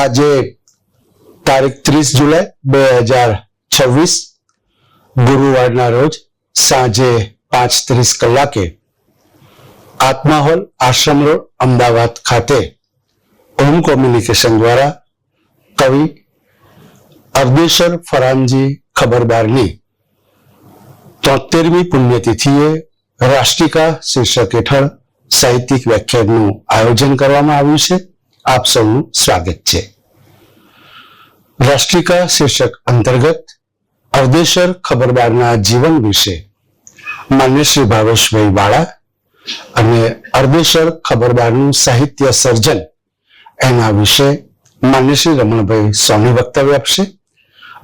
આજે તારીખ 30 જુલાઈ 2026 ગુરુવારના રોજ સાંજે 5:30 કલાકે આત્મા હોલ આશ્રમ રોડ અમદાવાદ ખાતે ઓમ કોમ્યુનિકેશન દ્વારા કવિ અર્દેશર ફરામજી ખબરદારની 73મી પુણ્યતિથિએ રાષ્ટ્રિકા શીર્ષક હેઠળ સાહિત્યિક વ્યાખ્યાનનું આયોજન કરવામાં આવ્યું છે. આપ સૌનું સ્વાગત છે. રાષ્ટ્રિકા શીર્ષક અંતર્ગત અર્દેશર ખબરદારના જીવન વિશે માન્ય શ્રી ભાવેશભાઈ વાળા અને અર્દેશર ખબરદારનું સાહિત્ય સર્જન એના વિશે માન્ય શ્રી રમણભાઈ સોની વક્તવ્ય આપશે.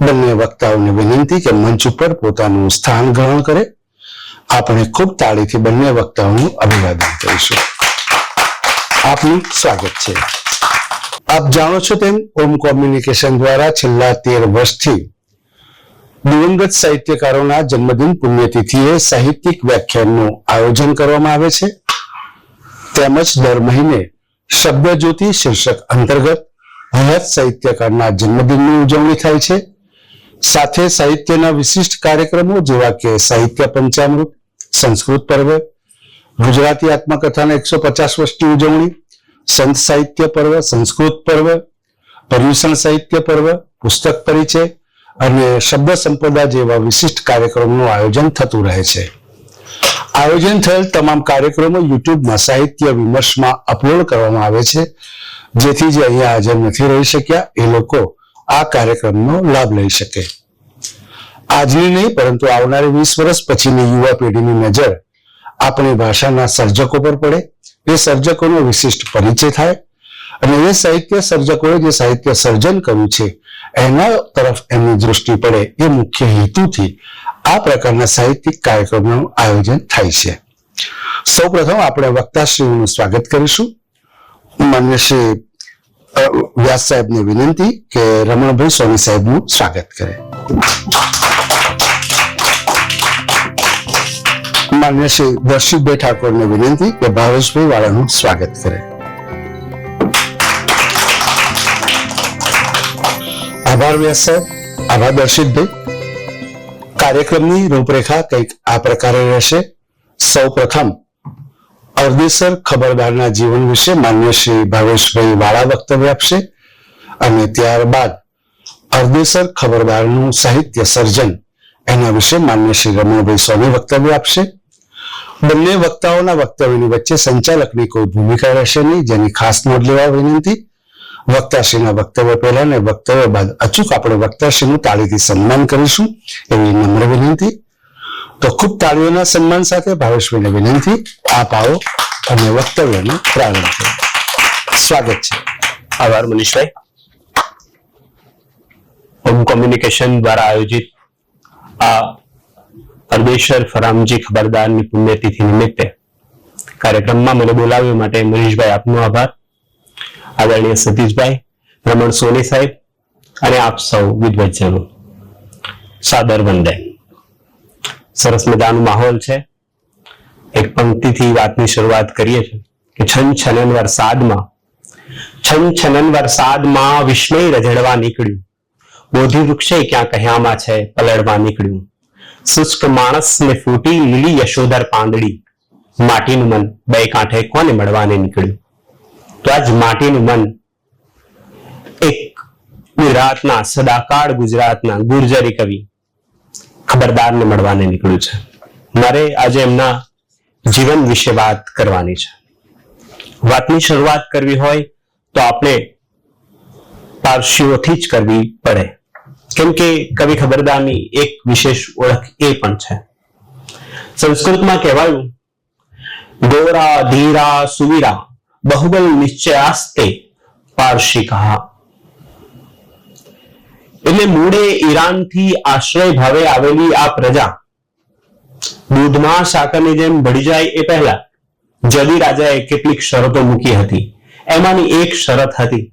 બંને વક્તાઓને વિનંતી કે મંચ ઉપર પોતાનું સ્થાન ગ્રહણ કરે. આપણે ખૂબ તાળીથી બંને વક્તાઓનું અભિવાદન કરીશું. આપનું સ્વાગત છે. આપ જાણો છો તેમ ઓમ કોમ્યુનિકેશન દ્વારા છેલ્લા 13 વર્ષથી દિવંગત સાહિત્યકારોના જન્મદિન પુણ્યતિથિએ સાહિત્યિક વ્યાખ્યાનનું આયોજન કરવામાં આવે છે. તેમજ દર મહિને શબ્દજ્યોતિ શીર્ષક અંતર્ગત હયાત સાહિત્યકારના જન્મદિનની ઉજવણી થાય છે. સાથે સાહિત્યના વિશિષ્ટ કાર્યક્રમો જેવા કે સાહિત્ય પંચામૃત, સંસ્કૃત પર્વ, ગુજરાતી આત્મકથાના 150 વર્ષની ઉજવણી, સંત સાહિત્ય પર્વ, સંસ્કૃત પર્વ, પર્યુષણ સાહિત્ય પર્વ, પુસ્તક પરિચય અને શબ્દ સંપદા જેવા વિશિષ્ટ કાર્યક્રમોનું આયોજન થતું રહે છે. આયોજન થયેલ તમામ કાર્યક્રમો યુટ્યુબમાં સાહિત્ય વિમર્શમાં અપલોડ કરવામાં આવે છે, જેથી જે અહીંયા હાજર નથી રહી શક્યા એ લોકો આ કાર્યક્રમનો લાભ લઈ શકે. આજની નહીં પરંતુ આવનારી 20 વર્ષ પછીની યુવા પેઢીની નજર આપણી ભાષાના સર્જકો પર પડે, એ સર્જકોનો વિશિષ્ટ પરિચય થાય અને એ સાહિત્ય સર્જકોએ જે સાહિત્ય સર્જન કર્યું છે એના તરફ એમની દૃષ્ટિ પડે એ મુખ્ય હેતુથી આ પ્રકારના સાહિત્યિક કાર્યક્રમોનું આયોજન થાય છે. સૌપ્રથમ આપણે વક્તાશ્રીઓનું સ્વાગત કરીશું. માન્ય શ્રી વ્યાસ સાહેબને વિનંતી કે રમણભાઈ સોની સાહેબનું સ્વાગત કરે. માન્ય શ્રી દર્શિતભાઈ ઠાકોરને વિનંતી કે ભાવેશભાઈ વાળાનું સ્વાગત કરે. આભાર વ્યાસ સાહેબ. આભાર દર્શિતભાઈ. કાર્યક્રમની રૂપરેખા કંઈક આ પ્રકારે રહેશે. સૌ પ્રથમ અર્દેશર ખબરદારના જીવન વિશે માન્ય શ્રી ભાવેશભાઈ વાળા વક્તવ્ય આપશે અને ત્યારબાદ અર્દેશર ખબરદારનું સાહિત્ય સર્જન એના વિશે માન્ય શ્રી રમણભાઈ સોની વક્તવ્ય આપશે. બંને વક્તાઓના વક્તવ્યની વચ્ચે સંચાલકની કોઈ ભૂમિકા રહેશે નહીં, જેની ખાસ નોંધ લેવા વિનંતી. વક્તાશ્રીના વક્તવ્ય પહેલા ને વક્તવ્ય બાદ અચૂક આપણે વક્તાશ્રીનું તાળીથી સન્માન કરીશું એવી નમ્ર વિનંતી. તો ખૂબ તાળીઓના સન્માન સાથે ભાવેશભાઈને વિનંતી, આપ આવો અને વક્તવ્યનો પ્રારંભ કરો. સ્વાગત છે. આભાર મનીષભાઈ. ઓમ કોમ્યુનિકેશન દ્વારા આયોજિત આ અર્દેશર ફરામજી ખબરદારની પુણ્યતિથિ નિમિત્તે કાર્યક્રમમાં મને બોલાવ્યા માટે મનીષભાઈ આપનો આભાર. આદરણીય સતીશભાઈ, રમણ સોની સાહેબ અને આપ સૌ વિદ્વજ્જનો સાદર વંદન. સરસ મજાનો માહોલ છે. એક પંક્તિથી વાતની શરૂઆત કરીએ છીએ કે છન છનન વરસાદમાં વિસ્મય રઝળવા નીકળ્યું, બોધિ વૃક્ષે ક્યાં કહ્યામાં છે પલળવા નીકળ્યું, શુષ્ક માણસને ફૂટી લીલી યશોધર પાંદડી, માટીનું મન બે કાંઠે કોને મળવાને નીકળ્યું. તો આજ માટીનું મન એક ગુજરાતના સદાકાળ ગુજરાતના ગુર્જરી કવિ ખબરદારને મળવાને નીકળ્યું છે. મારે આજે એમના જીવન વિશે વાત કરવાની છે. વાતની શરૂઆત કરવી હોય તો આપણે પારસીઓથી જ કરવી પડે, કેમ કે કવિ ખબરદારની એક વિશેષ ઓળખ એ પણ છે. સંસ્કૃતમાં કહેવાયું ગોરા ધીરા સુવીરા બહુબલ નિશ્ચયાસ્તે પારસી કહા. એટલે મૂળે ઈરાનથી આશ્રય ભાવે આવેલી આ પ્રજા દૂધમાં સાકરની જેમ ભળી જાય એ પહેલા જદી રાજાએ કેટલીક શરતો મૂકી હતી. એમાંની એક શરત હતી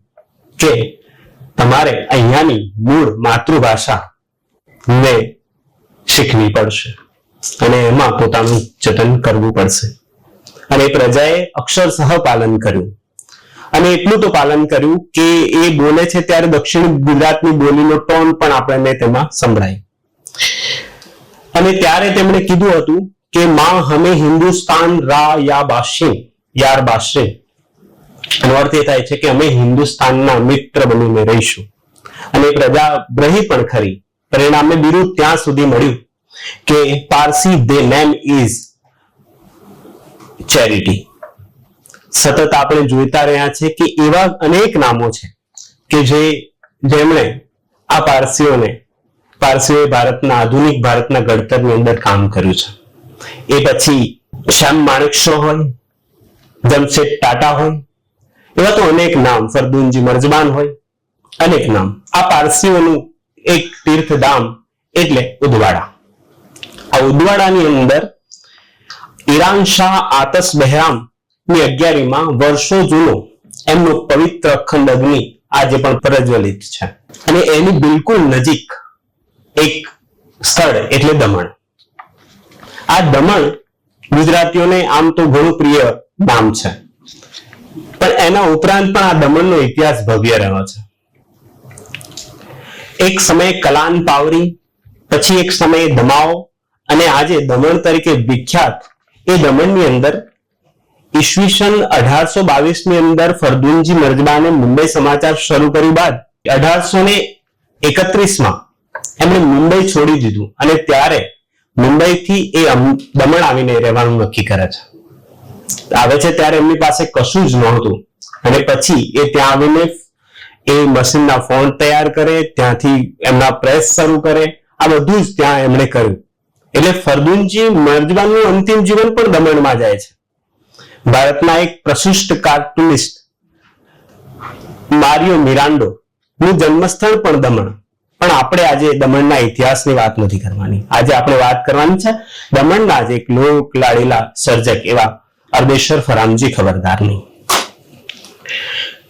કે તમારે અહીંયાની મૂળ માતૃભાષા ને શીખવી પડશે અને એમાં પોતાનું જતન કરવું પડશે. અને પ્રજાએ અક્ષરશઃ પાલન કર્યું અને એટલું તો પાલન કર્યું કે એ બોલે છે ત્યારે દક્ષિણ ગુજરાતની બોલીનો ટોન પણ આપણને તેમાં સંભળાય. અને ત્યારે તેમણે કીધું હતું કે માં હમે હિન્દુસ્તાન રા યા બાશી યાર બાશે. એનો અર્થ એ થાય છે કે અમે હિન્દુસ્તાનના મિત્ર બનીને રહીશું. અને પ્રજા રહી પણ ખરી. પરિણામે બિરુદ ત્યાં સુધી મળ્યું કે પારસી દે નેમ ઇઝ ચેરિટી. સતત આપણે જોઈતા રહ્યા છે કે એવા અનેક નામો છે કે જેમણે આ પારસીઓએ ભારતના આધુનિક ભારતના ઘડતરની અંદર કામ કર્યું છે. એ પછી શ્યામ માણેકશો હોય, જમશેદ ટાટા હોય, એવા તો અનેક નામ, ફરદુનજી મર્જબાન હોય, અનેક નામ. આ પારસીઓનું એક તીર્થધામ એટલે ઉદવાડા. આ ઉદવાડાની અંદર ઈરાન શાહ આતશ બહેરામ ની 11મી વર્ષો જૂનો એમનો પવિત્ર અખંડ અગ્નિ આજે પણ પ્રજ્વલિત છે. અને એની બિલકુલ નજીક એક સ્થળ એટલે દમણ. આ દમણ ગુજરાતીઓને આમ તો ઘણું પ્રિય નામ છે, પણ એના ઉપરાંત પણ આ દમણનો ઇતિહાસ ભવ્ય રહ્યો છે. એક સમયે કલાન પાવરી, પછી એક સમયે દમાઓ, અને આજે દમણ તરીકે વિખ્યાત એ દમણની અંદર ઈસવીસન 1822 ની અંદર ફરદુનજી મર્જબાને મુંબઈ સમાચાર શરૂ કર્યું બાદ 1831માં એમણે મુંબઈ છોડી દીધું અને ત્યારે મુંબઈથી એ દમણ આવીને રહેવાનું નક્કી કરે છે. આવે છે ત્યારે એમની પાસે કશું જ નહોતું અને પછી એ ત્યાં આવીને એ મશીનના ફોન્ટ તૈયાર કરે, ત્યાંથી એમના પ્રેસ શરૂ કરે. આ બધું જ ત્યાં એમણે કર્યું. એટલે ફરદુનજી મર્જબાનનું અંતિમ જીવન પણ દમણમાં જાય છે. ભારતના એક પ્રશિષ્ટ કાર્ટુનિસ્ટ મારિયો મિરાન્ડો નું જન્મસ્થળ પણ દમણ. પણ આપણે આજે દમણના ઇતિહાસની વાત નથી કરવાની. આજે આપણે વાત કરવાની છે દમણના જ એક લોક લાડીલા સર્જક એવા અરદેશર ફરામજી ખબરદારની.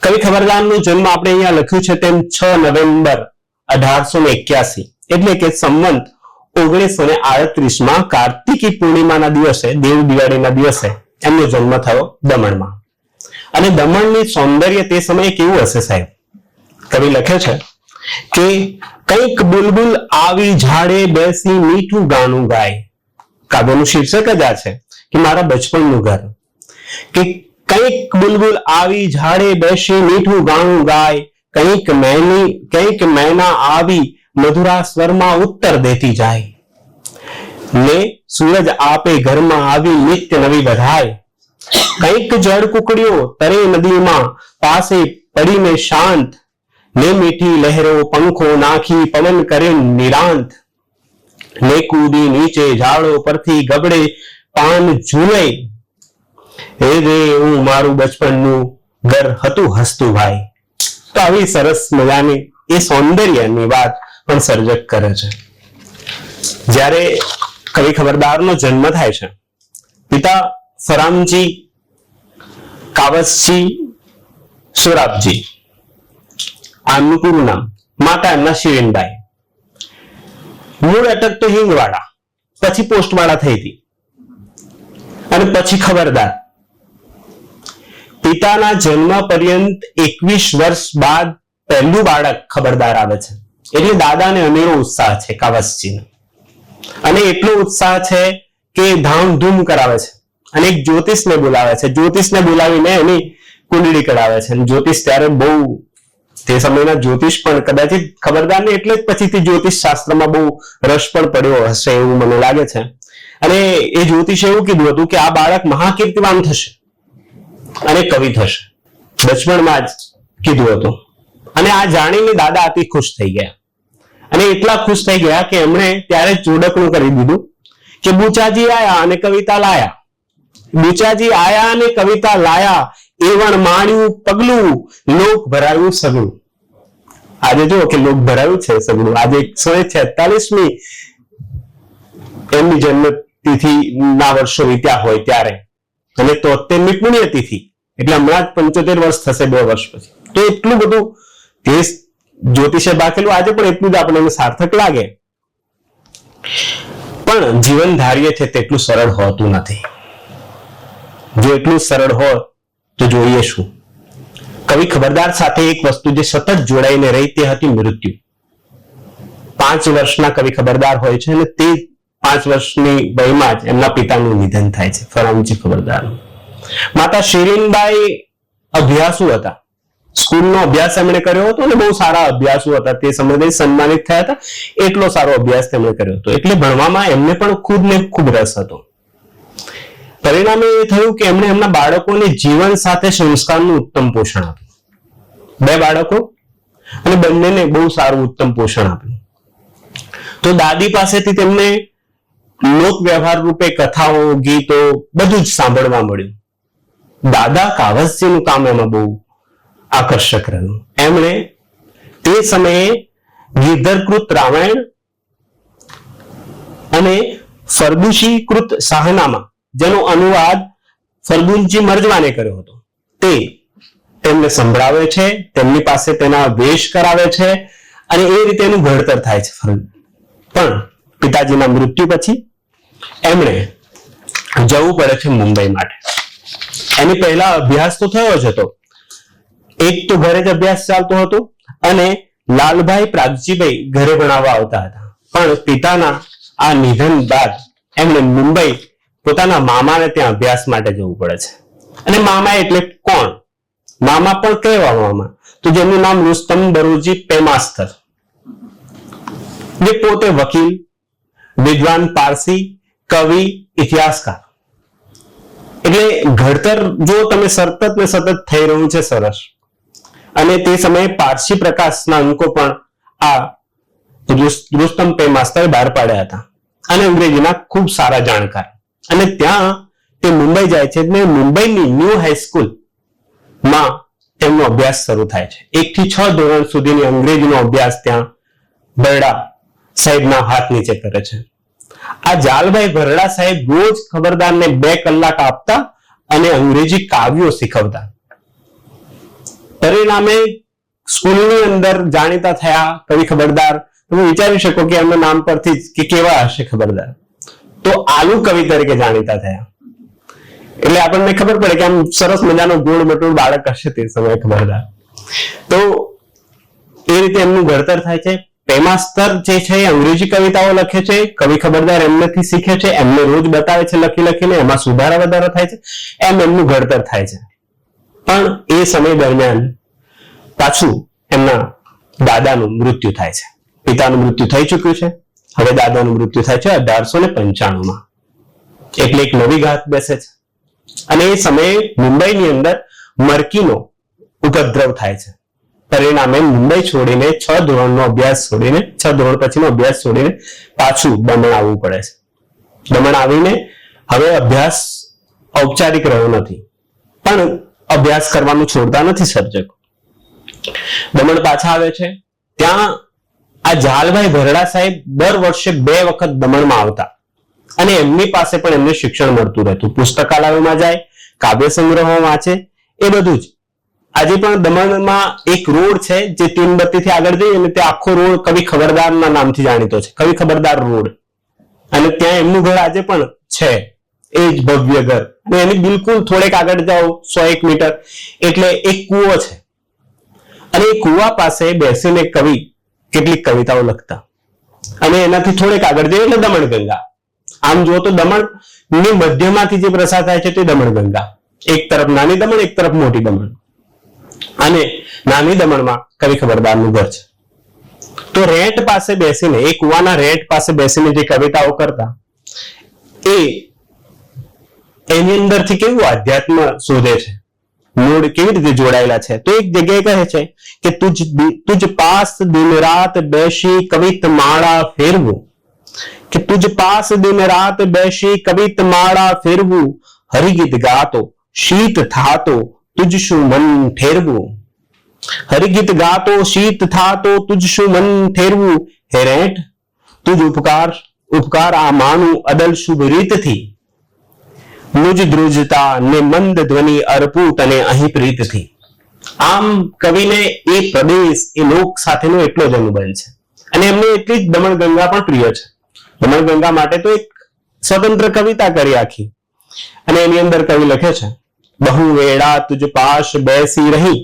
કવિ ખબરદારનો જન્મ આપણે અહીંયા લખ્યું છે તેમ 6 નવેમ્બર 1881 એટલે કે સંવંત 1938માં કાર્તિકી પૂર્ણિમાના દિવસે, દેવ દિવાળીના દિવસે એમનો જન્મ થયો દમણમાં. અને દમણની સૌંદર્ય તે સમયે કેવું હશે સાહેબ? કવિ લખે છે કે કંઈક બુલબુલ આવી ઝાડે બેસી મીઠું ગાણું ગાય. કાવ્યનું શીર્ષક જ આ છે કે મારા બચપણનું ઘર. કે કંઈક બુલબુલ આવી ઝાડે બેસી મીઠું ગાણું ગાય, કંઈક મેના આવી મધુરા સ્વરમાં ઉત્તર દેતી જાય. ને સૂરજ આપે ઘરમાં આવી નિત્ય નવી વધાય. કંઈક જળ કુકડીઓ તરે નદીમાં પાસે પડીને શાંત, ને મીઠી લહેરો પંખો નાખી પવન કરે નિરાંત. ને કૂદી નીચે ઝાડો પરથી ગબડે પાન ઝૂલે. એ રે હું મારું બચપણનું ઘર હતું હસતું ભાઈ. તો આવી સરસ મજાની એ સૌંદર્યની વાત પણ સર્જક કરે છે. જ્યારે કવિ ખબરદારનો જન્મ થાય છે, પિતા ફરામજી કાવસજી સોરાબજી આમનું પૂરું નામ, માતા એમના શિરીનબાઈ. મૂળ અટક તો હિંગવાડા, પછી પોસ્ટવાડા થઈ હતી અને પછી ખબરદાર. પિતાના જન્મ પર્યંત 21 વર્ષ બાદ પહેલું બાળક ખબરદાર આવે છે. એટલે દાદાને અનેરો ઉત્સાહ છે કાવસજીને, અને એટલો ઉત્સાહ છે કે ધામધૂમ કરાવે છે અને એક જ્યોતિષને બોલાવે છે. જ્યોતિષને બોલાવીને એની કુંડળી કઢાવે છે. જ્યોતિષ ત્યારે બહુ, તે સમયના જ્યોતિષ પણ કદાચિત ખબરદારને એટલે જ પછીથી જ્યોતિષ શાસ્ત્રમાં બહુ રસ પણ પડ્યો હશે એવું મને લાગે છે. અને એ જ્યોતિષે એવું કીધું હતું કે આ બાળક મહાકીર્તિવાન થશે અને કવિ થશે. બચપણમાં જ કીધું હતું. અને આ જાણીને દાદા અતિ ખુશ થઈ ગયા. અને એટલા ખુશ થઈ ગયા કે એમણે ત્યારે જોડકણું કરી દીધું કે બુચાજી આયા અને કવિતા લાયા. બુચાજી આયા અને કવિતા લાયા, એવણ માણ્યું પગલું, લોક ભરાયું સગડું. આજે જો કે લોક ભરાયું છે સગડું. આજે 146મી એમની જન્મતિથિ ના વર્ષો વીત્યા હોય ત્યારે, અને 73મી પુણ્યતિથિ એટલે હમણાં જ 75 વર્ષ થશે 2 વર્ષ પછી. તો એટલું બધું તે જ્યોતિષે બાકેલું આજે પણ એટલું જ આપણને સાર્થક લાગે. પણ જીવન ધારીએ છે તેટલું સરળ હોતું નથી. જો એટલું સરળ હોત તો જોઈએ શું? કવિ ખબરદાર સાથે એક વસ્તુ જે સતત જોડાઈને રહી તે હતી મૃત્યુ. 5 વર્ષના કવિ ખબરદાર હોય છે અને તે 5 વર્ષની વયમાં જ એમના પિતાનું નિધન થાય છે, ફરામજી ખબરદાર. માતા શિરીનબાઈ અભ્યાસુ હતા, સ્કૂલનો અભ્યાસ એમણે કર્યો હતો અને બહુ સારા અભ્યાસુ હતા. તે સમયે સન્માનિત થયા હતા, એટલો સારો અભ્યાસ તેમણે કર્યો હતો. એટલે ભણવામાં એમને પણ ખૂબ રસ હતો. પરિણામે એ થયું કે એમણે એમના બાળકોને જીવન સાથે સંસ્કારનું ઉત્તમ પોષણ આપ્યું. 2 બાળકો અને બંનેને બહુ સારું ઉત્તમ પોષણ આપ્યું. તો દાદી પાસેથી તેમને લોક વ્યવહાર રૂપે કથાઓ, ગીતો બધું જ સાંભળવા મળ્યું. દાદા કાવસજીનું કામ એમાં બહુ આકર્ષક રહ્યું. એમણે તે સમયે ગિરધરકૃત રામાયણ અને ફર્બુશીકૃત શાહનામા, જેનો અનુવાદ ફર્ગુનજી મરજવાને કર્યો હતો, તે તેમને સંભળાવે છે, તેમની પાસે તેના વેશ કરાવે છે અને એ રીતે એનું ઘડતર થાય છે. પણ પિતાજીના મૃત્યુ પછી એમણે જવું પડે છે મુંબઈ માટે. એની પહેલા અભ્યાસ તો થયો જ હતો, એક તો ઘરે જ અભ્યાસ ચાલતો હતો અને લાલભાઈ પ્રાગજીભાઈ ઘરે ભણાવવા આવતા હતા. પણ પિતાના આ નિધન બાદ એમણે મુંબઈ પોતાના મામાને ત્યાં અભ્યાસ માટે જવું પડે છે. અને મામા એટલે કોણ? મામા પણ કેવા મામા? તો જેમનું નામ રુસ્તમ દરોજી પેમાસ્તર, જે પોતે વકીલ, વિદ્વાન પારસી, કવિ, ઇતિહાસકાર. એટલે ઘડતર જો તમે સતત ને સતત થઈ રહ્યું છે, સરસ. અને તે સમયે પારસી પ્રકાશના અંકો પણ આ રુસ્તમ પેમાસ્તરે બહાર પાડ્યા હતા અને અંગ્રેજીના ખૂબ સારા જાણકાર. અને ત્યાં તે મુંબઈ જાય છે અને મુંબઈની ન્યૂ હાઈસ્કૂલમાં તેમનો અભ્યાસ શરૂ થાય છે. 1 થી 6 ધોરણ સુધીની અંગ્રેજીનો અભ્યાસ ત્યાં ભરડા સાહેબના હાથ નીચે કરે છે. આ જાલભાઈ ભરડા સાહેબ રોજ ખબરદારને 2 કલાક આપતા અને અંગ્રેજી કાવ્યો શીખવતા. પરિણામે સ્કૂલની અંદર જાણીતા થયા કવિ ખબરદાર. તમે વિચારી શકો કે એમના નામ પરથી જ કે કેવા હશે ખબરદાર. તો આલુ કવિ તરીકે જાણીતા થયા. એટલે આપણને ખબર પડે કે આમ સરસ મજાનો ગોળ મટોળ બાળક હશે તે સમયે ખબરદાર. તો એ રીતે એમનું ઘડતર થાય છે. પેમાસ્તર જે છે એ અંગ્રેજી કવિતાઓ લખે છે, કવિ ખબરદાર એમનેથી શીખે છે, એમને રોજ બતાવે છે લખીને, એમાં સુધારા વધારા થાય છે, એમ એમનું ઘડતર થાય છે. પણ એ સમય દરમિયાન પાછું એમના દાદાનું મૃત્યુ થાય છે. પિતાનું મૃત્યુ થઈ ચૂક્યું છે, હવે દાદાનું મૃત્યુ થાય છે 1895માં. એટલે એક નવી ઘાત બેસે છે. અને એ સમયે મુંબઈની અંદર મરકીનો ઉપદ્રવ થાય છે. પરિણામે મુંબઈ છોડીને 6 ધોરણનો અભ્યાસ છોડીને, 6 ધોરણ પછીનો અભ્યાસ છોડીને પાછું દમણ આવવું પડે છે. દમણ આવીને હવે અભ્યાસ ઔપચારિક રહ્યો નથી, પણ અભ્યાસ કરવાનું છોડતા નથી સર્જકો. દમણ પાછા આવે છે. ત્યાં આ જાલભાઈ ભરડા સાહેબ દર વર્ષે 2 વખત દમણમાં આવતા અને એમની પાસે પણ એમને શિક્ષણ મળતું રહેતું. પુસ્તકાલયોમાં જાય, કાવ્ય સંગ્રહો વાંચે, એ બધું જ. આજે પણ દમણમાં એક રોડ છે જે તીનબત્તીથી આગળ જઈએ અને તે આખો રોડ કવિ ખબરદારના નામથી જાણીતો છે, કવિ ખબરદાર રોડ. અને ત્યાં એમનું ઘર આજે પણ છે, એ જ ભવ્ય ઘર. અને એની બિલકુલ થોડેક આગળ જાઓ 100-1 મીટર એટલે એક કૂવો છે. અને એ કૂવા પાસે બેસીને કવિ કેટલીક કવિતાઓ લખતા. અને એનાથી થોડેક આગળ જઈએ એટલે દમણ ગંગા. આમ જુઓ તો દમણની મધ્યમાંથી જે પ્રસાર થાય છે તે દમણ ગંગા. એક તરફ નાની દમણ, એક તરફ મોટી દમણ. અને નાની દમણમાં કવિ ખબરદારનું ઘર છે. તો રેટ પાસે બેસીને, એ કુવાના રેટ પાસે બેસીને જે કવિતાઓ કરતા, એની અંદરથી કેવું આધ્યાત્મ શોધે છે, મૂળ કેવી રીતે જોડાયેલા છે. તો એક જગ્યાએ કહે છે કે તુજ પાસ દિન રાત બેસી કવિત માળા ફેરવું, કે તુજ પાસ દિન રાત બેસી કવિત માળા ફેરવું, હરિગીત ગાતો શીત થાતો તુજ શું મન ઠેરવું, હરિગીત ગાતો શીત થાતો તુજ શું મન ઠેરવું, હે રેટ તુજ ઉપકાર આ માનું અદલ શુભ રીતથી, મુજ ધ્રુજતા ને મંદ ધ્વનિ અર્પું તને અહીં પ્રીતથી. આમ કવિને એ પ્રદેશ, એ લોક સાથેનો એટલો જ અનુબંધ છે. અને એમને એટલી જ દમણ ગંગા પણ પ્રિય છે. દમણ ગંગા માટે તો એક સ્વતંત્ર કવિતા કરી આખી. અને એની અંદર કવિ લખે છે, બહુ વેળા તુજ પાશ બેસી રહી,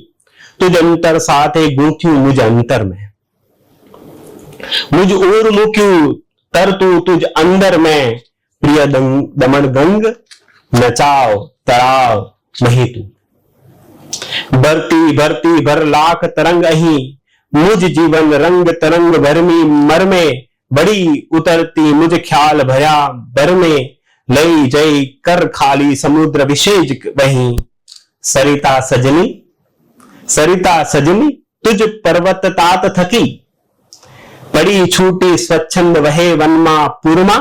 तुझ अंतर साथे गूंथ्યું मुझ अंतर में, मुझ ओर મૂક્યું तरतु तुझ अंदर में, प्रिय दमन गंग नचाओ तराव नहीं तू। भरती भरती भर लाख तरंग अहीं, मुझ जीवन रंग तरंग भरमी मर में, बड़ी उतरती मुझ ख्याल भया भर में, लई जई कर खाली समुद्र विशेष वहीं। सरिता सजनी तुझ पर्वत तात थकी, पड़ी छूटी स्वच्छंद वहे वनमा पुरमा,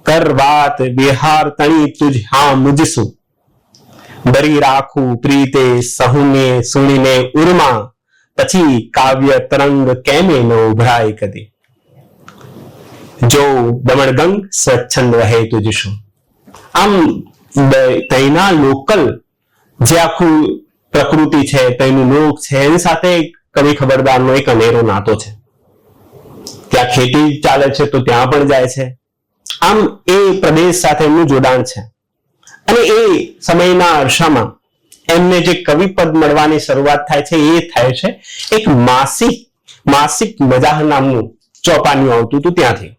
कर बात विहार तणी तुझ हाँ मुझसु, बरी राखू प्रीते सहुने सुनीने उर्मा, પછી કાવ્ય તરંગ કેમે ન ઉભરાય કદી, જો દમણગંગ સ્વચ્છંદ વહે તુજશું. આમ તઈના લોકલ જે આખું પ્રકૃતિ છે, તઈનું લોક છે, એની સાથે કવિ ખબરદારનો એક અનેરો નાતો છે. ત્યાં ખેતી ચાલે છે તો ત્યાં પણ જાય છે. આમ એ પ્રદેશ સાથે એમનું જોડાણ છે. અને એ સમયના અરસામાં એમને જે કવિ પદ મળવાની શરૂઆત થાય છે એ થાય છે એક માસિક મજાહ નામનું ચોપાનિયું આવતું હતું ત્યાંથી.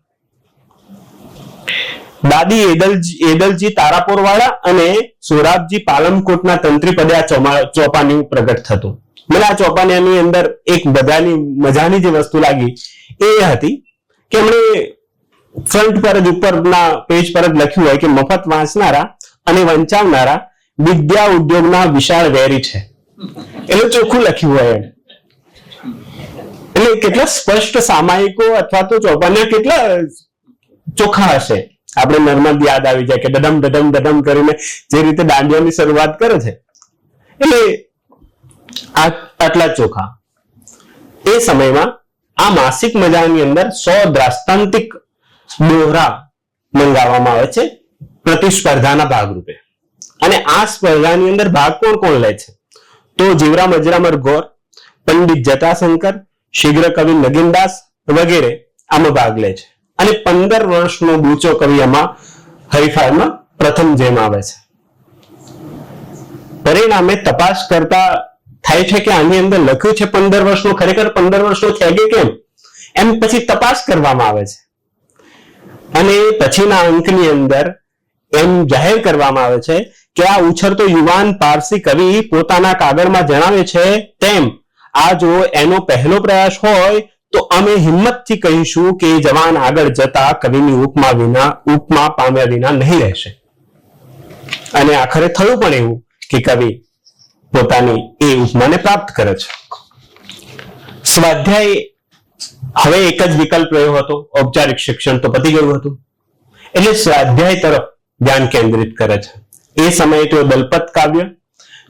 દાદી એદલજી તારાપુર વાળા અને સોરાબજી પાલમકોટના તંત્રી પદે આ ચોપાનિયું પ્રગટ થતું. મને આ ચોપાનિયાની અંદર એક બધાની મજાની જે વસ્તુ લાગી એ હતી કે એમણે ફ્રન્ટ પર જ ઉપરના પેજ પર જ લખ્યું હોય કે મફત વાંચનારા અને વંચાવનારા વિદ્યા ઉદ્યોગના વિશાળ વેરી છે. એટલે ચોખ્ખું લખ્યું હોય. એટલે કેટલા સ્પષ્ટ સામાયિકો અથવા તો ચોપાનિયા કેટલા ચોખ્ખા હશે. આપણે નર્મદ યાદ આવી જાય કે ડડમ ડડમ ડડમ કરીને જે રીતે દાંડિયાની શરૂઆત કરે છે, એટલે આટલા ચોખ્ખા. એ સમયમાં આ માસિક મજાની અંદર 100 દ્રાસ્તાંતિક દોહરા મંગાવવામાં આવે છે પ્રતિસ્પર્ધાના ભાગરૂપે. અને આ સ્પર્ધાની અંદર ભાગ કોણ લે છે? તો જીવરામ અજરામર ગોર, પંડિત જટાશંકર, શીઘ્ર કવિ નગીનદાસ વગેરે આમાં ભાગ લે છે. અને 15 વર્ષનો બૂચો કવિ આમાં હરીફાઈમાં પ્રથમ જેમ આવે છે. પરિણામે તપાસ કરતા થાય છે કે આની અંદર લખ્યું છે 15 વર્ષનો, ખરેખર 15 વર્ષનો છે કે કેમ, એમ પછી તપાસ કરવામાં આવે છે. અને પછીના અંકની અંદર એમ જાહેર કરવામાં આવે છે કે આ ઉછરતો યુવાન પારસી કવિ પોતાના કાગળમાં જણાવે છે તેમ આ જો એનો પહેલો પ્રયાસ હોય તો અમે હિંમતથી કહીશું કે જવાન આગળ જતા કવિની ઉપમા પામ્યા વિના નહીં રહેશે. અને આખરે થયું પણ એવું કે કવિ પોતાની એ ઉપમાને પ્રાપ્ત કરે છે. સ્વાધ્યાય હવે એક જ વિકલ્પ રહ્યો હતો, ઔપચારિક શિક્ષણ તો પતી ગયું હતું. એટલે સ્વાધ્યાય તરફ ધ્યાન કેન્દ્રિત કરે છે. એ સમયે તેઓ દલપત કાવ્ય,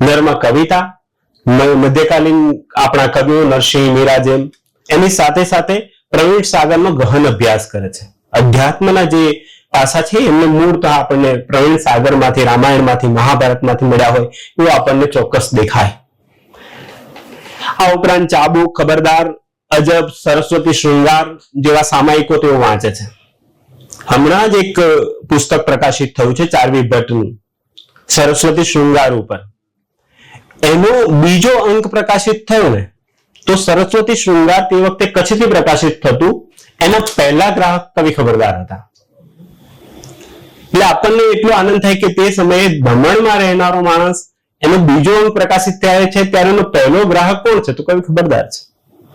નર્મ કવિતા, મધ્યકાલીન આપણા કવિઓ નરસિંહ મીરા જેમ એની સાથે સાથે પ્રવીણ સાગરનો ગહન અભ્યાસ કરે છે. અધ્યાત્મના જે પાસા છે એમને મૂળ તો આપણને પ્રવીણ સાગરમાંથી, રામાયણમાંથી, મહાભારતમાંથી મળ્યા હોય એવું આપણને ચોક્કસ દેખાય. આ ઉપરાંત ચાબુક, ખબરદાર, અજબ, સરસ્વતી શૃંગાર જેવા સામાયિકો તેઓ વાંચે છે. હમણાં જ એક પુસ્તક પ્રકાશિત થયું છે ચારવી ભટ્ટનું, સરસ્વતી શૃંગાર ઉપર. એનો બીજો અંક પ્રકાશિત થયો ને તો સરસ્વતી શૃંગાર તે વખતે કચ્છથી પ્રકાશિત થતું, એના પહેલા ગ્રાહક કવિ ખબરદાર હતા. એટલે આપણને એટલો આનંદ થાય કે તે સમયે દમણમાં રહેનારો માણસ એનો બીજો અંક પ્રકાશિત થાય છે ત્યારે એનો પહેલો ગ્રાહક કોણ છે? તો કવિ ખબરદાર છે.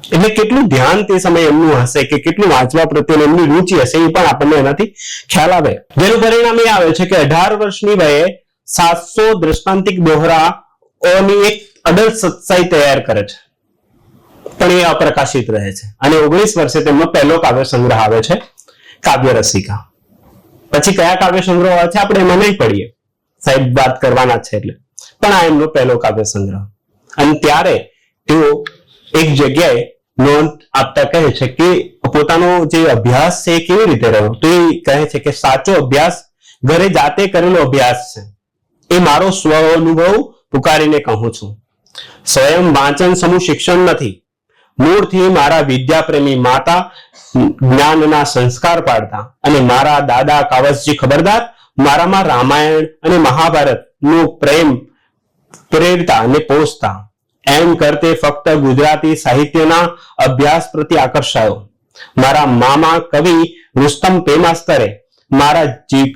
એટલે કેટલું ધ્યાન તે સમયે એમનું હશે કે કેટલું વાંચવા પ્રત્યે એમની રુચિ હશે એ પણ આપણને એનાથી ખ્યાલ આવે. જેનું પરિણામ એ આવે છે કે 18 વર્ષની વયે 700 દ્રષ્ટાંતિક દોહરાઓની એક અડલ સત્સાઈ તૈયાર કરે છે, પણ એ અપ્રકાશિત રહે છે. અને 19 વર્ષે તેમનો પહેલો કાવ્ય સંગ્રહ આવે છે, કાવ્ય રસિકા. પછી કયા કાવ્ય સંગ્રહ આવે છે આપણે એમાં નહીં પડીએ, સાહેબ વાત કરવાના છે એટલે, પણ આ એમનો પહેલો કાવ્ય સંગ્રહ. અને ત્યારે તેઓ એક જગ્યાએ નોંધ આપતા કહે છે કે પોતાનો જે અભ્યાસ છે એ કેવી રીતે રહ્યો? તો એ કહે છે કે સાચો અભ્યાસ ઘરે જાતે કરેલો અભ્યાસ છે, એ મારો સ્વ અનુભવ પુકારીને કહું છું. સ્વયં વાંચન સમૂહ શિક્ષણ નથી. મૂળથી મારા વિદ્યાપ્રેમી માતા જ્ઞાનના સંસ્કાર પાડતા અને મારા દાદા કાવસજી ખબરદાર મારામાં રામાયણ અને મહાભારત નો પ્રેમ પ્રેરતા અને પોષતા. એમ કરતે ફક્ત ગુજરાતી સાહિત્યના અભ્યાસ પ્રત્યે આકર્ષાયો. મારા મામા કવિ રુસ્તમ પેમાસ્તરે મારા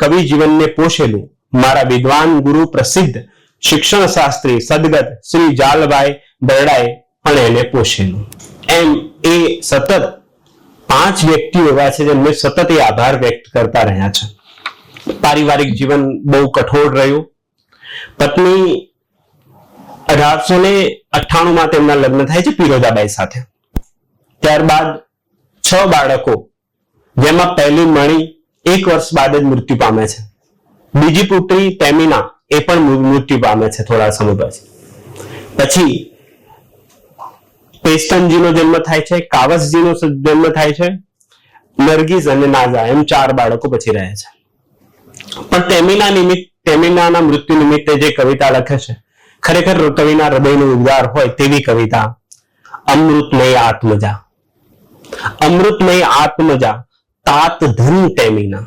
કવિ જીવનને પોષેલું. મારા વિદ્વાન ગુરુ પ્રસિદ્ધ શિક્ષણ શાસ્ત્રી સદગત શ્રી જાલભાઈ બરડાએ પણ એને પોષેલું. એમ એ સતત 5 વ્યક્તિઓ એવા છે જેમને સતત એ આભાર વ્યક્ત કરતા રહ્યા છે. પારિવારિક જીવન બહુ કઠોર રહ્યું. પત્ની 1898 તેમના લગ્ન થાય છે પિરોજાબાઈ સાથે. ત્યારબાદ 6 બાળકો, જેમાં પહેલી મણી 1 વર્ષ બાદ જ મૃત્યુ પામે છે. બીજી પુત્રી તેમિના એ પણ મૃત્યુ પામે છે થોડા સમય પછી. પછી પેસ્ટનજીનો જન્મ થાય છે, કાવસજીનો જન્મ થાય છે, નરગીસ અને નાઝા, એમ 4 બાળકો પછી રહે છે. પણ તેમિનાના મૃત્યુ નિમિત્તે જે કવિતા લખે છે, ખરેખર કવિના હૃદયનો ઉદ્ગાર હોય તેવી કવિતા. અમૃતમય આત્મજા, અમૃતમય આત્મજા, તાત ધન તેમિના,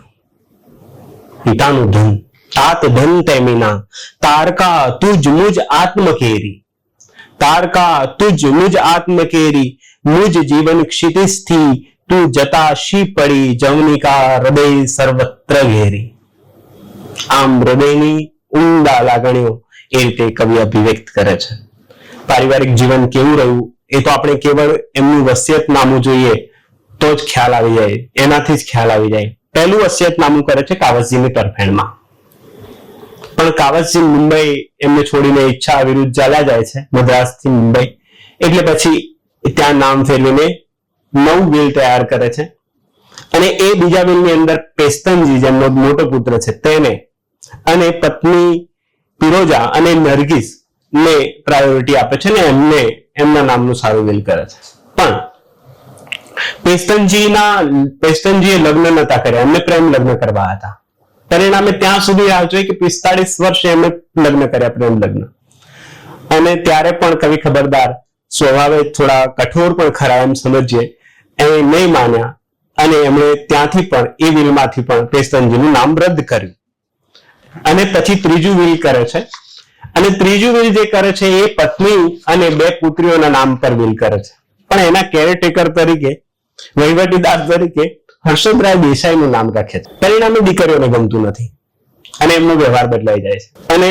પિતાનું ધન, તાત ધન તેમિના, તારકા તુજ મુજ આત્મ કેરી, તારકા તુજ મુજ આત્મ કેરી, મુજ જીવન ક્ષિતિજથી તું જતા શી પડી, જવનિકા હૃદય સર્વત્ર ઘેરી. આમ હૃદયની ઊંડા લાગણીઓ એ રીતે કવિ અભિવ્યક્ત કરે છે. પારિવારિક જીવન કેવું રહ્યું એ તો આપણે કેવળ એમનું વસિયતનામું જોઈએ તો જ ખ્યાલ આવી જાય, એનાથી જ ખ્યાલ આવી જાય. પહેલું વસિયતનામું કરે છે કાવસજીની તરફેણમાં. પણ કાવસજી મુંબઈ એમને છોડીને ઈચ્છા વિરુદ્ધ ચાલ્યા જાય છે, મદ્રાસથી મુંબઈ. એટલે પછી ત્યાં નામ ફેરવીને 9 વિલ તૈયાર કરે છે. અને એ બીજા વિલની અંદર પેસ્તનજી, જેમનો મોટો પુત્ર છે, તેને અને પત્ની પિરોજા અને નરગીસ ને પ્રાયોરિટી આપે છે ને એમને એમના નામનું સારું વિલ કરે છે. પણ પેસ્ટનજીએ લગ્ન નતા કર્યા, એમને પ્રેમ લગ્ન કરવા હતા. પરિણામે ત્યાં સુધી રાહ જોઈ કે 45 વર્ષે એમણે લગ્ન કર્યા, પ્રેમ લગ્ન. અને ત્યારે પણ કવિ ખબરદાર, સ્વભાવે થોડા કઠોર પણ ખરા એમ સમજીએ, એ નહીં માન્યા અને એમણે ત્યાંથી પણ એ વિલમાંથી પણ પેસ્ટનજીનું નામ રદ કર્યું. અને પછી ત્રીજું વિલ કરે છે. અને ત્રીજું વિલ જે કરે છે એ પત્ની અને 2 પુત્રીઓના નામ પર વિલ કરે છે. પણ એના કેરટેકર તરીકે, વહીવટીદાર તરીકે હર્ષદરાય દેસાઈનું નામ રાખે છે. પરિણામે દીકરીઓને ગમતું નથી અને એમનો વ્યવહાર બદલાઈ જાય છે. અને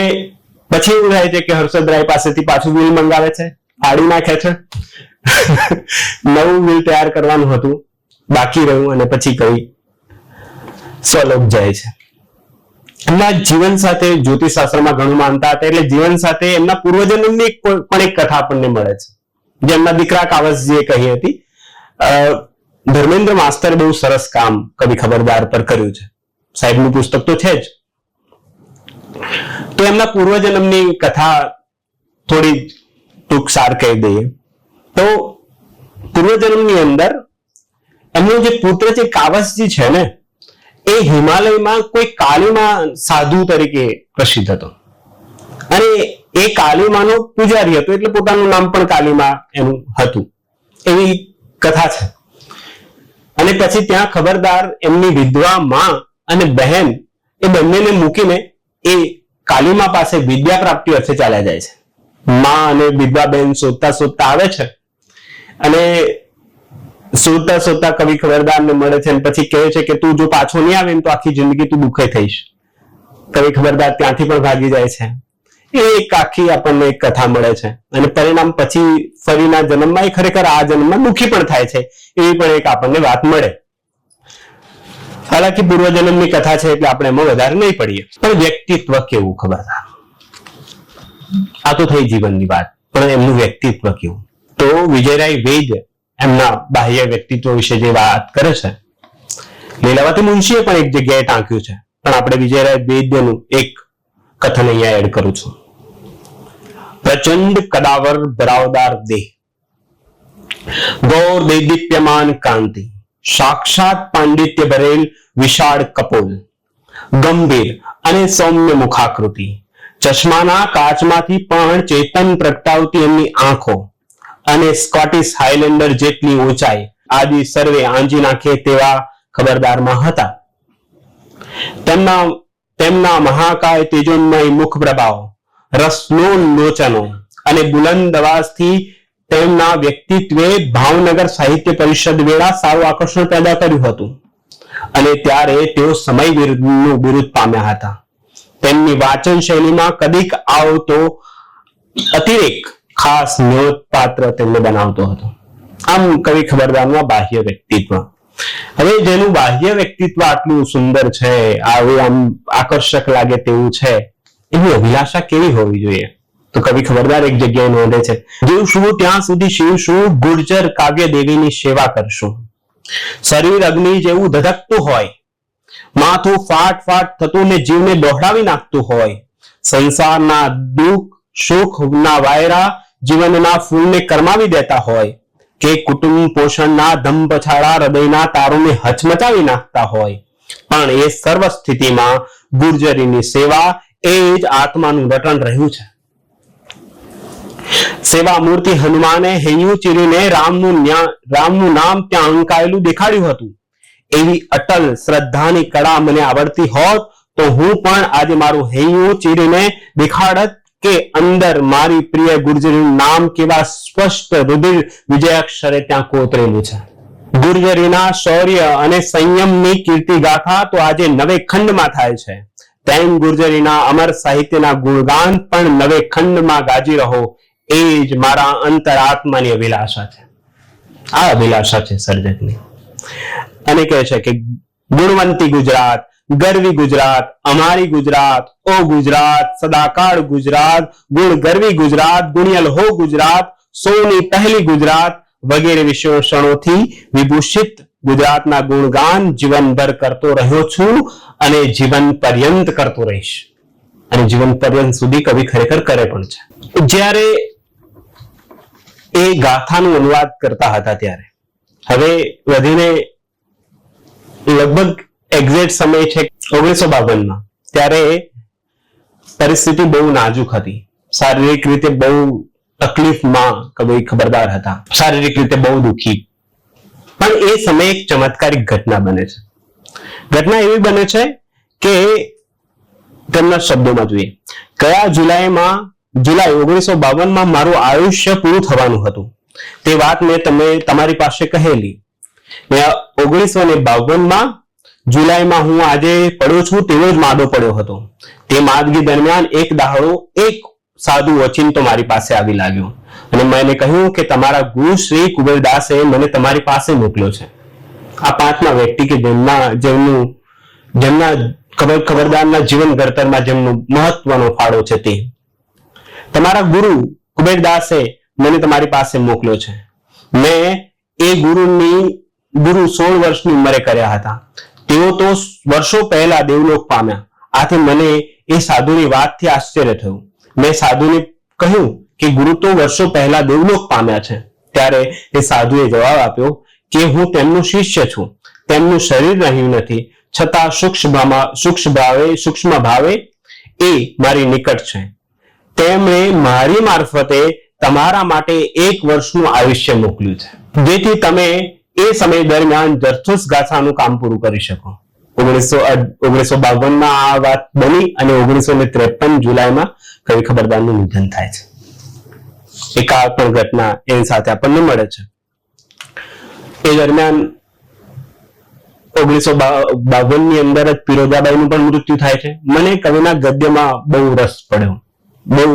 પછી એવું થાય છે કે હર્ષદરાય પાસેથી પાછું વિલ મંગાવે છે, ફાડી નાખે છે. નવું વિલ તૈયાર કરવાનું હતું, બાકી રહ્યું. અને પછી કવિ સ્વલોક જાય છે. એમના જીવન સાથે જ્યોતિષશાસ્ત્રમાં ઘણું માનતા હતા, એટલે જીવન સાથે એમના પૂર્વજન્મની પણ એક કથા આપણને મળે છે, જે એમના દીકરા કાવસજીએ કહી હતી. ધર્મેન્દ્ર માસ્તરે બહુ સરસ કામ કવિ ખબરદાર પર કર્યું છે. સાહેબનું પુસ્તક તો છે જ. તો એમના પૂર્વજન્મની કથા થોડી ટૂંકસાર કહી દઈએ તો, પૂર્વજન્મની અંદર એમનો જે પુત્ર છે કાવસજી છે ને, એ હિમાલયમાં કોઈ કાલીમા સાધુ તરીકે પ્રસિદ્ધ હતો. અને એ કાલીમાનો પૂજારી હતો, એટલે પોતાનું નામ પણ કાલીમા એનું હતું, એવી કથા છે. અને પછી ત્યાં ખબરદાર એમની વિધવા માં અને બહેન એ બંનેને મૂકીને એ કાલીમા પાસે વિદ્યા પ્રાપ્તિ અર્થે ચાલ્યા જાય છે. માં અને વિધવા બહેન શોધતા શોધતા આવે છે અને શોધતા શોધતા કવિ ખબરદારને મળે છે. અને પછી કહે છે કે તું જો પાછો નહીં આવે તો આખી જિંદગી તું દુઃખી થઈશ. કવિ ખબરદાર ત્યાંથી પણ ભાગી જાય છે. એ એક આખી આપણને એક કથા મળે છે. અને પરિણામ પછી ફરીના જન્મમાં એ ખરેખર આ જન્મમાં દુઃખી પણ થાય છે, એવી પણ એક આપણને વાત મળે. હાલાકી પૂર્વજન્મની કથા છે એટલે આપણે એમાં વધારે નહીં પડીએ. પણ વ્યક્તિત્વ કેવું ખબરદાર, આ તો થઈ જીવનની વાત, પણ એમનું વ્યક્તિત્વ કેવું. તો વિજયરાય વૈદ એમના બાહ્ય વ્યક્તિત્વ વિશે જે વાત કરે છે, લીલાવતી મુનશીએ પણ એક જગ્યાએ ટાંક્યું છે, પણ આપણે વિજયરાય વૈદ્યનું એક કથન અહીંયા એડ કરું છું. પ્રચંડ કદાવર ભરાવદાર દેહ, ગૌર દૈદીપ્યમાન કાંતિ, સાક્ષાત પાંડિત્ય ભરેલ વિશાળ કપોલ, ગંભીર અને સૌમ્ય મુખાકૃતિ, ચશ્માના કાચમાંથી પણ ચેતન પ્રગટાવતી એમની આંખો અને સ્કોટિશ હાઇલેન્ડર જેટલી ઊંચાઈ આદિ સર્વે આંજી નાખે તેવા ખબરદારમાં હતા. તેમના મહાકાય તેજોન્મય મુખ પ્રભાવ, રસલોલ લોચનો અને બુલંદ અવાજથી તેમના વ્યક્તિત્વે ભાવનગર સાહિત્ય પરિષદ વેળા સારું આકર્ષણ પેદા કર્યું હતું અને ત્યારે તેઓ સમય વિરુદ્ધનું બિરુદ પામ્યા હતા. તેમની વાંચન શૈલીમાં કદીક આવતો અતિરેક ખાસ નોંધપાત્ર તેમને બનાવતો હતો. આમ કવિ ખબરદારનું બાહ્ય વ્યક્તિત્વ. હવે જેનું બાહ્ય વ્યક્તિત્વ આટલું સુંદર છે, આવું આમ આકર્ષક લાગે તેવું છે, એની અભિલાષા કેવી હોવી જોઈએ? તો કવિ ખબરદાર એક જગ્યાએ નોંધે છે, જીવશું ત્યાં સુધી શિવશું, ગુર્જર કાવ્ય દેવીની સેવા કરશું. શરીર અગ્નિ જેવું ધધકતું હોય, માથું ફાટ ફાટ થતું ને જીવને દોહડાવી નાખતું હોય, સંસારના દુઃખ સુખના વાયરા જીવનના ફૂલને કરમાવી દેતા હોય, કે કુટુંબ પોષણના ધમ પછાડા હૃદયના તારોને હચમચાવી નાખતા હોય, પણ એ સર્વ સ્થિતિમાં ગુર્જરીની સેવા એ જ આત્માનું રટણ રહ્યું છે. સેવા મૂર્તિ હનુમાને હૈયું ચીરીને રામનું નામ ત્યાં અંકાયેલું દેખાડ્યું હતું. એવી અટલ શ્રદ્ધાની કળા મને આવડતી હોત તો હું પણ આજે મારું હૈયું ચીરીને દેખાડત કે અંદર મારી પ્રિય ગુર્જરીનું નામ કેવા સ્પષ્ટ રુધિર વિજયાક્ષરે ત્યાં કોતરેલું છે. ગુર્જરીના શૌર્ય અને સંયમની કીર્તિ ગાથા તો આજે નવે ખંડમાં થાય છે. તેમ ગુર્જરીના અમર સાહિત્યના ગુણગાન પણ નવે ખંડમાં ગાજી રહો, એ જ મારા અંતરાત્માની અભિલાષા છે. આ અભિલાષા છે સર્જકની. અને કહે છે કે ગુણવંતી ગુજરાત, ગરવી ગુજરાત, અમારી ગુજરાત, ઓ ગુજરાત, સદાકાળ ગુજરાત, ગુણ ગરવી ગુજરાત, ગુણિયલ હો ગુજરાત, સૌની પહેલી ગુજરાત વગેરે વિશેષણોથી વિભૂષિત ગુજરાતના ગુણગાન જીવનભર કરતો રહ્યો છું અને જીવન પર્યંત કરતો રહીશ. અને જીવન પર્યંત સુધી કવિ ખરેખર કરે પણ છે. જ્યારે એ ગાથાનું અનુવાદ કરતા હતા ત્યારે હવે વધીને લગભગ એક્ઝેક્ટ સમય છે 1952 ત્યારે પરિસ્થિતિ બહુ નાજુક હતી. શારીરિક રીતે બહુ તકલીફમાં કવિ ખબરદાર હતા, શારીરિક રીતે બહુ દુઃખી. પણ એ સમયે એક ચમત્કારિક ઘટના બને છે. ઘટના એવી બને છે કે તેમના શબ્દોમાં જોઈએ, કયા જુલાઈ 1952 મારું આયુષ્ય પૂરું થવાનું હતું તે વાત મેં તમારી પાસે કહેલી. 1952 જુલાઈમાં હું આજે પડ્યો છું તેવો જ માદો પડ્યો હતો. તે માદગી દરમિયાન એક દાડો એક સાધુ ઓચિંતો મારી પાસે આવી લાગ્યો અને મને કહ્યું કે તમારા ગુરુ શ્રી કુબેરદાસે મને તમારી પાસે મોકલ્યો છે. આ પાંચમા વ્યક્તિ કે જેમના ખબરદારના જીવન ઘડતરમાં જેમનો મહત્વનો ફાળો છે તે તમારા ગુરુ કુબેરદાસે મને તમારી પાસે મોકલ્યો છે. મેં એ ગુરુ 16 વર્ષની ઉંમરે કર્યા હતા. તેઓ તો વર્ષો પહેલા દેવલોક પામ્યા. આથી મને એ સાધુની વાતથી આશ્ચર્ય થયું. મેં સાધુને કહ્યું કે ગુરુ તો વર્ષો પહેલા દેવલોક પામ્યા છે. ત્યારે એ સાધુએ જવાબ આપ્યો કે હું તેમનો શિષ્ય છું. તેમનું શરીર રહ્યું નથી, છતાં સૂક્ષ્મ ભાવે એ મારી નિકટ છે. તેમણે મારી મારફતે તમારા માટે 1 વર્ષનું આયુષ્ય મોકલ્યું છે, જેથી તમે એ સમય દરમિયાન જરથુસ ગાથાનું કામ પૂરું કરી શકો. 1952 આ વાત બની અને 1953 જુલાઈમાં કવિ ખબરદારનું નિધન થાય છે. એક આ પણ ઘટના એની સાથે આપણને મળે છે. એ દરમિયાન 1952 ની અંદર જ ફિરોઝાબાઈનું પણ મૃત્યુ થાય છે. મને કવિના ગદ્યમાં બહુ રસ પડ્યો. બહુ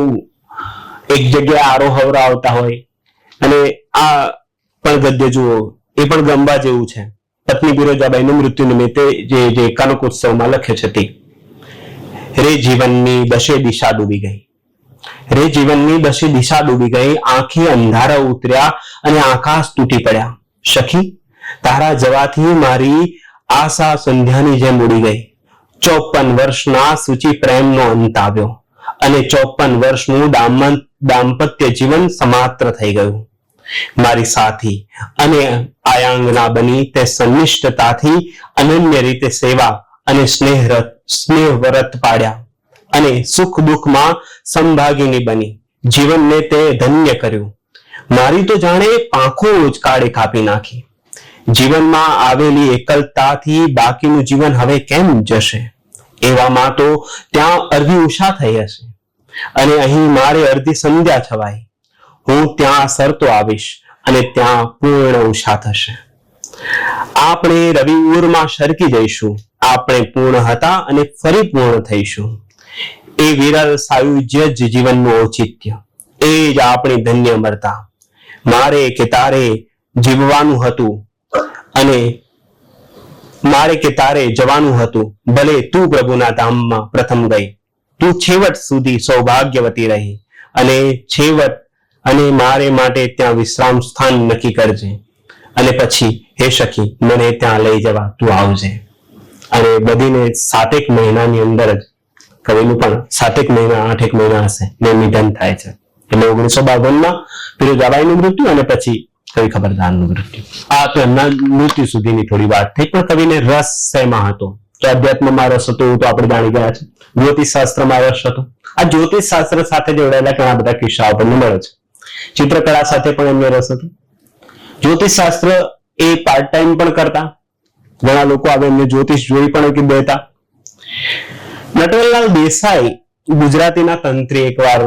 એક જગ્યાએ આરોહવરા આવતા હોય અને આ પણ ગદ્ય જુઓ, એ પણ ગંબા જેવું છે. પત્ની ફિરોઝાબાઈનું મૃત્યુ નિમિત્તે જે કનકોત્સવમાં લખે છે તે, રે જીવનની દશે દિશા ડૂબી ગઈ, રે જીવનની દશે દિશા ડૂબી ગઈ, આંખે અંધારા ઉતર્યા અને આકાશ તૂટી પડ્યા. સખી તારા જવાથી મારી આશા સંધ્યાની જેમ ઉડી ગઈ. 54 વર્ષના સૂચિ પ્રેમનો અંત આવ્યો અને 54 વર્ષનું દાંપત્ય જીવન સમાપ્ત થઈ ગયું. મારી સાથી અને આયાંગના બની તે સંનિષ્ઠતાથી અનન્ય રીતે સેવા અને સ્નેહ વ્રત પાડ્યા અને સુખ દુઃખમાં સંભાગીની બની જીવનને તે ધન્ય કર્યું. મારી તો જાણે પાંખો ઉચકાળે કાપી નાખી. જીવનમાં આવેલી એકલતાથી બાકીનું જીવન હવે કેમ જશે? એવામાં તો ત્યાં અડધી ઉષા થઈ હશે. અને અહીં મારે અડધી સંધ્યા છવાય. હું ત્યાં સરતો આવીશ અને ત્યાં પૂર્ણ ઉષા થશે. આપણે રવિ ઉરમાં સરકી જઈશું. આપણે પૂર્ણ હતા અને ફરી પૂર્ણ થઈશું. એ વિરલ સાયુજ્ય જ જીવનનું ઔચિત્ય, એ જ આપણી ધન્ય અમરતા. મારે કે તારે જીવવાનું હતું અને મારે કે તારે જવાનું હતું. ભલે તું પ્રભુના ધામમાં પ્રથમ ગઈ, તું છેવટ સુધી સૌભાગ્યવતી રહી અને છેવટ અને મારે માટે ત્યાં વિશ્રામ સ્થાન નક્કી કરજે. અને પછી હે સખી, મને ત્યાં લઈ જવા તું આવજે. અને બધીને 7 મહિનાની અંદર જ કવિનું પણ 7 મહિના 8 મહિના હશે ને નિધન થાય છે. એટલે 1952માં ફિરોઝાબાઈનું મૃત્યુ અને પછી કવિ ખબરદારનું મૃત્યુ. આ તો એમના મૃત્યુ સુધીની થોડી વાત થઈ. પણ કવિને રસ શેમાં હતો? તો અધ્યાત્મમાં રસ હતો એવું તો આપણે જાણી ગયા છે. જ્યોતિષ શાસ્ત્રમાં રસ હતો. આ જ્યોતિષ શાસ્ત્ર સાથે જોડાયેલા ઘણા બધા કિસ્સાઓ આપણને મળે છે. ચિત્રકળા સાથે પણ એમને રસ હતો. જ્યોતિષ શાસ્ત્ર એ પાર્ટ ટાઈમ પણ કરતા. ઘણા લોકો આવે એમને જ્યોતિષ જોઈ પણ દેતા. નટવરલાલ દેસાઈ ગુજરાતીના તંત્રી એકવાર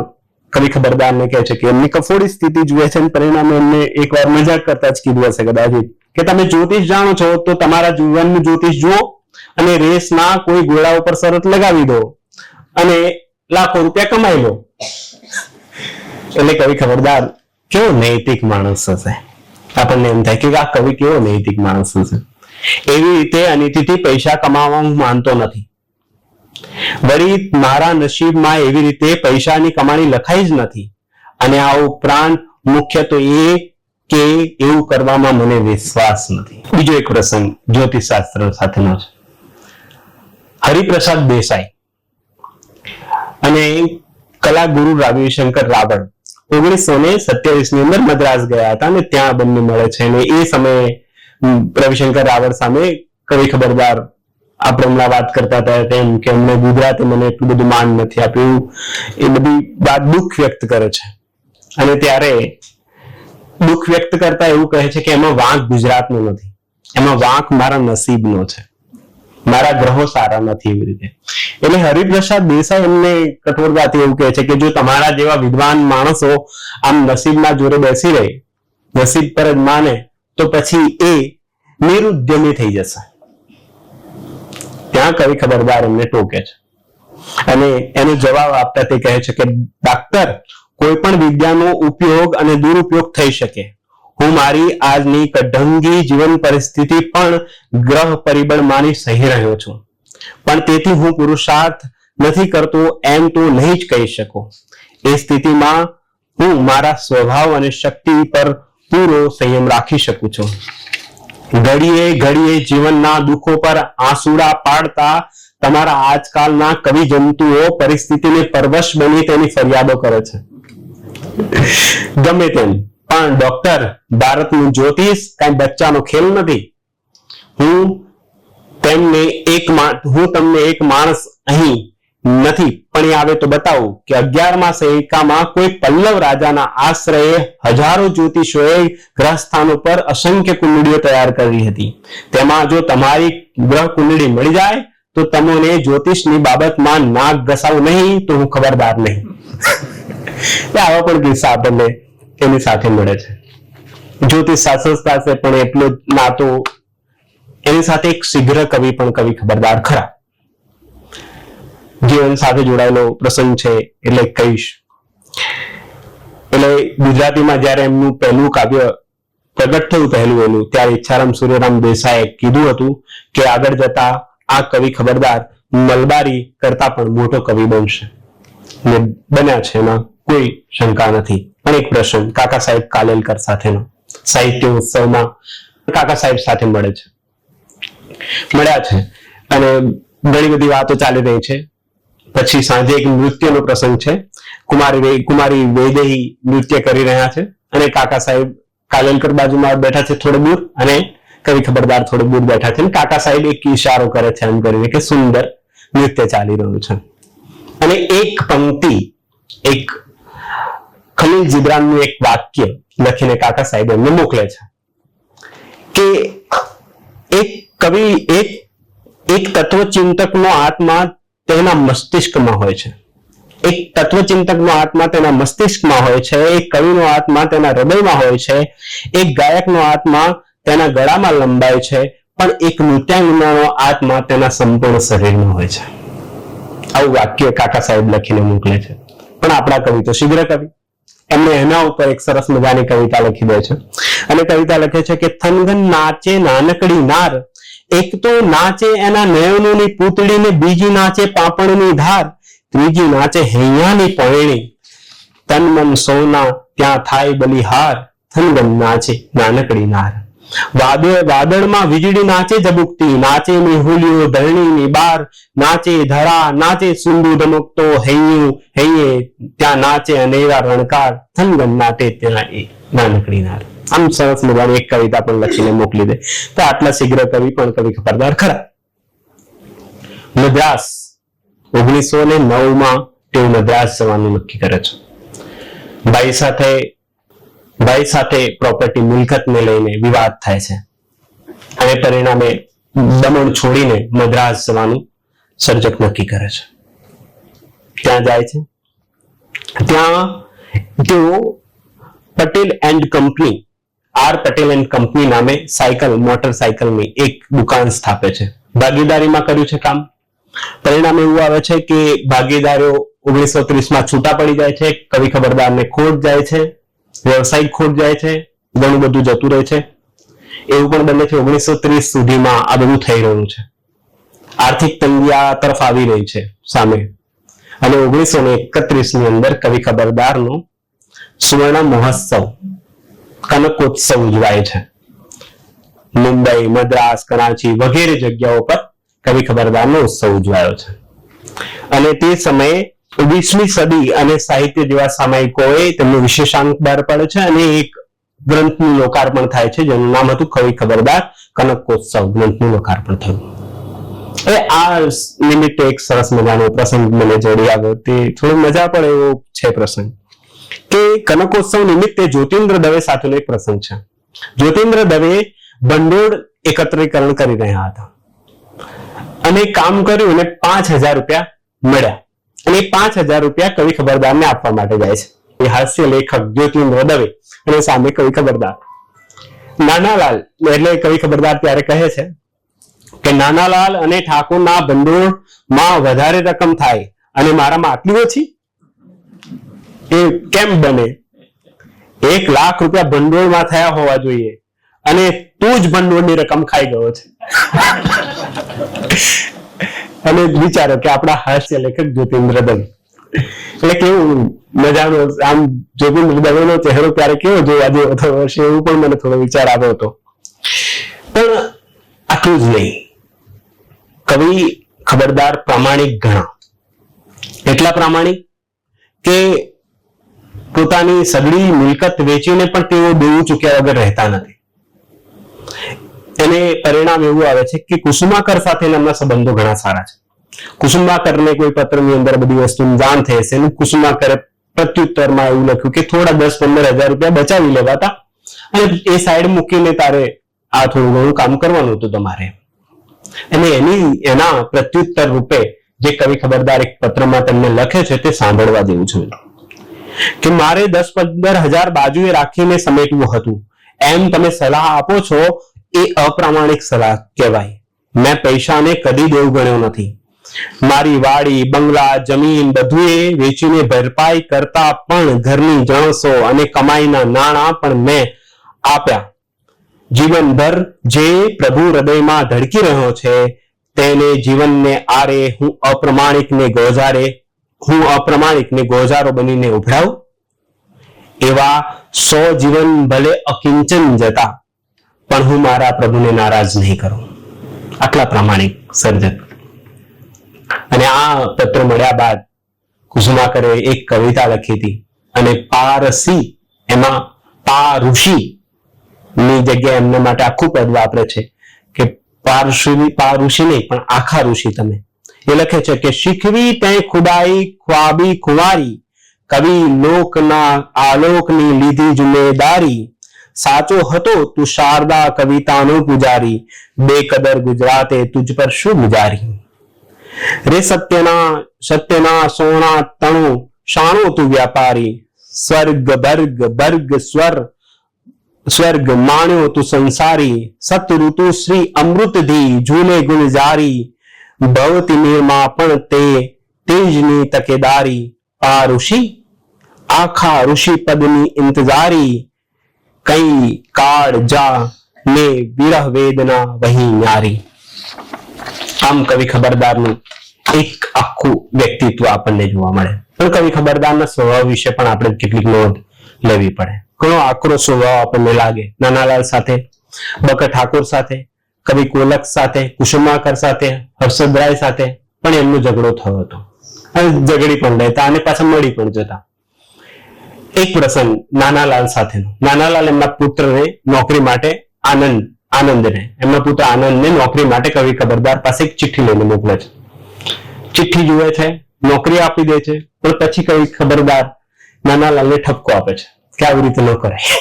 કવિ ખબરદારને કહે છે કે એમની કફોડી સ્થિતિ જુએ છે, પરિણામે એમને એકવાર મજાક કરતા જ કીધું હશે કદાચ કે તમે જ્યોતિષ જાણો છો તો તમારા જીવનનું જ્યોતિષ જુઓ અને રેસના કોઈ ઘોડા ઉપર શરત લગાવી દો અને લાખો રૂપિયા કમાઈ લો. એટલે કવિ ખબરદાર કેવો નૈતિક માણસ હશે. આપણને એમ થાય કે આ કવિ કેવો નૈતિક માણસ હશે. એવી રીતે અનિતિથી પૈસા કમાવા હું માનતો નથી. વળી મારા નસીબમાં એવી રીતે પૈસાની કમાણી લખાઈ જ નથી. અને આ ઉપરાંત મુખ્ય તો એ કે એવું કરવામાં મને વિશ્વાસ નથી. બીજો એક પ્રસંગ જ્યોતિષ શાસ્ત્ર સાથેનો છે. હરિપ્રસાદ દેસાઈ અને કલાગુરુ રવિશંકર રાવળ 1927 ની અંદર મદ્રાસ ગયા હતા અને ત્યાં બંને મળે છે. અને એ સમયે રવિશંકર રાવળ સામે કવિ ખબરદાર આપણે હમણાં વાત કરતા હતા તેમ કે અમને ગુજરાતે મને એટલું બધું માન નથી આપ્યું, એ બધી વાત દુઃખ વ્યક્ત કરે છે. અને ત્યારે દુઃખ વ્યક્ત કરતા એવું કહે છે કે એમાં વાંક ગુજરાતનો નથી, એમાં વાંક મારા નસીબનો છે, મારા ગ્રહો સારા નથી. એવી રીતે એટલે હરિપ્રસાદ દેસાઈ એમને કઠોરતાથી એવું કહે છે કે જો તમારા જેવા વિદ્વાન માણસો આમ નસીબના જોડે બેસી રહે, નસીબ પર જ માને, તો પછી એ નિરુદ્યમી થઈ જશે. ત્યાં કવિ ખબરદાર એમને ટોકે છે અને એનો જવાબ આપતા તે કહે છે કે ડાક્ટર, કોઈ પણ વિદ્યાનો ઉપયોગ અને દુરુપયોગ થઈ શકે. હું મારી આજની કઢંગી જીવન પરિસ્થિતિ પણ ગ્રહ પરિબળ માની સહી રહ્યો છું, પણ તેથી હું પુરુષાર્થ નથી કરતો એમ તો નહીં જ કહી શકું. એ સ્થિતિમાં હું મારા સ્વભાવ અને શક્તિ પર પૂરો સંયમ રાખી શકું છું. ઘડીએ ઘડીએ જીવનના દુઃખો પર આંસુડા પાડતા તમારા આજકાલના કવિ જંતુઓ પરિસ્થિતિને પરવશ બની તેની ફરિયાદો કરે છે. ગમે તેમ પણ ડોક્ટર, ભારતનું જ્યોતિષ કઈ બચ્ચાનો ખેલ નથી. હું તમને એક માણસ અહીં નથી પણ એ આવે તો બતાવું કે 11મા સૈકામાં કોઈ પલ્લવ રાજાના આશ્રયે હજારો જ્યોતિષોએ ગ્રહ સ્થાનો પર અસંખ્ય કુંડળીઓ તૈયાર કરી હતી. તેમાં જો તમારી ગ્રહ કુંડળી મળી જાય તો તમને જ્યોતિષની બાબતમાં નાક ઘસાવું નહીં તો હું ખબરદાર નહીં. આવા પણ કિસ્સા આપણને એની સાથે મળે છે. જ્યોતિષ શાસ્ત્ર સાથે પણ એટલો જ નાતો. એની સાથે એક શીઘ્ર કવિ પણ કવિ ખબરદાર ખરા. જીવન સાથે જોડાયેલો પ્રસંગ છે એટલે કહીશ. એટલે ગુજરાતીમાં જયારે એમનું પહેલું કાવ્ય પ્રગટ થયું, પહેલું એનું, ત્યારે ઈચ્છારામ સૂર્યરામ દેસાઈએ કીધું હતું કે આગળ જતા આ કવિ ખબરદાર મલબારી કરતા પણ મોટો કવિ બનશે. ને બન્યા છે, એમાં કોઈ શંકા નથી. પણ એક પ્રસંગ કાકા સાહેબ કાલેલકર સાથેનો સાહિત્ય ઉત્સવમાં કાકા સાહેબ સાથે મળ્યા છે અને ઘણી બધી વાતો ચાલી રહી છે. પછી સાંજે એક નૃત્યનો પ્રસંગ છે. કુમારી વૈદેહી નૃત્ય કરી રહ્યા છે અને કાકા સાહેબ કાલેલકર બાજુમાં બેઠા છે થોડે દૂર અને કવિ ખબરદાર થોડે દૂર બેઠા છે. કાકા સાહેબ એક ઈશારો કરે છે એમ કરીને કે સુંદર નૃત્ય ચાલી રહ્યું છે. અને એક પંક્તિ, એક ખલીલ જીબ્રાનનું એક વાક્ય લખીને કાકા સાહેબ એમને મોકલે છે કે એક કવિ, એક તત્વચિંતકનો આત્મા તેના મસ્તિષ્કમાં હોય છે. એક તત્વચિંતકનો આત્મા તેના મસ્તિષ્કમાં હોય છે, એક કવિનો આત્મા તેના હૃદયમાં હોય છે, એક ગાયકનો આત્મા તેના ગળામાં લંબાય છે, પણ એક નૃત્યાંગનાનો આત્મા તેના સંપૂર્ણ શરીરમાં હોય છે. આવું વાક્ય કાકા સાહેબ લખીને મોકલે છે. પણ આપણા કવિ તો શીઘ્ર કવિ, એમને એના ઉપર એક સરસ મજાની કવિતા લખી દે છે અને કવિતા લખે છે કે થનગન નાચે નાનકડી નાર, એક તો નાચે એના નયનોની પૂતળી ને બીજી નાચે પાપણની ધાર, ત્રીજી નાચે હૈયાની પૈણી, તન મન સોના ત્યાં થાય બલિહાર, થનગન નાચે નાનકડી નાર. વાદળમાં વીજળી નાચે ઝબુકતી, નાચે મેહુલિયો ધરણીની બાર, નાચે ધરા નાચે સુંદુ ધમકતો હૈયું હૈયે, ત્યાં નાચે અનેરા રણકાર, થનગન નાચે ત્યાં એ નાનકડી નાર. આમ સરસ મજાની એક કવિતા પણ લખીને મોકલી દે. તો આટલા શીઘ્ર કવિ પણ કવિ ખબરદાર ખરા. મદ્રાસ 1909 તેઓ મદ્રાસ જવાનું નક્કી કરે છે. ભાઈ સાથે પ્રોપર્ટી મિલકતને લઈને વિવાદ થાય છે અને પરિણામે દમણ છોડીને મદ્રાસ જવાનું સર્જક નક્કી કરે છે. ત્યાં જાય છે. ત્યાં તેઓ Patel and company, R Patel and company નામે મોટરસાયકલની એક દુકાન સ્થાપે છે. ભાગીદારીમાં કર્યું છે કામ. પરિણામ એવું આવે છે કે ભાગીદારો 1930 છૂટા પડી જાય છે. કવિ ખબરદારને ખોટ જાય છે, વ્યવસાયિક ખોટ જાય છે, ઘણું બધું જતું રહે છે. એવું પણ બને છે 1930 સુધીમાં આ બધું થઈ રહ્યું છે. આર્થિક તંગી આ તરફ આવી રહી છે સામે, અને 1931 ની અંદર કવિ ખબરદારનો સુવર્ણ મહોત્સવ, કનકોત્સવ ઉજવાય છે. મુંબઈ, મદ્રાસ, કરાચી વગેરે જગ્યાઓ પર કવિ ખબરદારનો ઉત્સવ ઉજવાયો છે. અને તે સમયે 20મી સદી અને સાહિત્ય જેવા સામાયિકોએ તેમનું વિશેષાંક બહાર પડે છે અને એક ગ્રંથનું લોકાર્પણ થાય છે જેનું નામ હતું કવિ ખબરદાર કનકોત્સવ. ગ્રંથનું લોકાર્પણ થયું. હવે આ નિમિત્તે એક સરસ મજાનો પ્રસંગ મને જોડી આવ્યો, તે થોડો મજા પડે એવો છે પ્રસંગ કે કનકોત્સવ નિમિત્તે જ્યોતિન્દ્ર દવે સાથેનો એક પ્રસંગ છે. જ્યોતિન્દ્ર દવે ભંડોળ એકત્રીકરણ કરી રહ્યા હતા અને કામ કર્યું અને 5000 રૂપિયા મળ્યા અને 5000 રૂપિયા કવિ ખબરદારને આપવા માટે જાય છે. એ હાસ્ય લેખક જ્યોતિન્દ્ર દવે અને સામે કવિ ખબરદાર. નાનાલાલ એટલે કવિ ખબરદાર ત્યારે કહે છે કે નાનાલાલ અને ઠાકોરના ભંડોળમાં વધારે રકમ થાય અને મારામાં આટલી ઓછી, એ કેમ બને? 1 લાખ રૂપિયા ભંડોળમાં થયા હોવા જોઈએ અને તું જ ભંડોળની રકમ ખાઈ ગયો છે. અને વિચારો કે આપણા હાસ્ય લેખક જ્યોતિન્દ્ર દવે, એટલે કેવું મજાનો આમ જ્યોતિન્દ્ર દવેનો ચહેરો ત્યારે કેવો જોવા જેવો થયો હશે એવું પણ મને થોડો વિચાર આવ્યો હતો. પણ આટલું જ નહીં, કવિ ખબરદાર પ્રામાણિક ઘણા, એટલા પ્રામાણિક કે પોતાની સગળી મિલકત વેચીને પણ તેઓ દેવું ચૂક્યા વગર રહેતા નથી. એને પરિણામ એવું આવે છે કે કુસુમાકર સાથે એમના સંબંધો ઘણા સારા છે. કુસુમાકરને કોઈ પત્રની અંદર બધી વસ્તુની જાણ થઈ હશે અને કુસુમાકરે પ્રત્યુત્તરમાં એવું લખ્યું કે થોડા 10-15 હજાર રૂપિયા બચાવી લેવાતા અને એ સાઈડ મૂકીને તારે આ થોડું ઘણું કામ કરવાનું હતું તમારે. અને એના પ્રત્યુત્તર રૂપે જે કવિ ખબરદાર એક પત્રમાં તેમને લખે છે તે સાંભળવા જેવું છે કે મારે 10-15 હજાર બાજુએ રાખીને સમેટવું હતું, એમ તમે સલાહ આપો છો એ અપ્રામાણિક સલાહ કહેવાય. મેં પૈસાને કદી દેવ ગણ્યો નથી. મારી વાડી, બંગલા, જમીન બધું વેચીને ભરપાઈ કરતા પણ ઘરની જણસો અને કમાઈના નાણાં પણ મેં આપ્યા. જીવનભર જે પ્રભુ હૃદયમાં ધડકી રહ્યો છે તેને જીવનને આરે હું અપ્રામાણિકને ગોજારો બનીને ઉભરાવું. એવા 100 જીવન ભલે અકિંચન જતા પણ હું મારા પ્રભુને નારાજ નહીં કરું. આટલા પ્રામાણિક સર્જક. અને આ પત્ર મળ્યા બાદ કુસુમાકરે એક કવિતા લખી હતી અને પારસી, એમાં પારુષી ની જગ્યાએ એમના માટે આખું પદ વાપરે છે કે પારુષી નહીં પણ આખા ઋષિ તમે. એ લખે છે કે શીખવી તે ખુદાઈ ખ્વાબી કુંવારી, કવિ લોકના આલોકની લીધી જુમેદારી, સાચો હતો તું શારદા કવિતાનો પૂજારી, બેકદર ગુજરાતે તુજ પર શું ગુજારી. રે સત્યના સોના તણુ શાણો તું વ્યાપારી, સ્વર્ગ બર્ગ બર્ગ સ્વર્ગ માણ્યો તું સંસારી, સત ઋતુ શ્રી અમૃત ધી ઝૂલે ગુલજારી, ભવતી નિર્મા પણ તેજની તકેદારી, આ ઋષિ આખા ઋષિ પદની ઇંતજારી, કઈ કાળ જા ને વિરહ વેદના વહી ન્યારી. આમ કવિ ખબરદારનું એક આખું વ્યક્તિત્વ આપણને જોવા મળે. પણ કવિ ખબરદારના સ્વભાવ વિશે પણ આપણે કેટલીક નોંધ લેવી પડે. ઘણો આકરો સ્વભાવ આપણને લાગે. નાનાલાલ સાથે, બકર ઠાકોર સાથે, કવિ કોલક સાથે, કુસુમાકર સાથે, હર્ષદરાય સાથે પણ એમનો ઝઘડો થયો હતો અને ઝઘડી પણ રહેતા અને પાછા મળી પણ જતા. એક પ્રસંગ નાનાલાલ સાથેનો. નાનાલાલ એમના પુત્રને નોકરી માટે એમના પુત્ર આનંદને નોકરી માટે કવિ ખબરદાર પાસે એક ચિઠ્ઠી લઈને મોકલે છે. ચિઠ્ઠી જુએ છે, નોકરી આપી દે છે, પણ પછી કવિ ખબરદાર નાનાલાલને ઠપકો આપે છે કે આવી રીતે ન કરાય.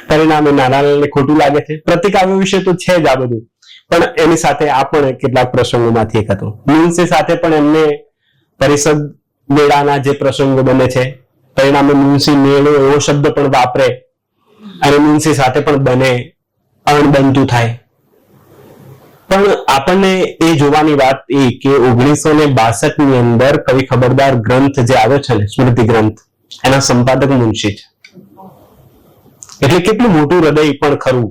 પરિણામે નાનાલાલને ખોટું લાગે છે. પ્રતિકાવ્ય વિશે તો છે જ આ બધું, પણ એની સાથે આ પણ કેટલાક પ્રસંગોમાંથી એક હતો. મુનશી સાથે પણ એમને પરિષદ મેળાના જે પ્રસંગો બને છે, પરિણામે મુનશી મેળો એવો શબ્દ પણ વાપરે અને મુનશી સાથે પણ બને, અણબનતું થાય. પણ આપણને એ જોવાની વાત એ કે 1962 ની અંદર કવિ ખબરદાર ગ્રંથ જે આવ્યો છે ને, સ્મૃતિ ગ્રંથ, એના સંપાદક મુનશી છે. એટલે કેટલું મોટું હૃદય પણ ખરું,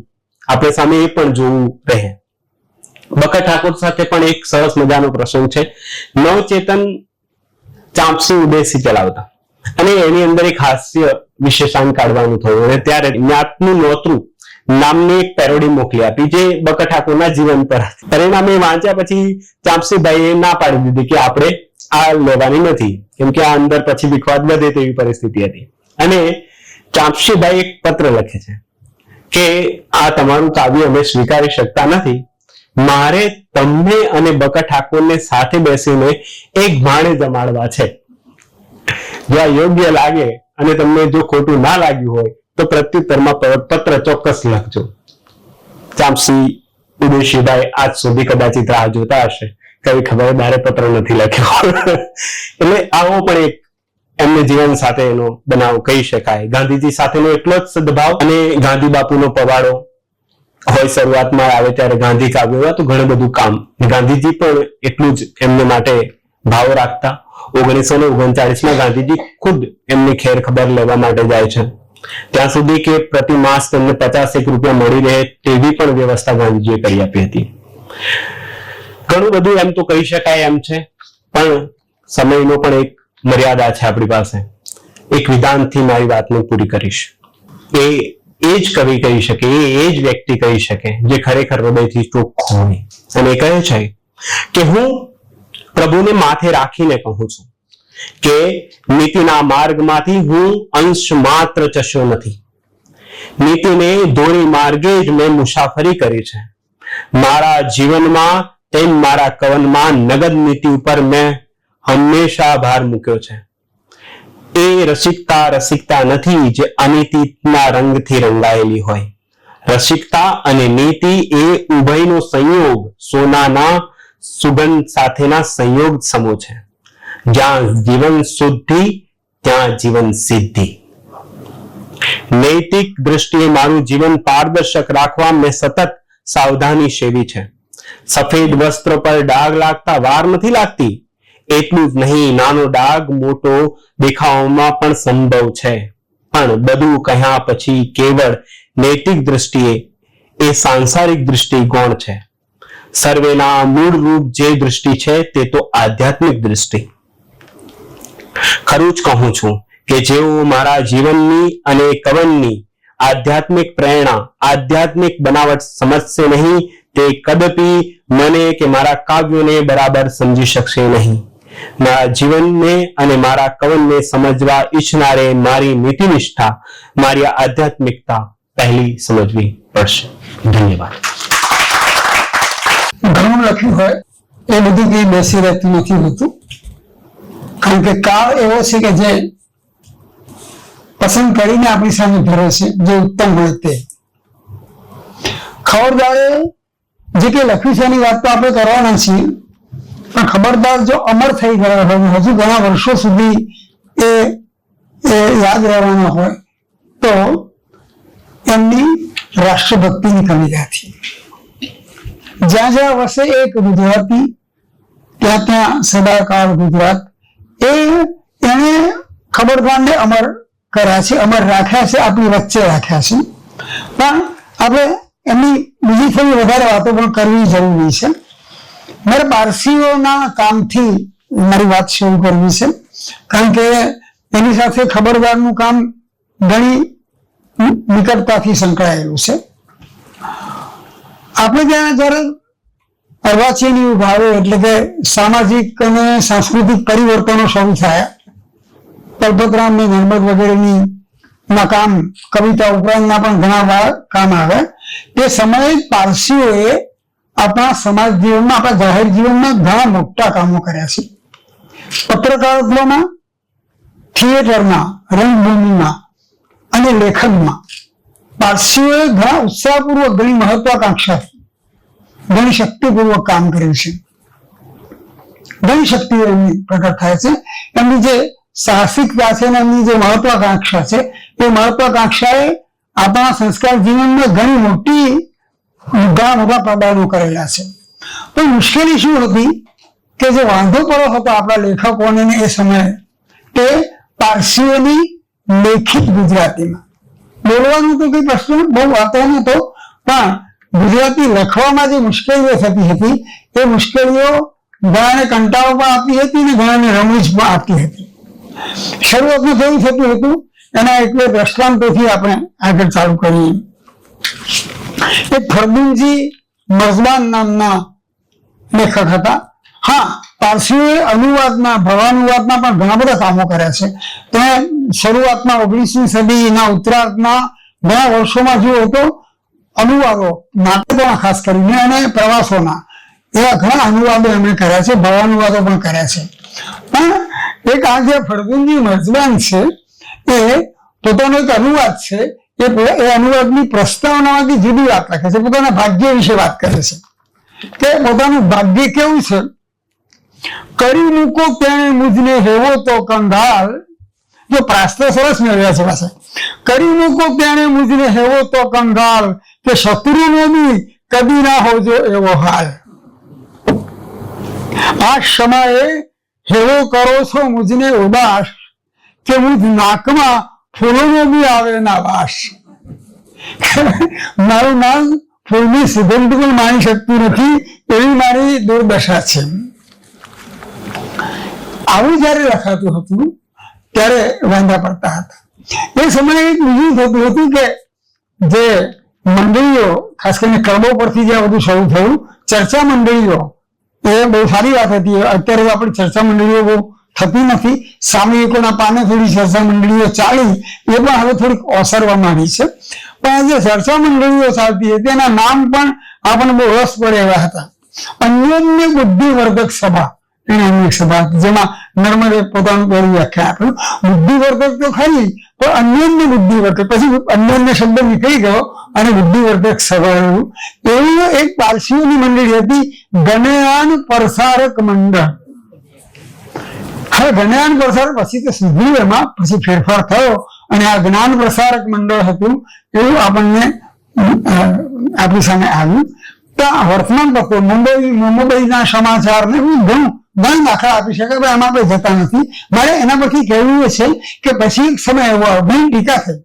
આપણે સામે એ પણ જોવું રહે. બકર ઠાકોર સાથે પણ એક સરસ મજાનો પ્રસંગ છે. નવચેતન ચાંપસી ઉદેશી ચલાવતા અને એની અંદર એક હાસ્ય વિશેષાંક કાઢવાનું થયું અને ત્યારે જ્ઞાતનું નોતરું નામની એક પેરોડી મોકલી આપી જે બકર ઠાકોરના જીવન પર હતી. પરિણામે વાંચ્યા પછી ચાંપસીભાઈએ ના પાડી દીધી કે આપણે આ લેવાની નથી, કેમ કે આ અંદર પછી વિખવાદ વધે તેવી પરિસ્થિતિ હતી. અને ચાંપસીભાઈ એક પત્ર લખે છે કે આ તમારું કાવ્ય અમે સ્વીકારી શકતા નથી, મારે તમને અને બકર ઠાકોરને સાથે બેસીને એક ભાણે જમાડવા છે. જો આ યોગ્ય લાગે અને તમને જો ખોટું ના લાગ્યું હોય તો પ્રત્યુત્તરમાં પત્ર ચોક્કસ લખજો. ચાંપસી ઉદેશીભાઈ આજ સુધી કદાચિત રાહ જોતા હશે, કવિ ખબરદારે પત્ર નથી લખ્યો. એટલે આવો પણ એક એમને જીવન સાથેનો બનાવ કહી શકાય. ગાંધીજી સાથેનો એટલો જ સદભાવ અને ગાંધી બાપુનો પવાડો હોય શરૂઆતમાં આવે ત્યારે ગાંધી કાવ્યો તો ઘણું બધું કામ. ગાંધીજી પણ એટલું જ એમને માટે ભાવ રાખતા. 1939માં ગાંધીજી ખુદ એમની ખેર ખબર લેવા માટે જાય છે. ત્યાં સુધી કે પ્રતિ માસ તેમને 50 રૂપિયા મળી રહે તેવી પણ વ્યવસ્થા ગાંધીજીએ કરી આપી હતી. ઘણું બધું એમ તો કહી શકાય એમ છે, પણ સમયનો પણ એક મર્યાદા છે આપણી પાસે. એક વિધાનથી મારી વાતને પૂરી કરીશ. એ જ કવિ કહી શકે, એ જ વ્યક્તિ કહી શકે જે ખરેખર હૃદયથી ચોખ્ખો હોય અને કહે છે કે હું પ્રભુને માથે રાખીને કહું છું કે નીતિના માર્ગમાંથી હું અંશ માત્ર ચશ્યો નથી. નીતિને દોરી માર્ગે જ મેં મુસાફરી કરી છે. મારા જીવનમાં તેમ મારા કવનમાં નગદ નીતિ ઉપર મેં હંમેશા ભાર મૂક્યો છે. એ રસિકતા નથી જે અનીતિના રંગથી રંગાયેલી હોય. રસિકતા અને નીતિ એ ઉભયનો સંયોગ, સોનાના સુગંધ સાથેના સંયોગ સમૂહ છે. જ્યાં જીવન શુદ્ધિ ત્યાં જીવન સિદ્ધિ. નૈતિક દ્રષ્ટિએ મારું જીવન પારદર્શક રાખવા મેં સતત સાવધાની સેવી છે. સફેદ વસ્ત્ર પર ડાઘ લાગતા વાર નથી લાગતી. એટલું જ નહીં, નાનો ડાઘ મોટો દેખાવામાં પણ સંભવ છે. પણ બધું કહ્યા પછી કેવળ નૈતિક દ્રષ્ટિએ એ સાંસારિક દ્રષ્ટિ ગૌણ છે. સર્વેના મૂળ રૂપ જે દૃષ્ટિ છે તે તો આધ્યાત્મિક દ્રષ્ટિ. ખરું જ કહું છું કે જેઓ મારા જીવનની અને કવનની આધ્યાત્મિક પ્રેરણા, આધ્યાત્મિક બનાવટ સમજશે નહીં તે કદાપી મને કે મારા કાવ્યોને બરાબર સમજી શકશે નહીં. મારા જીવનને અને મારા કવનને સમજવા ઈચ્છનારે મારી નીતિનિષ્ઠા, મારી આધ્યાત્મિકતા પહેલી સમજવી પડશે. ધન્યવાદ. ઘણું લખ્યું હોય એ બધું કઈ બેસી રહેતું નથી હોતું, કારણ કે કાળ એવો છે કે જે પસંદ કરીને આપણી સામે ધરે છે જે ઉત્તમ હોય તે. ખબરદારે જે કે લખ્યું છે એની વાત તો આપણે કરવાના છીએ, પણ ખબરદાર જો અમર થઈ ગયા હોય, હજુ ઘણા વર્ષો સુધી એ યાદ રહેવાના હોય તો એમની રાષ્ટ્રભક્તિની કમી નથી. જ્યાં જ્યાં વસે એક ગુજરાતી ત્યાં ત્યાં સદાકાળ ગુજરાત. એને ખબરદારને અમર કર્યા છે, અમર રાખ્યા છે, આપણી વચ્ચે રાખ્યા છે. પણ આપણે એમની બીજી થોડી વધારે વાતો પણ કરવી જરૂરી છે. મારે પારસીઓના કામથી મારી વાત શરૂ કરવી છે, કારણ કે એની સાથે ખબરદારનું કામ ઘણી નિકટતાથી સંકળાયેલું છે. આપણે ત્યાં જયારે અર્વાચીન યુગ આવ્યો એટલે કે સામાજિક અને સાંસ્કૃતિક પરિવર્તનો શરૂ થયા, તલપતરામ ને નર્મદ વગેરેની ના કામ, કવિતા ઉપરાંતના પણ ઘણા કામ આવ્યા. તે સમયે પારસીઓએ આપણા સમાજ જીવનમાં, આપણા જાહેર જીવનમાં ઘણા મોટા કામો કર્યા છે. પત્રકારત્વમાં, થિયેટરમાં, રંગભૂમિમાં અને લેખનમાં પારસીઓએ ઘણા ઉત્સાહપૂર્વક, ઘણી મહત્વાકાંક્ષાથી, ઘણી શક્તિપૂર્વક કામ કર્યું છે. ઘણી શક્તિઓ એમની પ્રગટ થાય છે. એમની જે સાહસિકતા છે અને એમની જે મહત્વાકાંક્ષા છે, એ મહત્વાકાંક્ષાએ આપણા સંસ્કાર જીવનમાં ઘણી ઘણા મોટા પ્રદાનો કરેલા છે. પણ મુશ્કેલી શું હતી કે જે વાંધો પડ્યો હતો આપણા લેખકોને એ સમયે, તે પારસીઓની લેખિત ગુજરાતીમાં બોલવાનું તો કઈ પ્રશ્ન બહુ વાતો નતો, પણ ગુજરાતી લખવામાં જે મુશ્કેલીઓ થતી હતી એ મુશ્કેલીઓ ઘણાને કંટાળો પણ આપતી હતી ને ઘણાને રમૂજ પણ આપતી હતી. શરૂઆતમાં કેવું થતું હતું એના એક બે દ્રષ્ટાંતોથી આપણે આગળ ચાલુ કરીએ. એક ફરદુનજી મઝબાન નામના લેખક હતા. હા, પારસીઓએ અનુવાદના, ભાવાનુવાદના પણ ઘણા બધા કામો કર્યા છે. તે શરૂઆતમાં 19મી સદીના ઉત્તરાર્ધના ઘણા વર્ષોમાં જુઓ તો અનુવાદો, નાટકોના ખાસ કરીને અને પ્રવાસોના, એવા ઘણા અનુવાદો એમણે કર્યા છે, ભાવાનુવાદો પણ કર્યા છે. પણ એક આ જે ફરદુનજી મઝબાન છે એ પોતાનો એક અનુવાદ છે, એ અનુવાદની પ્રસ્તાવનામાંથી જુદી વાત રાખે છે, પોતાના ભાગ્ય વિશે વાત કરે છે કે પોતાનું ભાગ્ય કેવું છે. કરી મૂકો તેણે મુજને હેવો તો કંગાલ. જો પ્રાસ્તો સરસ મેળવ્યા છે પાસે. કરી મૂકો તેણે મુજને હેવો તો કંગાલ, કે શત્રુનો બી કદી ના હોજો એવો હાલ. આ સમયે હેવો કરો છો મુજને ઉદાસ, કે મુજ નાકમાં ફૂલોનો બી આવે ના વાસ. મારું નામ ફૂલની સુગંધ પણ માણી શકતું નથી, એવી મારી દુર્દશા છે. આવું જયારે લખાતું હતું ત્યારે વાંધા પડતા હતા. એ સમયે એક બીજું થતું હતું કે જે મંડળીઓ, ખાસ કરીને ક્લબો પરથી જે બધું શરૂ થયું, ચર્ચા મંડળીઓ, એ બહુ સારી વાત હતી. અત્યારે આપણી ચર્ચા મંડળીઓ બહુ થતી નથી. સામયિકોના પાને થોડી ચર્ચા મંડળીઓ ચાલી, એ પણ હવે થોડીક ઓસરવામાં આવી છે. પણ જે ચર્ચા મંડળીઓ ચાલતી હતી એના નામ પણ આપણને બહુ રસ પડે એવા હતા. અન્યોન્ય બુદ્ધિવર્ધક સભા, એની સભા જેમાં નર્મદે પોતાનું બોલી વ્યાખ્યા આપ્યું. બુદ્ધિવર્ધક તો ખરી, પણ અન્યોન્ય બુદ્ધિવર્ધક, પછી અન્યોન્ય શબ્દ નીકળી ગયો અને બુદ્ધિવર્ધક સભા એવું એક પારસીઓની મંડળી હતી, જ્ઞાન પ્રસારક મંડળ. હવે જ્ઞાન પ્રસારક પછી તો સુધર્યું, એમાં પછી ફેરફાર થયો અને આ જ્ઞાન પ્રસારક મંડળ હતું એવું આપણને આપણી સામે આવ્યું. તો વર્તમાનપત્રો, મુંબઈના સમાચાર ને ઘણું દાખલા આપી શકે, એમાં આપણે જતા નથી. મારે એના પરથી કહેવું છે કે પછી એક સમય એવો આવ્યો, ઘણી ટીકા થઈ,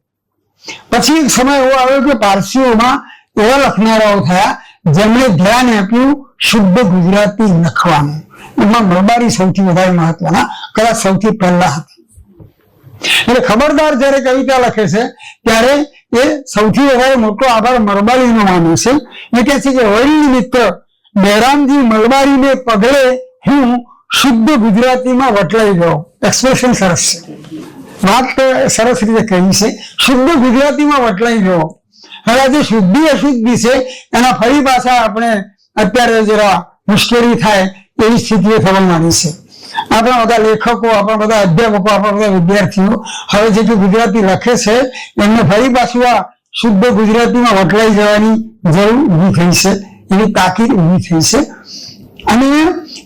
પછી એક સમય એવો આવ્યો કે પારસીઓમાં એવા લખનારાઓ થયા જેમણે ધ્યાન આપ્યું શુદ્ધ ગુજરાતી લખવાનું. એમાં મલબારી સૌથી વધારે મહત્વના, કદાચ સૌથી પહેલા હતા. એટલે ખબરદાર જયારે કવિતા લખે છે ત્યારે એ સૌથી વધારે મોટો આભાર મલબારીનો માને છે. એ કહે છે કે વડીલ મિત્ર બેરામજી મલબારીને પગલે હું શુદ્ધ ગુજરાતીમાં વટલાઈ ગયો. એક્સપ્રેશન સરસ છે, વાત સરસ રીતે કહી છે, શુદ્ધ ગુજરાતીમાં વટલાઈ ગયો. હવે જે શુદ્ધિ અશુદ્ધિ છે એના ફરી પાછા આપણે અત્યારે જરા મુશ્કેલી થાય એવી સ્થિતિઓ થવા માંડી છે. આપણા બધા લેખકો, આપણા બધા અધ્યાપકો, આપણા બધા વિદ્યાર્થીઓ હવે જે ગુજરાતી લખે છે એમને ફરી પાછું આ શુદ્ધ ગુજરાતીમાં વટલાઈ જવાની જરૂર ઊભી થઈ છે એવી તાકીદ ઊભી થઈ છે. અને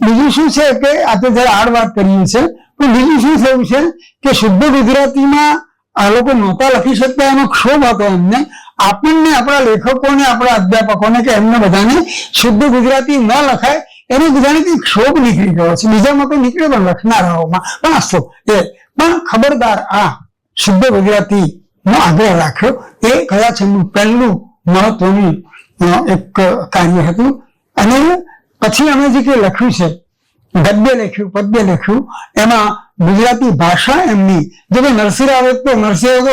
બીજું શું છે કે આપણે જયારે આડ વાત કરીએ છીએ, પણ બીજું શું થયું છે કે શુદ્ધ ગુજરાતીમાં આ લોકો નહોતા લખી શકતા, એનો ક્ષોભ હતો એમને. આપણને, આપણા લેખકોને, આપણા અધ્યાપકોને કે એમને બધાને શુદ્ધ ગુજરાતી ન લખાય એને બધાને કઈ ક્ષોભ નીકળી ગયો છે. બીજામાં તો નીકળે પણ લખનારાઓમાં પણ હશો એ પણ ખબરદાર આ શુદ્ધ ગુજરાતી નો આગ્રહ રાખ્યો. એ કદાચ એમનું પહેલું મહત્વનું એક કાર્ય હતું. અને પછી અમે જે કંઈ લખ્યું છે, ગદ્ય લખ્યું, પદ્ય લખ્યું, એમાં ગુજરાતી ભાષા એમની, જો કે નરસિંહ તો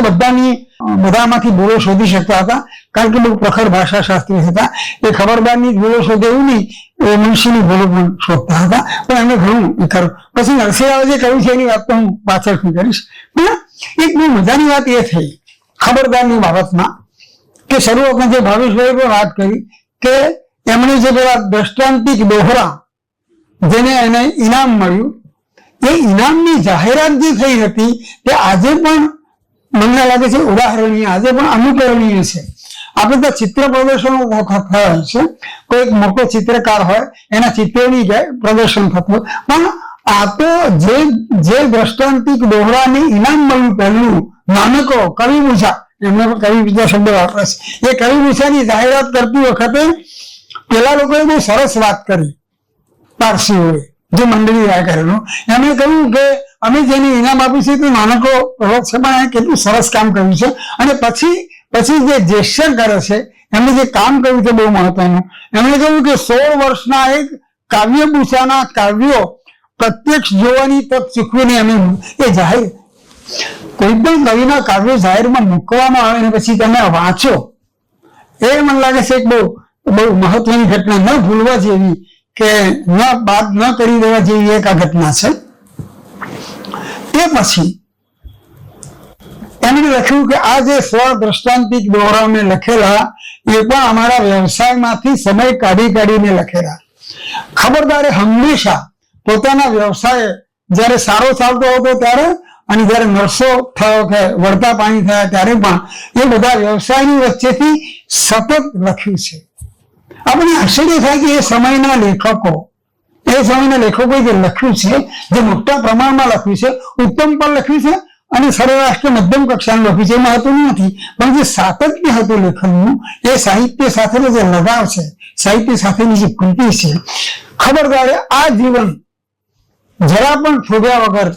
બધામાંથી બોલો શોધી શકતા હતા, કારણ કે બહુ પ્રખર ભાષા શાસ્ત્રી હતા. એ ખબરદારની જ બોલો શોધે એવું નહીં, એ મુનશીની બોલો પણ શોધતા હતા. પણ એમને ઘણું એ ખરું. પછી નરસિંહ રાવે જે કહ્યું છે એની વાત તો હું પાછળથી કરીશ. પણ એક બહુ મજાની વાત એ થઈ ખબરદારની બાબતમાં કે શરૂઆતમાં જે ભાવેશભાઈ પણ વાત કરી કે એમણે જે પેલા દ્રષ્ટાંતિક દોહરા જેને એને ઇનામ મળ્યું, એ ઇનામની જાહેરાત જે થઈ હતી તે આજે પણ મને લાગે છે ઉદાહરણીય, આજે પણ અનુકરણીય છે. આપણે તો ચિત્ર પ્રદર્શનો થયા છે, કોઈ એક મોટો ચિત્રકાર હોય એના ચિત્રોની પ્રદર્શન થતું, પણ આ તો જે દ્રષ્ટાંતિક દોહરાને ઇનામ મળ્યું પહેલું નાનકો કવિ મૂછા, એમને પણ કવિ બીજા શબ્દ વાપરે છે, એ કવિ મૂછાની જાહેરાત કરતી વખતે પેલા લોકોએ બહુ સરસ વાત કરી. પારસીઓએ જે મંડળી આ કરેલું, એમણે કહ્યું કે અમે જેને ઇનામ આપ્યું છે તે નાનકો છે, પણ કેટલું સરસ કામ કર્યું છે. અને પછી જે જેસ્ચર કરે છે, એમણે જે કામ કર્યું છે બહુ મહત્વનું. એમણે કહ્યું કે 16 વર્ષના એક કાવ્યભૂષાના કાવ્યો પ્રત્યક્ષ જોવાની તક ચૂકવીને અમે એ જાહેર, કોઈ પણ કવિના કાવ્યો જાહેરમાં મૂકવામાં આવે ને પછી તમે વાંચો, એ મને લાગે છે એક બહુ મહત્વની ઘટના, ન ભૂલવા જેવી કે બાદ ન કરી દેવા જેવી એક આ ઘટના છે. તે પછી એમણે લખ્યું કે આ જે સ્વદ્રષ્ટાંતિક દોહરા મેં લખેલા એ પણ અમારા વ્યવસાયમાંથી સમય કાઢીને લખેલા. ખબરદારે હંમેશા પોતાના વ્યવસાય જયારે સારો ચાલતો હતો ત્યારે, અને જયારે નરસો થયો કે વળતા પાણી થયા ત્યારે પણ એ બધા વ્યવસાયની વચ્ચેથી સતત લખ્યું છે. આપણે આશ્ચર્ય થાય કે એ સમયના લેખકોએ જે લખ્યું છે, જે મોટા પ્રમાણમાં લખ્યું છે, ઉત્તમ પણ લખ્યું છે અને સરેરાશ કે મધ્યમ કક્ષાનું લખ્યું છે, એ મહત્વનું નથી. પણ જે સાતત્ય હતું લેખનનું, એ સાહિત્ય સાથેનો જે લગાવ છે, સાહિત્ય સાથેની જે કૃતિ છે, ખબરદાર આ જીવન જરા પણ થોડ્યા વગર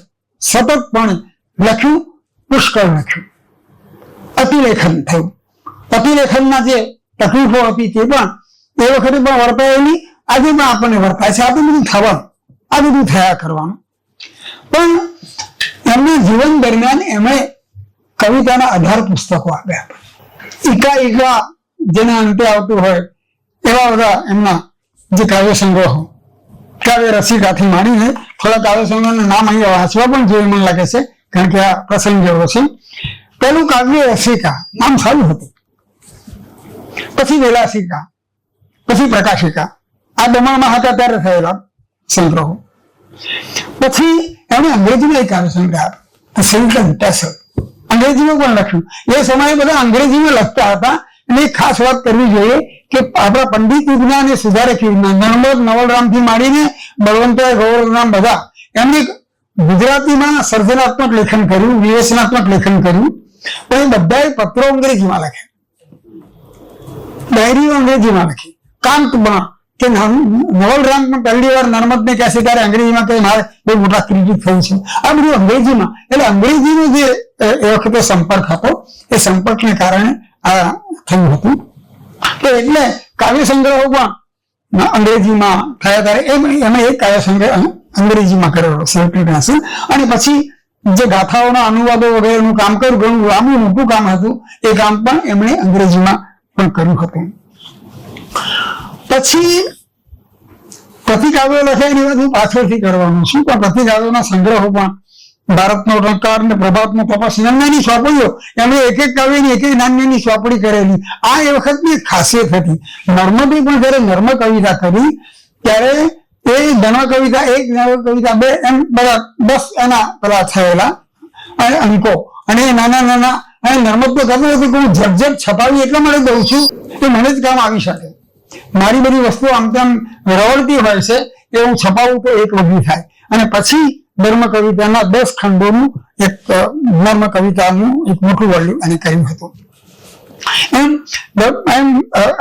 સતતપણે લખ્યું, પુષ્કળ લખ્યું. અતિલેખન થયું. અતિલેખનના જે તકલીફો હતી તે પણ એ વખતે પણ વર્તાયેલી, આજે પણ આપણને વર્તાય છે. આ તો બધું થવાનું, આ બધું થયા કરવાનું. પણ એમના જીવન દરમિયાન એમણે કવિતાના આધાર પુસ્તકો આપ્યા. ઈકા જેના અંતે આવતું હોય એવા બધા એમના જે કાવ્ય સંગ્રહો, કાવ્ય રસિકાથી માંડીને થોડા કાવ્ય સંગ્રહના નામ અહીંયા વાંચવા પણ જોઈએ મને લાગે છે, કારણ કે આ પ્રસંગ જેવો છે. પેલું કાવ્ય રસિકા, નામ સારું હતું. પછી વેલાસિકા, પછી પ્રકાશિકા, આ દમણમાં હતા ત્યારે થયેલા સંગ્રહો. પછી એમણે અંગ્રેજીમાં એક કાવ્ય સંગ્રહ આપ્યો, અંગ્રેજીમાં પણ લખ્યું. એ સમયે બધા અંગ્રેજીમાં લખતા હતા. અને એક ખાસ વાત કરવી જોઈએ કે આપણા પંડિત યુગના અને સુધારક યુગના નર્મદ નવલરામથી માંડીને બળવંતરાય ગૌરવરામ બધા એમણે ગુજરાતીમાં સર્જનાત્મક લેખન કર્યું, વિવેચનાત્મક લેખન કર્યું. પણ એ બધાએ પત્રો અંગ્રેજીમાં લખ્યા, ડાયરીઓ અંગ્રેજીમાં લખી. કાંતમાં કે નવલરામ પણ પહેલી વાર નર્મદ ને કહેશે ત્યારે અંગ્રેજીમાં કે મારે બહુ મોટા ક્રિટિક થયું છે, આ બધું અંગ્રેજીમાં. એટલે અંગ્રેજીનો જે એ વખતે સંપર્ક હતો, એ સંપર્કને કારણે આ થયું હતું. તો એટલે કાવ્ય સંગ્રહો પણ અંગ્રેજીમાં થયા ત્યારે એમણે એક કાવ્ય સંગ્રહ અંગ્રેજીમાં કરેલો સર્ટિફિકેશન. અને પછી જે ગાથાઓના અનુવાદો વગેરેનું કામ કર્યું, ઘણું લાંબુ મોટું કામ હતું, એ કામ પણ એમણે અંગ્રેજીમાં પણ કર્યું હતું. પછી પ્રતિકાવ્યો લખે એની વાત હું પાછળથી કરવાનું છું, પણ પ્રતિકાવ્યોના સંગ્રહો પણ ભારતનો ટંકાર ને પ્રભાતનો તપાસ, નાની ચોપડીઓ, એમણે એક એક કાવ્યની એક એક નાની ચોપડી કરેલી. આ એ વખતની ખાસિયત હતી. નર્મદે પણ જયારે નર્મ કવિતા કરી ત્યારે એ ધર્મ કવિતા 1, નર્મ કવિતા 2, એમ બધા 10 એના પેલા થયેલા અંકો. અને નાના નાના, અને નર્મદ તો કહેતો હતો કે હું ઝટઝટ છપાવી એટલા માટે દઉં છું કે મને જ કામ આવી શકે. મારી બધી વસ્તુઓ આમ તેમ રવડતી હોય છે એ હું છપાવું તો એક વગી થાય, અને પછી ધર્મ કવિતાના 10 ખંડોનું એક ધર્મ કવિતાનું એક મોટું વોલ્યુમ એને કર્યું હતું.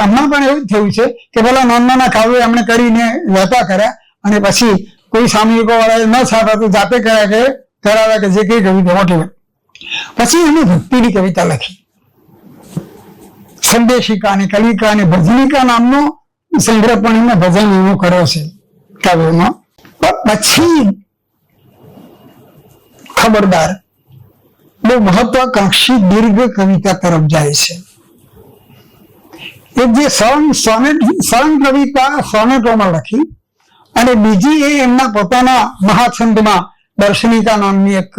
હમણાં પણ એવું થયું છે કે પેલા નાના કાવ્યો એમણે કરીને વહેતા કર્યા, અને પછી કોઈ સામયિકો વાળાએ ન છાપા તો જાતે કરાવ્યા કે જે કઈ કવિતા મોટી. પછી એને ભક્તિની કવિતા લખી, સંદેશિકા અને કલિકા અને ભજનિકા નામનો સંગ્રહ પણ એમને ભજન એનો કર્યો છે કાવ્યોમાં. પછી ખબરદાર બહુ મહત્વાકાંક્ષી દીર્ઘ કવિતા તરફ જાય છે. એક જે સળંગ કવિતા સોનેટોમાં લખી, અને બીજી એ એમના પોતાના મહાછંદમાં દર્શનિકા નામની એક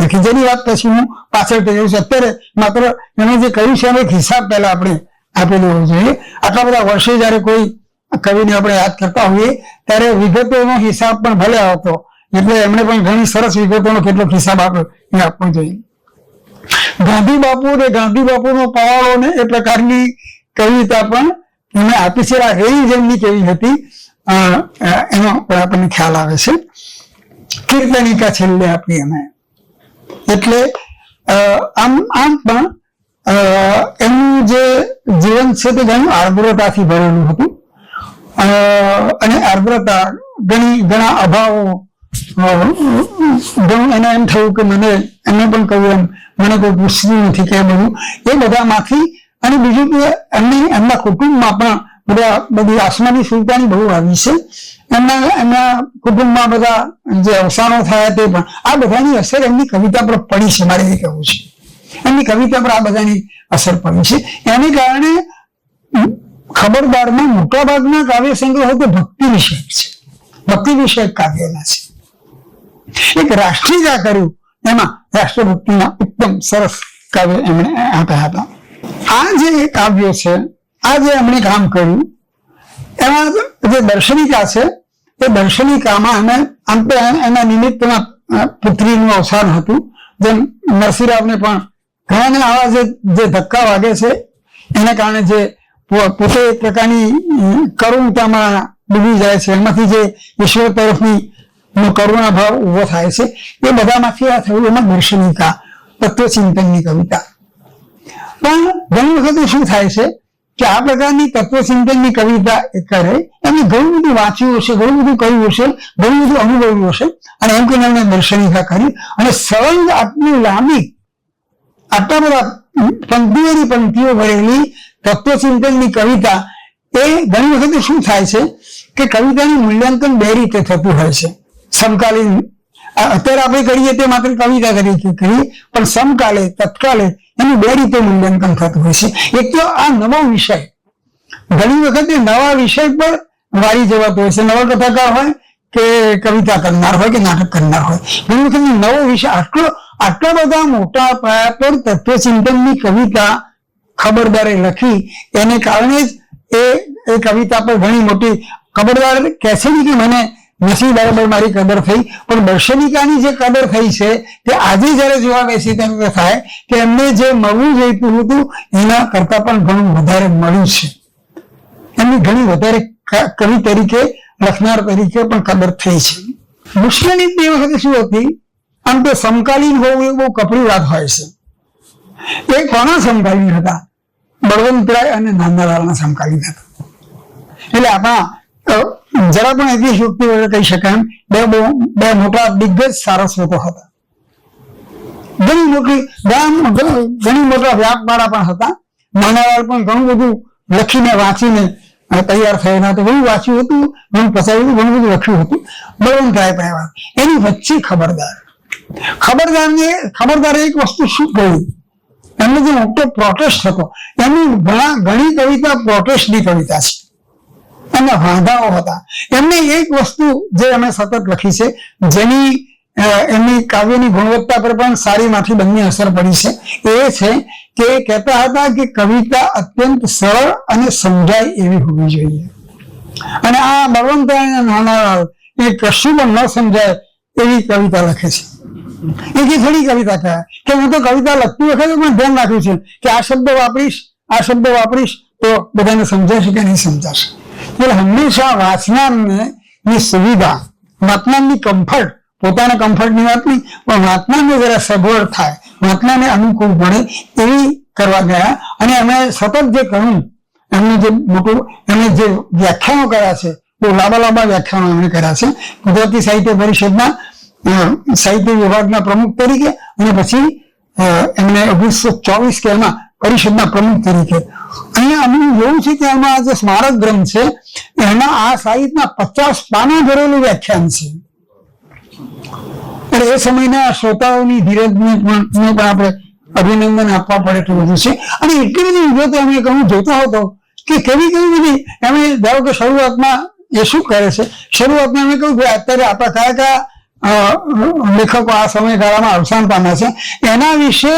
લખી, જેની વાત પછી હું પાછળ કહ્યું છે. અત્યારે માત્ર એને જે કહ્યું છે એનો એક હિસાબ પહેલા આપણે આપી દેવો જોઈએ. આટલા બધા વર્ષે જયારે કોઈ કવિને આપણે યાદ કરતા હોઈએ ત્યારે વિગતોનો હિસાબ પણ ભલે આવતો, એટલે એમણે પણ ઘણી સરસ વિગતોનો કેટલોક હિસાબ આપ્યો એ આપવો જોઈએ. ગાંધી બાપુનો પવાળો ને એ પ્રકારની કવિતા પણ એમણે આપી છે. આ રેન્જ એમની કેવી હતી એનો આપણને ખ્યાલ આવે છે. કીર્તનિકા છેલ્લે આપી અમે. એટલે આમ પણ એમનું જે જીવન છે તે ઘણું આર્દ્રતાથી ભરેલું હતું, અને આર્દ્રતા ઘણા અભાવો ઘણું એને એમ થયું કે મને એમને પણ કહ્યું એમ મને કોઈ પૂછતું નથી કે બધું એ બધામાંથી. અને બીજું કે એમના કુટુંબમાં પણ બધી આસમાની સુલતાની બહુ આવી છે. એમના કુટુંબમાં બધા જે અવસાનો થયા તે પણ આ બધાની અસર એમની કવિતા પર પડી છે. મારે એ કહેવું છે એમની કવિતા પર આ બધાની અસર પડી છે. એને કારણે ખબરદારમાં મોટા ભાગના કાવ્ય સંગ્રહો તો ભક્તિ વિષયક છે, ભક્તિ વિષયક કાવ્યના છે. એક રાષ્ટ્રીય કર્યું એમાં રાષ્ટ્રભક્તિના ઉત્તમ સરસ કાવ્ય એમણે આપ્યા હતા. આ જે કાવ્યો છે, આ જે એમણે કામ કર્યું એમાં જે દર્શનિકા છે એ દર્શનિકામાં અમે આમ તો એના નિમિત્તમાં પુત્રીનું અવસાન હતું. જેમ નરસિંહરાવને પણ ઘણાને આવા જે ધક્કા વાગે છે એને કારણે જે પોતે એક પ્રકારની કરુણતામાં ડૂબી જાય છે, એમાંથી જે ઈશ્વર તરફની કરુણા ભાવ ઉભો થાય છે એ બધામાંથી આ થયું. એમાં દર્શનિકા તત્વચિંતનની કવિતા. પણ ઘણી વખતે શું થાય છે કે આ પ્રકારની તત્વચિંતનની કવિતા એ કરે, એમને ઘણું બધું વાંચ્યું હશે, ઘણું બધું કહ્યું હશે, ઘણું બધું અનુભવ્યું હશે, અને એમ કહીને એમને દર્શનિકા કરી. અને સળંગ આટલી લાંબી આટલા બધા પંક્તિઓની પંક્તિઓ ભરેલી તત્વચિંતનની કવિતા એ ઘણી વખતે શું થાય છે કે કવિતાનું મૂલ્યાંકન બે રીતે થતું હોય છે. સમકાલીન અત્યારે આપણે કરીએ તે માત્ર કવિતા તરીકે કરીએ, પણ સમકાલે તત્કાલે એનું બે રીતે મૂલ્યાંકન થતું હોય છે. એક તો આ નવો વિષય, ઘણી વખતે નવા વિષય પર વારી જવાતો હોય છે. નવલકથાકાર હોય કે કવિતા કરનાર હોય કે નાટક કરનાર હોય, ઘણી વખતે નવો વિષય આટલા બધા મોટા પાયા પર તત્વચિંતનની કવિતા ખબરદારે લખી. એને કારણે જ એ કવિતા પર ઘણી મોટી ખબરદાર કહે છે કે મને નથી બરાબર મારી કદર થઈ, પણ દર્શનિકાની જે કદર થઈ છે તે આજે જયારે જોવા બેસી તેમ થાય કે એમને જે મળવું જોઈતું હતું એના કરતા પણ ઘણું વધારે મળ્યું છે. એમની ઘણી વધારે કવિ તરીકે લખનાર તરીકે પણ કદર થઈ છે. મુશ્કેલી તે વખતે શું હતી, આમ તો સમકાલીન હોવું એ બહુ કપરી વાત હોય છે. એ કોના સમકાલીન હતા? બળવંતરાય અને નાનાલાલના સમકાલીન હતા. એટલે આપણા જરા પણ એટલી શક્તિ વડે કહી શકાય એમ બે મોટા દિગ્ગજ સારસ્વતો હતા. ઘણી મોટા વ્યાપવાળા પણ હતા. નાનાલાલ પણ ઘણું બધું લખીને વાંચીને તૈયાર થયેલા તો ઘણું વાંચ્યું હતું, ઘણું પસાવ્યું હતું, ઘણું બધું લખ્યું હતું. બળવંતરાય પણ એવા. એની વચ્ચે ખબરદારે એક વસ્તુ શું કહ્યું, એમને જે મોટો પ્રોટેસ્ટ હતો, એમની ઘણી કવિતા પ્રોટેસ્ટની કવિતા છે, એમના વાંધાઓ હતા. એમને એક વસ્તુ જે અમે સતત લખી છે, જેની એમની કાવ્યની ગુણવત્તા પર પણ સારીમાંથી બંને અસર પડી છે, એ છે કે કહેતા હતા કે કવિતા અત્યંત સરળ અને સમજાય એવી હોવી જોઈએ. અને આ બળવંતરાય નાનાલાલ એ કશું પણ ન સમજાય એવી કવિતા લખે છે. એ થોડી કવિતા કહેવાય કે હું તો કવિતા લખતી વખતે પણ ધ્યાન રાખ્યું છે કે આ શબ્દ વાપરીશ તો બધાને સમજાશે કે નહીં સમજાશે. એટલે હંમેશા વાંચનારને ની સુવિધા, વાંચનારની કમ્ફર્ટ, પોતાના કમ્ફર્ટની વાત નહીં, પણ વાંચનારને જરા સગવડ થાય, વાંચનારને અનુકૂળ પડે એવી કરવા ગયા. અને અમે સતત જે કહ્યું, એમને જે મોટું, એમને જે વ્યાખ્યાનો કર્યા છે, બહુ લાંબા લાંબા વ્યાખ્યાનો એમણે કર્યા છે ગુજરાતી સાહિત્ય પરિષદના સાહિત્ય વિભાગના પ્રમુખ તરીકે, અને પછી એમને 1924 કે એમાં પરિષદના પ્રમુખ તરીકે. અહીંયા અમે જોયું છે કે એમાં આ જે સ્મારક ગ્રંથ છે એમાં આ સાહિત્યના 50 પાના ભરેલું વ્યાખ્યાન છે. એટલે એ સમયના શ્રોતાઓની ધીરજને પણ આપણે અભિનંદન આપવા પડે એટલું બધું છે. અને એટલી બધી વિગતો અમે કહું જોતો હતો કે કેવી બધી એમણે, ધારો કે શરૂઆતમાં એ શું કરે છે, શરૂઆતમાં અમે કહ્યું કે અત્યારે આપણા કયા કયા લેખકો આ સમયગાળામાં અવસાન પામ્યા છે એના વિશે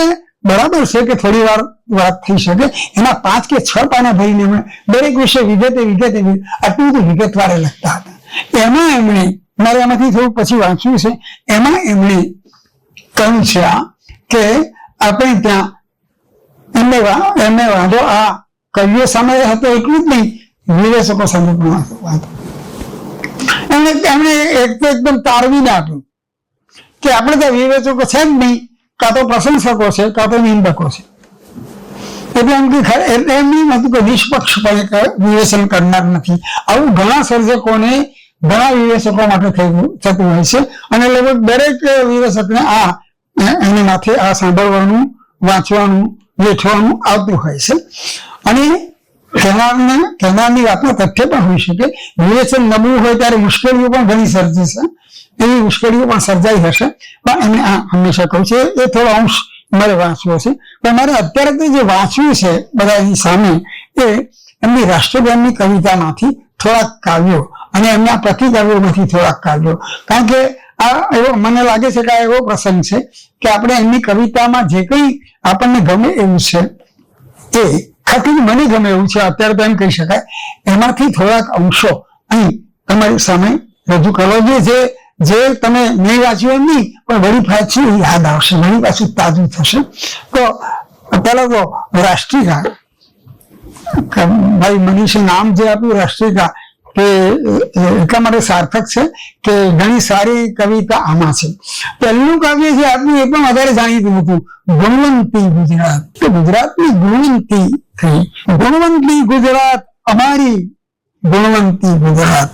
બરાબર છે કે થોડી વાર વાત થઈ શકે. એના 5 કે 6 પાના ભરીને એમણે દરેક વિશે વિગતે આટલું બધું વિગતવારે લખતા હતા. એમાં એમણે, મારે એમાંથી થોડું પછી વાંચ્યું છે, એમાં એમણે કહ્યું છે કે આપણે ત્યાં એમને વાંધો આ કવિઓ સામે હતો એટલું જ નહીં, વિવેચકો સામે પણ વાંધો. એમણે એકદમ તારવીને આપ્યું કે આપણે ત્યાં વિવેચકો છે જ નહીં, કાં તો પ્રશંસકો છે કાં તો નિંદકો છે. એટલે એમ કે એમ નહીં હતું કે નિષ્પક્ષપણે વિવેચન કરનાર નથી. આવું ઘણા સર્જકોને, ઘણા વિવેચકો માટે થતું હોય છે. અને લગભગ દરેક વિવેચકને એની માથે આ સાંભળવાનું, વાંચવાનું, વેઠવાનું આવતું હોય છે. અને કહેનારની વાતમાં તથ્ય પણ હોઈ શકે. વિવેચન નબળું હોય ત્યારે મુશ્કેલીઓ પણ ઘણી સર્જે છે, એવી મુશ્કેલીઓ પણ સર્જાઈ હશે. પણ એમને આ હંમેશા કહું છે એ થોડો અંશ મારે વાંચવો છે. પણ મારે અત્યારે તો જે વાંચવું છે બધાની સામે એ એમની રાષ્ટ્રગાનની કવિતામાંથી થોડાક કાવ્યો અને એમના પ્રતિકાવ્યોમાંથી થોડાક કાવ્યો. કારણ કે આ એવો મને લાગે છે કે આ એવો પ્રસંગ છે કે આપણે એમની કવિતામાં જે કંઈ આપણને ગમે એવું છે, એ ખાલી મને ગમે એવું છે અત્યારે તો એમ કહી શકાય, એમાંથી થોડાક અંશો અહીં તમારી સામે રજૂ કરવા જોઈએ. જે તમે નહીં વાંચ્યું એમ નહીં, પણ વળી પાછું યાદ આવશે, વળી પાછું તાજું થશે. તો પેલા તો રાષ્ટ્રીયતા, ભાઈ મનીષે નામ જે આપ્યું રાષ્ટ્રીયતા, કે એટલા માટે સાર્થક છે કે ઘણી સારી કવિતા આમાં છે. પહેલું કાવ્ય જે આપ્યું એ પણ વધારે જાણીતું હતું, ગુણવંતી ગુજરાત. તો ગુજરાતની ગુણવંતી થઈ, ગુણવંતી ગુજરાત અમારી ગુણવંતી ગુજરાત.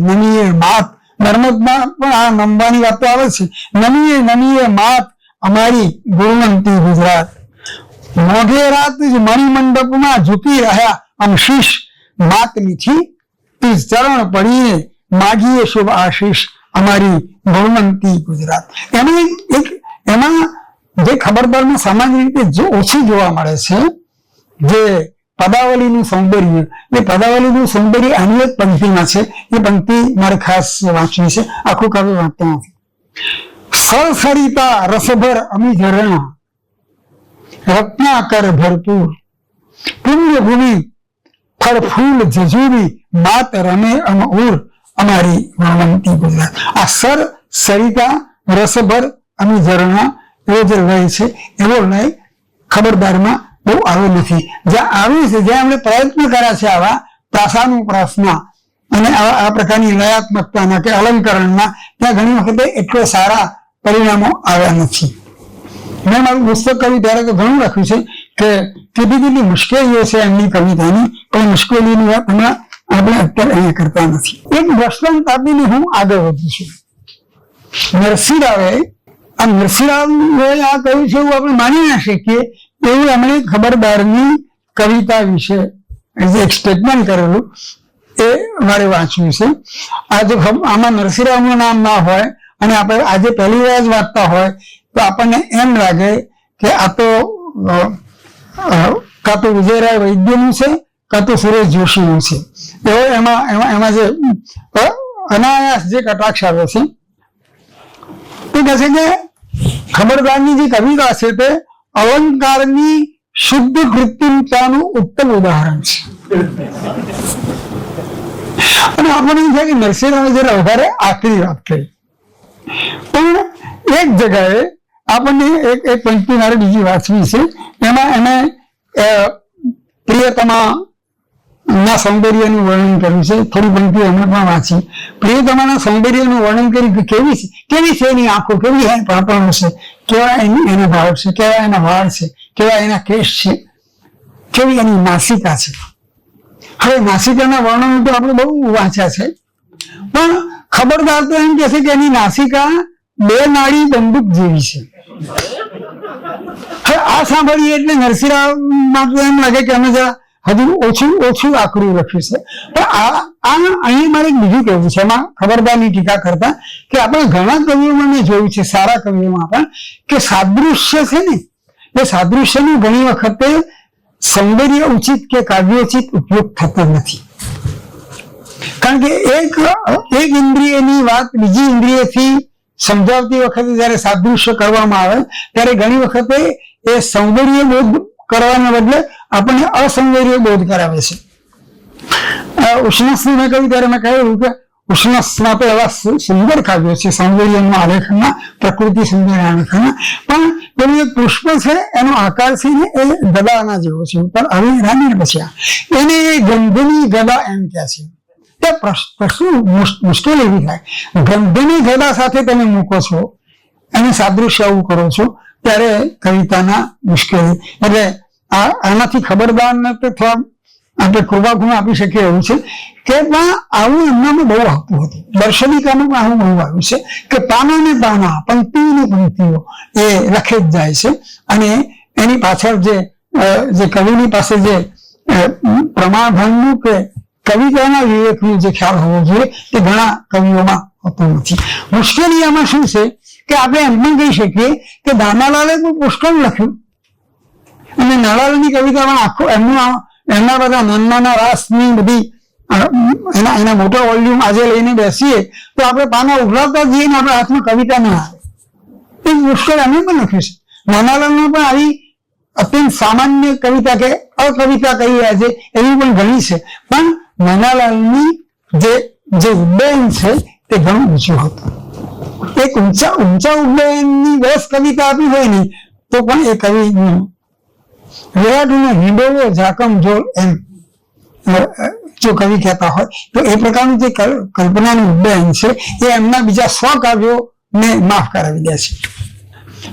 નમીએ માત, નર્મદમાં પણ આ નમવાની વાત તો આવે છે. નમીએ માત અમારી ગુણવંતી ગુજરાત. મોઢેરાત મણિમંડપમાં ઝૂકી રહ્યા આમ શીશ, માત મીઠી તીજ ચરણ પડીને માગીએ શુભ આશીષ અમારી ગુણવંતી ગુજરાત. એમાં જે ખબરદારમાં સામાન્ય રીતે ઓછી જોવા મળે છે, જે પદાવલીનું સૌંદર્ય, એ પદાવલીનું સૌંદર્ય આની એક પંક્તિમાં છે. એ પંક્તિ મારે ખાસ વાંચવી છે, આખું કાવ્ય વાંચતો નથી. સરસરિતા રસભર અમી ઝરણા, રત્નાકર ભરપૂર, પુણ્ય ભૂમિ ફળ ફૂલ જજુરી, માત રમે અમઉર અમારી ગુણવંતી ગુજરાત. આ સરિતા રસભર અમી ઝરણા એવો જે લય છે, એવો લય ખબરદારમાં બહુ આવ્યો નથી. જ્યાં આવ્યું છે, જ્યાં એમણે પ્રયત્ન કર્યા છે આવા પ્રાસાનુપ્રાસના અને આ પ્રકારની લયાત્મકતાના કે અલંકરણના, ત્યાં ઘણી વખતે એટલા સારા પરિણામો આવ્યા નથી. મેં મારું પુસ્તક કર્યું ત્યારે તો ઘણું લખ્યું છે કે કેટલી મુશ્કેલીઓ છે એમની કવિતાની, પણ મુશ્કેલીની વાત હમણાં આપણે અત્યારે અહીંયા કરતા નથી. એક દ્રષ્ટાંત આપીને હું આગળ વધું છું. નરસિંહરાવે આ કહ્યું છે એવું આપણે માની ના શકીએ, એવું એમણે ખબરદારની કવિતા વિશે એક સ્ટેટમેન્ટ કરેલું, એ મારે વાંચવું છે. આજે આમાં નરસિંહરાવનું નામ ના હોય અને આપણે આજે પહેલી વાર જ વાંચતા હોય તો આપણને એમ લાગે કે આ તો કાં તો વિજયરાય વૈદ્યનું છે કાં તો સુરેશ જોશીનું છે. એવો એમાં જે અનાયાસ જે કટાક્ષ આવે છે, તે કહે છે કે ખબરદારની જે કવિતા છે તે અલંકારની શુદ્ધ કૃત્રિમતાનું ઉત્તમ ઉદાહરણ છે. અને આપણને એમ છે કે નરસિંહરાવે જરા વધારે આકરી વાત કરી, પણ એક જગાએ આપણને એક પંક્તિ મારે બીજી વાંચવી છે. એમાં એને પ્રિયતમા ના સૌંદર્યનું વર્ણન કર્યું છે. થોડી પંક્તિઓ અમે પણ વાંચી. પ્રિયતમાના સૌંદર્યનું વર્ણન કર્યું કે કેવી છે એની આંખો, કેવી એની પાપણો છે, કેવા એના ભાવ છે, કેવા એના વાળ છે, કેવા એના કેશ છે, કેવી એની નાસિકા છે. હવે નાસિકાના વર્ણનો તો આપણે બહુ વાંચ્યા છે, પણ ખબરદાર તો એમ કે છે કે એની નાસિકા 2 નાળી બંદૂક જેવી છે. હવે આ સાંભળીએ એટલે નરસિંહરાવમાં તો એમ લાગે કે અમે હજુ ઓછું આકરું લખ્યું છે. પણ અહીં મારે બીજું કહેવું છે, એમાં ખબરદારની ટીકા કરતા કે આપણે ઘણા કવિઓમાં મેં જોયું છે, સારા કવિઓમાં પણ, કે સાદૃશ્ય છે ને, એ સાદૃશ્યનું ઘણી વખતે સૌંદર્ય ઉચિત કે કાવ્યોચિત ઉપયોગ થતો નથી. કારણ કે એક ઇન્દ્રિયની વાત બીજી ઇન્દ્રિયથી સમજાવતી વખતે જયારે સાદૃશ્ય કરવામાં આવે ત્યારે ઘણી વખતે એ સૌંદર્ય બોધ કરવાના બદલે આપણને અસૌંદર્ય બોધ કરાવે છે. ઉષ્ણસની મેં કહ્યું ત્યારે મેં કહ્યું કે ઉષ્ણસમાં તો એવા સુંદર કાવ્યો છે સૌંદર્યના આલેખના, પ્રકૃતિ સુંદર આલેખના, પણ પેલું એક પુષ્પ છે એનો આકાર છે ને એ ગદાના જેવો છે. ઉપર આવી રામીને બચ્યા એને ગંધની ગદા એમ કહે છે. મુશ્કેલ એવી થાય, ગંધની ગદા સાથે તમે મૂકો છો અને સાદૃશ્ય આવું કરો છો ત્યારે કવિતાના મુશ્કેલી. એટલે આનાથી ખબરદાર ને તો થોડા આપણે કૃપાગુણ આપી શકીએ એવું છે કે આવું એમનામાં બહુ આવતું હતું. દર્શનિકામાં પણ આવું બહુ આવ્યું છે કે પાના ને પાના, પંક્તિઓ ને પંક્તિઓ એ લખે જ જાય છે. અને એની પાછળ જે કવિની પાસે જે પ્રમાણભાનનું કે કવિતાના વિવેકનું જે ખ્યાલ હોવો જોઈએ તે ઘણા કવિઓમાં હોતો નથી. મુશ્કેલી આમાં શું છે કે આપણે એમ પણ કહી શકીએ કે દાનાલાલે પણ પુષ્કળ લખ્યું અને નાલાલની કવિતામાં આખો એમના બધા નાના રાસની બધી એના મોટા વોલ્યુમ આજે લઈને બેસીએ તો આપણે પાના ઉઘરાવતા જઈએ ને આપણા હાથમાં કવિતા ના આવે. એ પુષ્કળ એમને પણ લખ્યું છે. નાનાલાલમાં પણ આવી અત્યંત સામાન્ય કવિતા કે અકવિતા કહી રહ્યા છે એવી પણ ઘણી છે, પણ નાનાલાલની જે ઉદ્દયન છે તે ઘણું ઊંચું હતું. એક ઊંચા ઉદ્દયનની 10 કવિતા આપી હોય ને તો પણ એ કવિ વિરાટને હિંડોળો ઝાકમ જોડ એમ જો કવિ કહેતા હોય તો એ પ્રકારનું જે કલ્પનાનું ઉદ્દયન છે એ એમના બીજા 100 કાવ્યોને માફ કરાવી દે છે.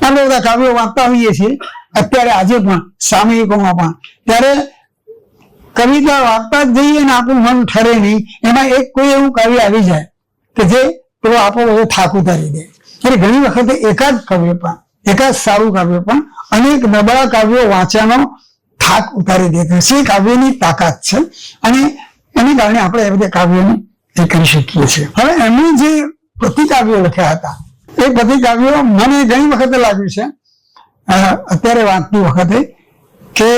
આપણે બધા કાવ્યો વાંચતા હોઈએ છીએ અત્યારે, આજે પણ સામયિકોમાં પણ, ત્યારે કવિતા વાંચતા જ જઈએ ને આપણું મન ઠરે નહીં. એમાં એક કોઈ એવું કાવ્ય આવી જાય કે જે પેલો આપણો બધો થાક ઉતારી દે. એટલે ઘણી વખતે એકાદ સારું કાવ્ય પણ અનેક નબળા કાવ્યો વાંચ્યાનો થાક ઉતારી દે છે. એ કાવ્યની તાકાત છે અને એને કારણે આપણે એ બધા કાવ્યોને એ કરી શકીએ છીએ. હવે એમણે જે પ્રતિકાવ્યો લખ્યા હતા એ પ્રતિકાવ્યો મને ઘણી વખતે લાગ્યું છે અત્યારે વાંચતી વખતે કે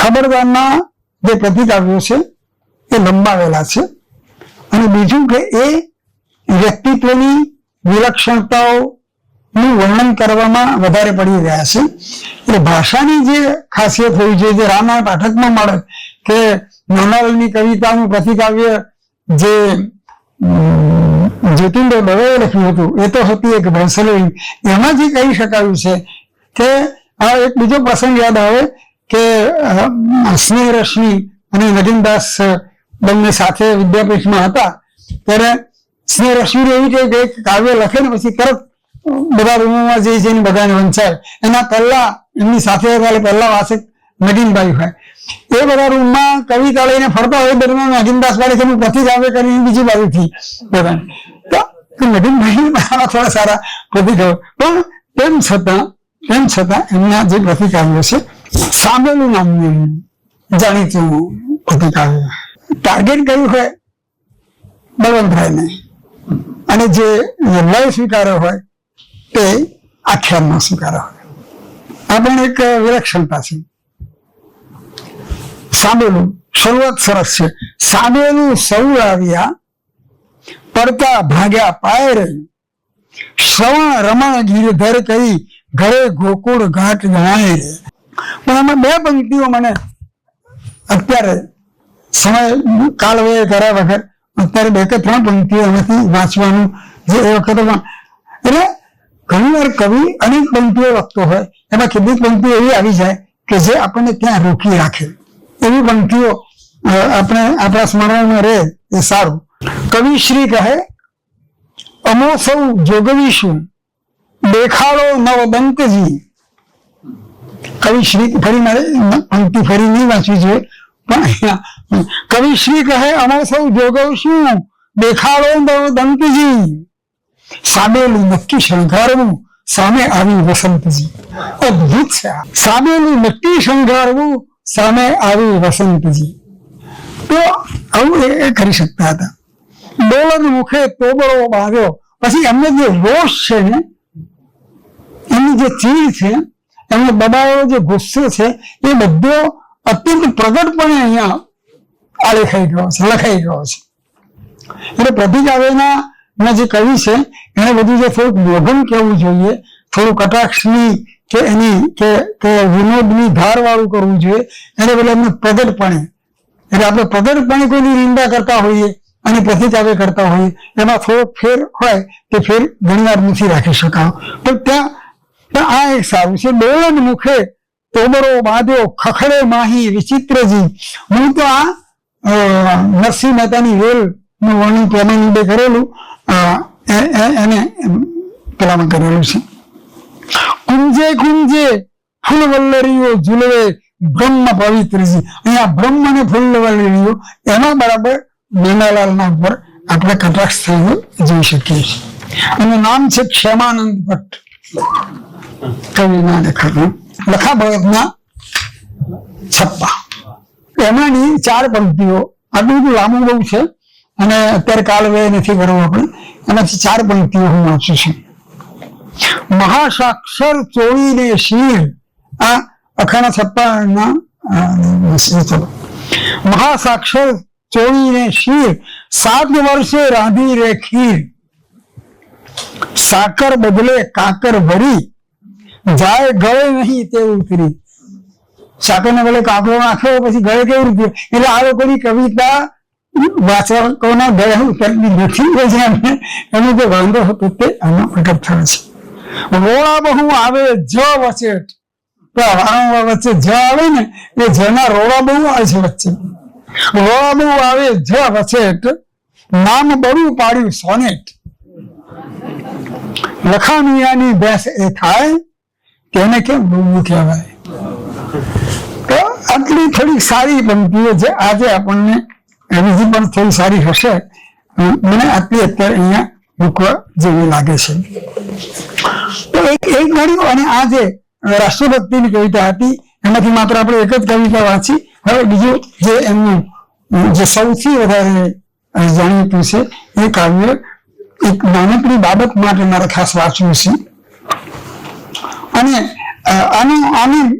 ખબરદારના જે પ્રતિકાવ્યો છે એ લંબાવેલા છે. અને બીજું કે એ વ્યક્તિત્વની વિલક્ષણતાઓનું વર્ણન કરવામાં વધારે પડી રહ્યા છે. એટલે ભાષાની જે ખાસિયત હોવી જોઈએ, જે રામાયણ પાઠકમાં મળે કે નાનાલાલની કવિતાનું પ્રતિકાવ્ય જે જ્યોતિન્દ્ર દવેએ લખ્યું હતું એ તો હતી એક ભણસલવી. એમાં જે કહી શકાયું છે કે આ એક બીજો પ્રસંગ યાદ આવે કે સ્નેહરશ્મિ અને નગીનદાસ બંને સાથે વિદ્યાપીઠમાં હતા ત્યારે સ્નેહરશ્મિ એવી છે કે એક કાવ્ય લખે ને પછી તરત બધા રૂમોમાં જઈ જઈને બધાને વંચાય. એના પહેલા એમની સાથે પહેલા વાચક નગીનભાઈ હોય એ બધા રૂમમાં કવિતા લઈને ફરતા હોય દરમિયાન નગીનદાસ વાળી તેનું પ્રતિકાવ્ય કરીને બીજી બાજુથી બધાને નગીનભાઈ થોડા સારા પ્રતિકાવ્ય, પણ તેમ છતાં એમના જે પ્રતિકાવ્યો છે સાંભળેલું નામનું જાણીતું પ્રતિકાવ્ય ટાર્ગેટ કર્યું હોય બળવંતરાયને અને જે લય સ્વીકાર્યો હોય તે આખ્યાનમાં સ્વીકાર્યો હોય. આ પણ એક વિલક્ષણતા છે. સાંભળેલું શરૂઆત સરસ છે. સાંભળેલું સૌ આવ્યા પડતા ભાગ્યા પાય રહી, શ્રવણ રમણ ગીરધર કહી ઘરે ગોકુળ ઘાટ ગણાય રે. પણ આમાં 2 પંક્તિઓ મને અત્યારે સમય કાળ વ્યય કર્યા વગર અત્યારે 2 કે 3 પંક્તિઓ એમાંથી વાંચવાનું જે એ વખતમાં, એટલે ઘણી વાર કવિ અનેક પંક્તિઓ લખતો હોય એમાં કેટલીક પંક્તિઓ એવી આવી જાય કે જે આપણને ત્યાં રોકી રાખે. એવી પંક્તિઓ આપણે આપણા સ્મરણમાં રહે એ સારું. કવિશ્રી કહે અમો સૌ જોગવીશું દેખાડો નવદંતજી. કવિશ્રી ફરી મારે પંક્તિ ફરી નહીં વાંચવી જોઈએ, પણ અહીંયા કવિશ્રી કહે અમો સૌ જોગવશું દેખાડો નવદંતજી. સાબેલું નક્કી શણગારવું સામે આવી વસંતજી. અદભુત છે. સાબેલું નક્કી શણગારવું સામે આવી વસંતજી. તો આવું એ કરી શકતા હતા. ડોલન મુખે તોબડો બાંધ્યો. પછી એમને જે રોષ છે ને, એમની જે ચીડ છે, એમનો દબાવેલો જે ગુસ્સો છે, એ બધો અત્યંત પ્રગટપણે અહીંયા આલેખાઈ ગયો છે, લખાઈ ગયો છે. એટલે પ્રતિકાવ્યના જે કવિ છે એને બધું જે થોડુંક મોઘમ કહેવું જોઈએ, થોડું કટાક્ષની કે એની કે વિનોદની ધાર વાળું કરવું જોઈએ. એને બદલે એમને પ્રગટપણે, એટલે આપણે પ્રગટપણે કોઈની નિંદા કરતા હોઈએ અને પ્રતિકાવ્ય કરતા હોઈએ, એમાં થોડો ફેર હોય તે ફેર ઘણીવાર નથી રાખી શકાયો. પણ ત્યાં આ એક સારું છે. ડોલન મુખે તોબરો બાંધ્યો ખખડે માહી વિચિત્રજી. હું તો આ નરસિંહ મહેતાની વેલ નું વર્ણન પ્રેમાનંદે કરેલું એને પેલામાં કરેલું છે. કુંજે કુંજે ફૂલવલ્લરીઓ ઝૂલવે બ્રહ્મ પવિત્રજી. અહીંયા બ્રહ્મ અને ફૂલવલ્લરીઓ એમાં બરાબર મેનાલાલના ઉપર આપણે કટાક્ષ થઈને જોઈ શકીએ છીએ. અને નામ છે ક્ષેમાનંદ ભટ્ટ, કવિના લેખકનું. લખા બળદના છપ્પા, એમાંની 4 પંક્તિઓ. આટલું બધું લાંબુ બહુ છે અને અત્યારે કાળ વ્યય નથી કરવો આપણે. એમાંથી 4 પંક્તિઓ હું વાંચું છું. મહાસાક્ષર ચોળીને શીર. આ અખાના છપ્પાના મહાસાક્ષર ચોળીને શીર 7 વર્ષે રાંધી રે ખીર. સાકર બદલે કાકર ભરી જાય ગળે નહીં તે ઉતરી. સાકર ને બદલે કાકરો નાખ્યો પછી ગળે કેવું ઉતર્યું. એટલે આ લોકોની કવિતા વાચકોના ગળે ઉતરતી નથી. એનો જે વાંધો હતો તે આમાં પ્રગટ થાય છે. રોળા બહુ આવે જ વચેટ. વારંવાર વચ્ચે જ આવે ને એ જના રોળા બહુ આવે છે વચ્ચે. રોળા બહુ આવે જ વચેટ નામ બળું પાડ્યું સોનેટ. લખામિયાની ભેંસ એ થાય તેને કેમ ડૂબવું કહેવાય. તો આટલી થોડી સારી પંક્તિઓ જે આજે આપણને બીજી પણ થોડી સારી હશે, મને આટલી અત્યારે અહીંયા મૂકવા જેવી લાગે છે. તો એક ઘડી. અને આ જે રાષ્ટ્રભક્તિની કવિતા હતી એમાંથી માત્ર આપણે એક જ કવિતા વાંચી. હવે બીજું જે એમનું જે સૌથી વધારે જાણીતું છે એ કાવ્ય એક નાનકડી બાબત માટે મારે ખાસ વાંચવું છે. અને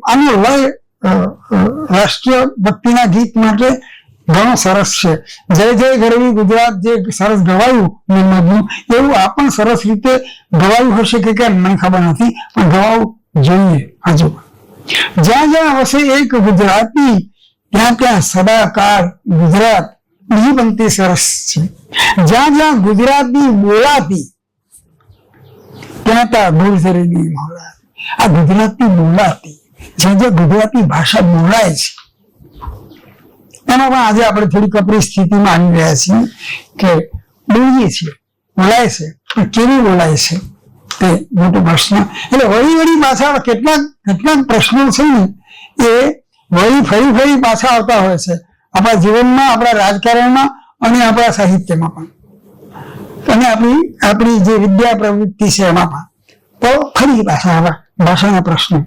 આનો લય રાષ્ટ્રીય ભક્તિના ગીત માટે ઘણો સરસ છે. જય જય ગરવી ગુજરાત જે સરસ ગવાયું નિર્મદનું, એવું આ પણ સરસ રીતે ગવાયું હશે કે કેમ મને ખબર નથી, પણ ગવાવું જોઈએ. હજુ જ્યાં જ્યાં વસે એક ગુજરાતી ત્યાં ત્યાં સદાકાળ ગુજરાત. બીજી પંક્તિ સરસ છે. જ્યાં જ્યાં ગુજરાતી બોલાતી ત્યાં ત્યાં ગુર્જરીની મોલાતી. આ ગુજરાતી બોલાતી, જ્યાં જ્યાં ગુજરાતી ભાષા બોલાય છે એમાં પણ આજે આપણે થોડી કપરી સ્થિતિમાં આવી રહ્યા છીએ કે બોલીએ છીએ, બોલાય છે, પણ કેવી બોલાય છે તે મોટો પ્રશ્ન. એટલે વળી પાછા કેટલાક પ્રશ્નો છે ને એ વળી ફરી પાછા આવતા હોય છે આપણા જીવનમાં, આપણા રાજકારણમાં અને આપણા સાહિત્યમાં પણ, અને આપણી જે વિદ્યા પ્રવૃત્તિ છે એમાં પણ. તો ફરી પાછા આવા ભાષાના પ્રશ્નો.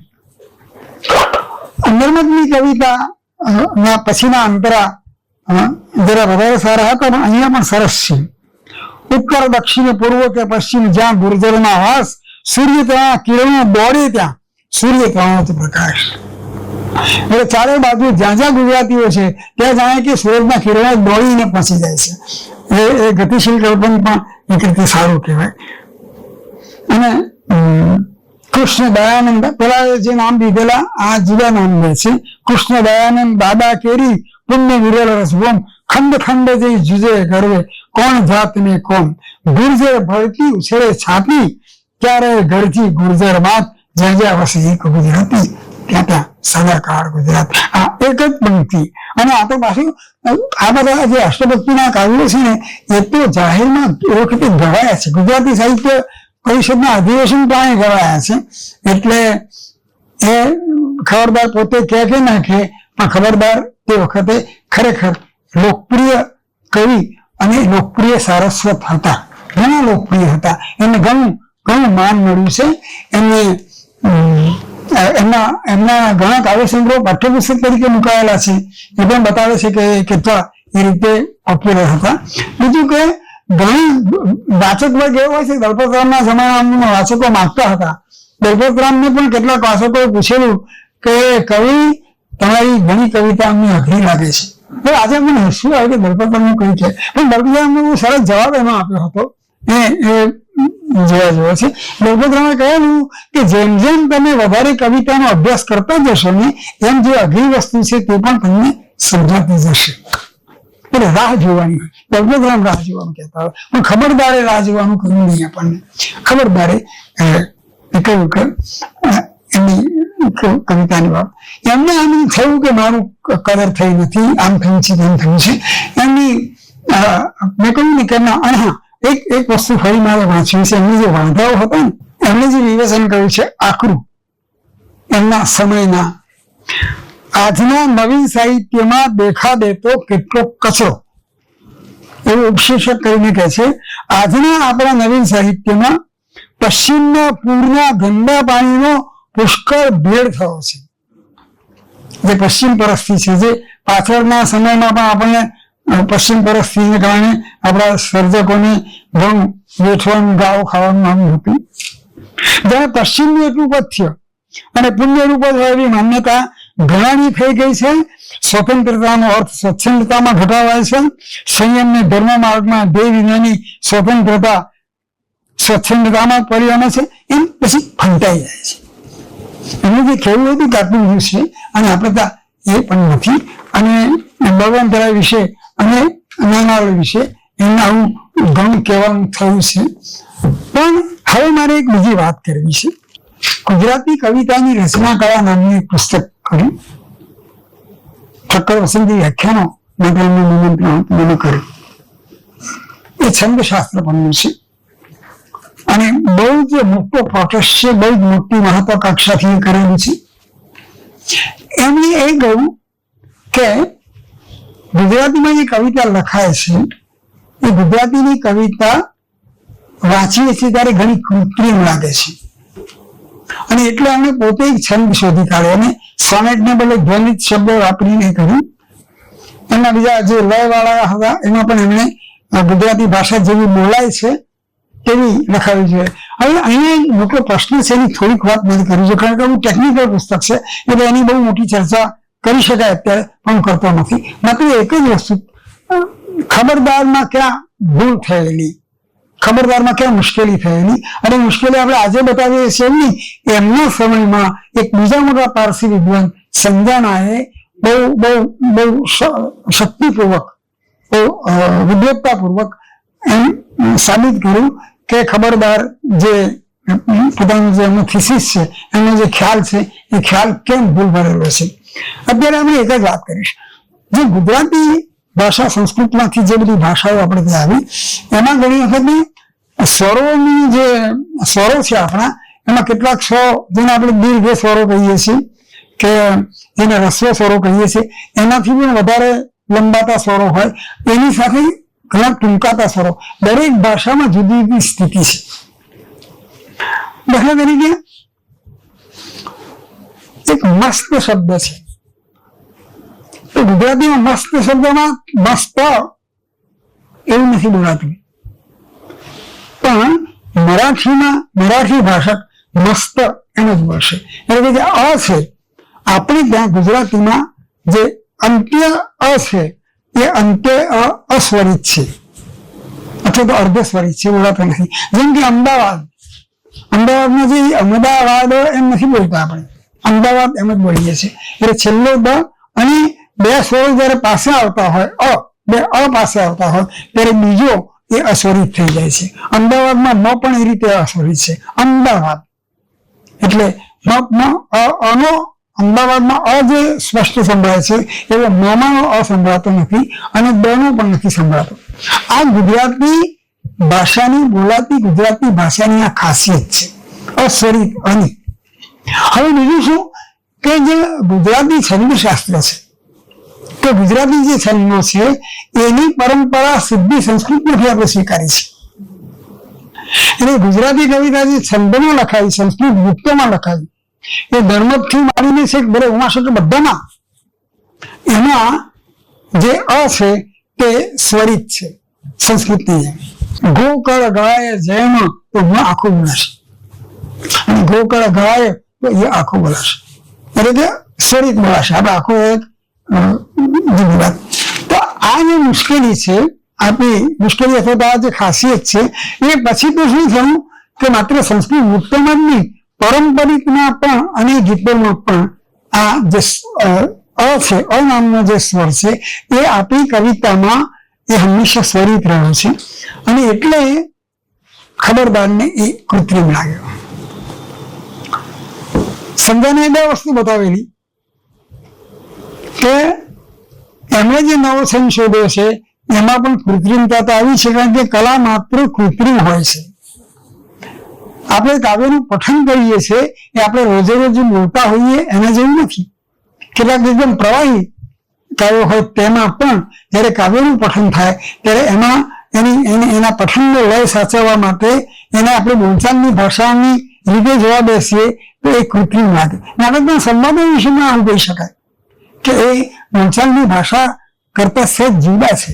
નર્મદની કવિતા ના પછીના અંતરા જરા વધારે સારા હતા, પણ અહીંયા પણ સરસ છે. ઉત્તર દક્ષિણ પૂર્વ કે પશ્ચિમ જ્યાં ગુર્જરના વાસ, સૂર્ય ત્યાં કિરણો દોડે ત્યાં સૂર્ય ત્યાં પ્રકાશ. એટલે ચારે બાજુ જ્યાં જ્યાં ગુજરાતીઓ છે ત્યાં જાણે કે સૂરજના કિરણો દોડીને પહોંચી જાય છે. એ ગતિશીલ કલ્પન પણ એક રીતે સારું કહેવાય. અને કૃષ્ણ દયાનંદ, પેલા જે નામ દીધેલા આ જુદા નામ લે છે. કૃષ્ણ દયાનંદ દાદા કેરી પુણ્ય વિરલ રસભોમ, ખંડ ખંડ જઈ જુજે ગરવે કોણ જાત ને કોમ, ગુર્જર ભળકી ઉછેરે છાપી ક્યારે ગરજી ગુર્જર બાત, જ્યાં જ્યાં વસે એક ગુજરાતી ત્યાં સદાકાળ ગુજરાત, આ એક જ પંક્તિ. અને આ તો પાછું આ બધા જે અષ્ટભક્તિના કાવ્યો છે ને એ તો જાહેરમાં એ વખતે ગવાયા છે. ગુજરાતી સાહિત્ય પરિષદના અધિવેશન પણ ગવાયા છે. એટલે એ ખબરદાર પોતે કે ના કે, પણ ખબરદાર તે વખતે ખરેખર લોકપ્રિય કવિ અને લોકપ્રિય સારસ્વત હતા, ઘણા લોકપ્રિય હતા. એમને ઘણું માન મળ્યું છે. એમના ઘણા કાવ્ય સંગ્રહો પાઠ્યપુસ્તક તરીકે મુકાયેલા છે. એ પણ બતાવે છે કે કેટલા એ રીતે પોપ્યુલર હતા. બીજું કે ઘણી વાચક વર્ગ એવો હોય છે, દલપતરામના જમાનામાં વાચકો માંગતા હતા. દલપતરામને પણ કેટલાક વાચકોએ પૂછેલું કે કવિ તમારી ઘણી કવિતા અમને અઘરી લાગે છે. આજે મને હસવું આવે કે દલપતરામનું કવિ છે, પણ દલપતરામને સરસ જવાબ એમાં આપ્યો હતો. એ જોવા જેવો છે. દલપતરામે કહેલું કે જેમ જેમ તમે વધારે કવિતાનો અભ્યાસ કરતા જશો ને એમ જે અઘરી વસ્તુ છે તે પણ તમને સમજાતી જશે. એટલે રાહ જોવાની હોય. દલપતરામ રાહ જોવાનું કહેતા હોય, પણ ખબરદારે રાહ જોવાનું કહ્યું નહીં આપણને. ખબરદારે કહ્યું કે એમની કવિતાની વાત એમને આમ થયું કે મારું કદર થઈ નથી, આમ થયું છે તેમ થયું છે. એમની મેં કહ્યું ને કે એક વસ્તુ ફરી મારે વાંચવી છે. એમની જે વાંધાઓ હતા ને એમને જે વિવેચન કર્યું છે આકરું એમના સમયના, આજના નવીન સાહિત્યમાં દેખા દેતો કેટલો કચરો, એવું ઉપશીર્ષક કરીને કહે છે. આજના આપણા નવીન સાહિત્યમાં પશ્ચિમના પૂરના ગંદા પાણીનો પુષ્કળ ભેળ થયો છે. જે પશ્ચિમ પરસ્થી છે, જે પાછળના સમયમાં પણ આપણને પશ્ચિમ પરસ્થીને કારણે આપણા સર્જકોને ઘણું વેઠવાનું ગાળો ખાવાનું આમ હતું. જ્યારે પશ્ચિમનું એટલું પથ્ય અને પુણ્ય રૂપ હોય એવી માન્યતા ઘણાની થઈ ગઈ છે. સ્વતંત્રતાનો અર્થ સ્વચ્છંદતામાં ઘટાવાય છે. સંયમને ધર્મ માર્ગમાં ધ્યેય વિનાની સ્વતંત્રતા સ્વચ્છંદતામાં પરિણમે છે. એમ પછી ફંટાઈ જાય છે. એમને જે કહેવું હતું તાતું રહ્યું છે અને આપણે એ પણ નથી. અને ભગવંતરાય વિશે અને નાનાળ વિશે એમને આવું ઘણું કહેવાનું થયું છે. પણ હવે મારે એક બીજી વાત કરવી છે. ગુજરાતી કવિતાની રચના કળા નામનું એક પુસ્તક કર્યું. ઠક્કર વસંતી વ્યાખ્યાનો માટે એમને નિમંત્રણ મને કર્યું. એ છંદશાસ્ત્ર પરનું છે અને બહુ જ મોટો પ્રોટેસ્ટ છે, બહુ જ મોટી મહત્વાકાંક્ષાથી કરેલું છે. એમને એ કહ્યું કે ગુજરાતીમાં જે કવિતા લખાય છે એ ગુજરાતીની કવિતા વાંચીએ છીએ ત્યારે ઘણી કૃત્રિમ લાગે છે. અને એટલે એમણે પોતે એક છંદ શોધી કાઢ્યો અને સોનેટને બદલે ધ્વનિત શબ્દો વાપરીને કર્યું. એમના બીજા જે લય વાળા હતા એમાં પણ એમણે ગુજરાતી ભાષા જેવી બોલાય છે તેવી લખાવી જોઈએ. હવે અહીંયા મોટો પ્રશ્ન છે, એની થોડીક વાત મને કરવી છે, કારણ કે બહુ ટેકનિકલ પુસ્તક છે એટલે એની બહુ મોટી ચર્ચા કરી શકાય અત્યારે, પણ કરતો નથી. માત્ર એક જ વસ્તુ, ખબરદારમાં ક્યાં ભૂલ થયેલી, ખબરદારમાં ક્યાં મુશ્કેલી થયેલી. અને મુશ્કેલી આપણે આજે બતાવીએ છીએ એમની, એમના સમયમાં એક બીજા મોટા પારસી વિદ્વાન સંજાનાએ બહુ બહુ બહુ શક્તિપૂર્વક, બહુ વિદ્વત્તાપૂર્વક એમ સાબિત કર્યું કે ખબરદાર જે પોતાનું જે એમનો થીસીસ છે, એમનો જે ખ્યાલ છે એ ખ્યાલ કેમ ભૂલ ભરેલો છે. અત્યારે આપણે એક જ વાત કરીશ. જે ગુજરાતી ભાષા સંસ્કૃતમાંથી જે બધી ભાષાઓ આપણે ત્યાં આવી એમાં ઘણી વખત સ્વરોની જે સ્વરો છે આપણા, એમાં કેટલાક સ્વરો જેને આપણે દીર્ઘ સ્વરો કહીએ છીએ કે જેને રસ્વ સ્વરો કહીએ છીએ, એનાથી પણ વધારે લંબાતા સ્વરો હોય, એની સાથે ઘણા ટૂંકાતા સ્વરો. દરેક ભાષામાં જુદી જુદી સ્થિતિ છે. દાખલા તરીકે એક મસ્ત શબ્દ છે, તો ગુજરાતીમાં મસ્ત શબ્દમાં મસ્ત એવું નથી બોલાતું, પણ મરાઠી ભાષક મસ્ત એમ જ બોલશે. એટલે કે જે અ છે આપણે ત્યાં ગુજરાતીમાં જે અંત્ય અ છે એ અંત્ય અસ્વરિત છે અથવા તો અર્ધસ્વરિત છે, બોલાતો નથી. જેમ કે અમદાવાદમાં જે અમદાવાદ એમ નથી બોલતા આપણે, અમદાવાદ એમ જ બોલીએ છીએ. એટલે છેલ્લો દ અને બે સ્વરો જયારે પાસે આવતા હોય, બે અ પાસે આવતા હોય ત્યારે બીજો એ અસ્વરિત થઈ જાય છે. અમદાવાદમાં મ પણ એ રીતે અસ્વરિત છે. અમદાવાદ એટલે અનો અમદાવાદમાં અ જે સ્પષ્ટ સંભળાય છે એવો મામાનો અ સંભળાતો નથી અને દનો પણ નથી સંભળાતો. આ ગુજરાતી ભાષાની બોલાતી ગુજરાતી ભાષાની આ ખાસિયત છે, અસ્વરિત અની. હવે બીજું શું કે જે ગુજરાતી છંદશાસ્ત્ર છે, તો ગુજરાતી જે છંદો છે એની પરંપરા સિદ્ધિ સંસ્કૃતમાંથી આપણે સ્વીકારી છે. એટલે ગુજરાતી કવિતા જે છંદમાં લખાઈ, સંસ્કૃત યુક્તોમાં લખાઈ, એ ધર્મથી માંડીને છે ભલે ઉમાશંકર બધામાં એમાં જે અ છે તે સ્વરિત છે સંસ્કૃતની જેમ. ગોકળ ગળાય જેમ તો હું આખું બોલાશે, અને ગોકળ ગળાય તો એ આખું બોલાશે, એટલે કે સ્વરિત બોલાશે. આપણે આખું એક વાત. તો આ જે મુશ્કેલી છે આપણી, મુશ્કેલી અથવા તો આ જે ખાસિયત છે એ પછી તો શું થયું કે માત્ર સંસ્કૃત યુક્તમાં જ નહીં, પારંપરિકમાં પણ અને ગીતોમાં પણ આ જે અ છે, અ નામનો જે સ્વર છે એ આપણી કવિતામાં એ હંમેશા સ્વરિત રહ્યો છે. અને એટલે ખબરદારને એ કૃત્રિમ લાગ્યો. સંજયને બે વસ્તુ બતાવેલી કે એમણે જે નવો છંદ શોધ્યો છે એમાં પણ કૃત્રિમતા તો આવી છે, કારણ કે કલા માત્ર કૃત્રિમ હોય છે. આપણે કાવ્યનું પઠન કરીએ છીએ એ આપણે રોજે રોજ બોલતા હોઈએ એના જેવું નથી. કેટલાક એકદમ પ્રવાહી કાવ્યો હોય તેમાં પણ જયારે કાવ્યનું પઠન થાય ત્યારે એમાં એના પઠનનો લય સાચવવા માટે એને આપણે બોલચાલની ભાષાની રીતે જોવા બેસીએ તો એ કૃત્રિમ લાગે. નાટકના સંવાદો વિશેમાં આવું કહી શકાય કે એ બોલચાલની ભાષા કરતા સહેજ જુદા છે,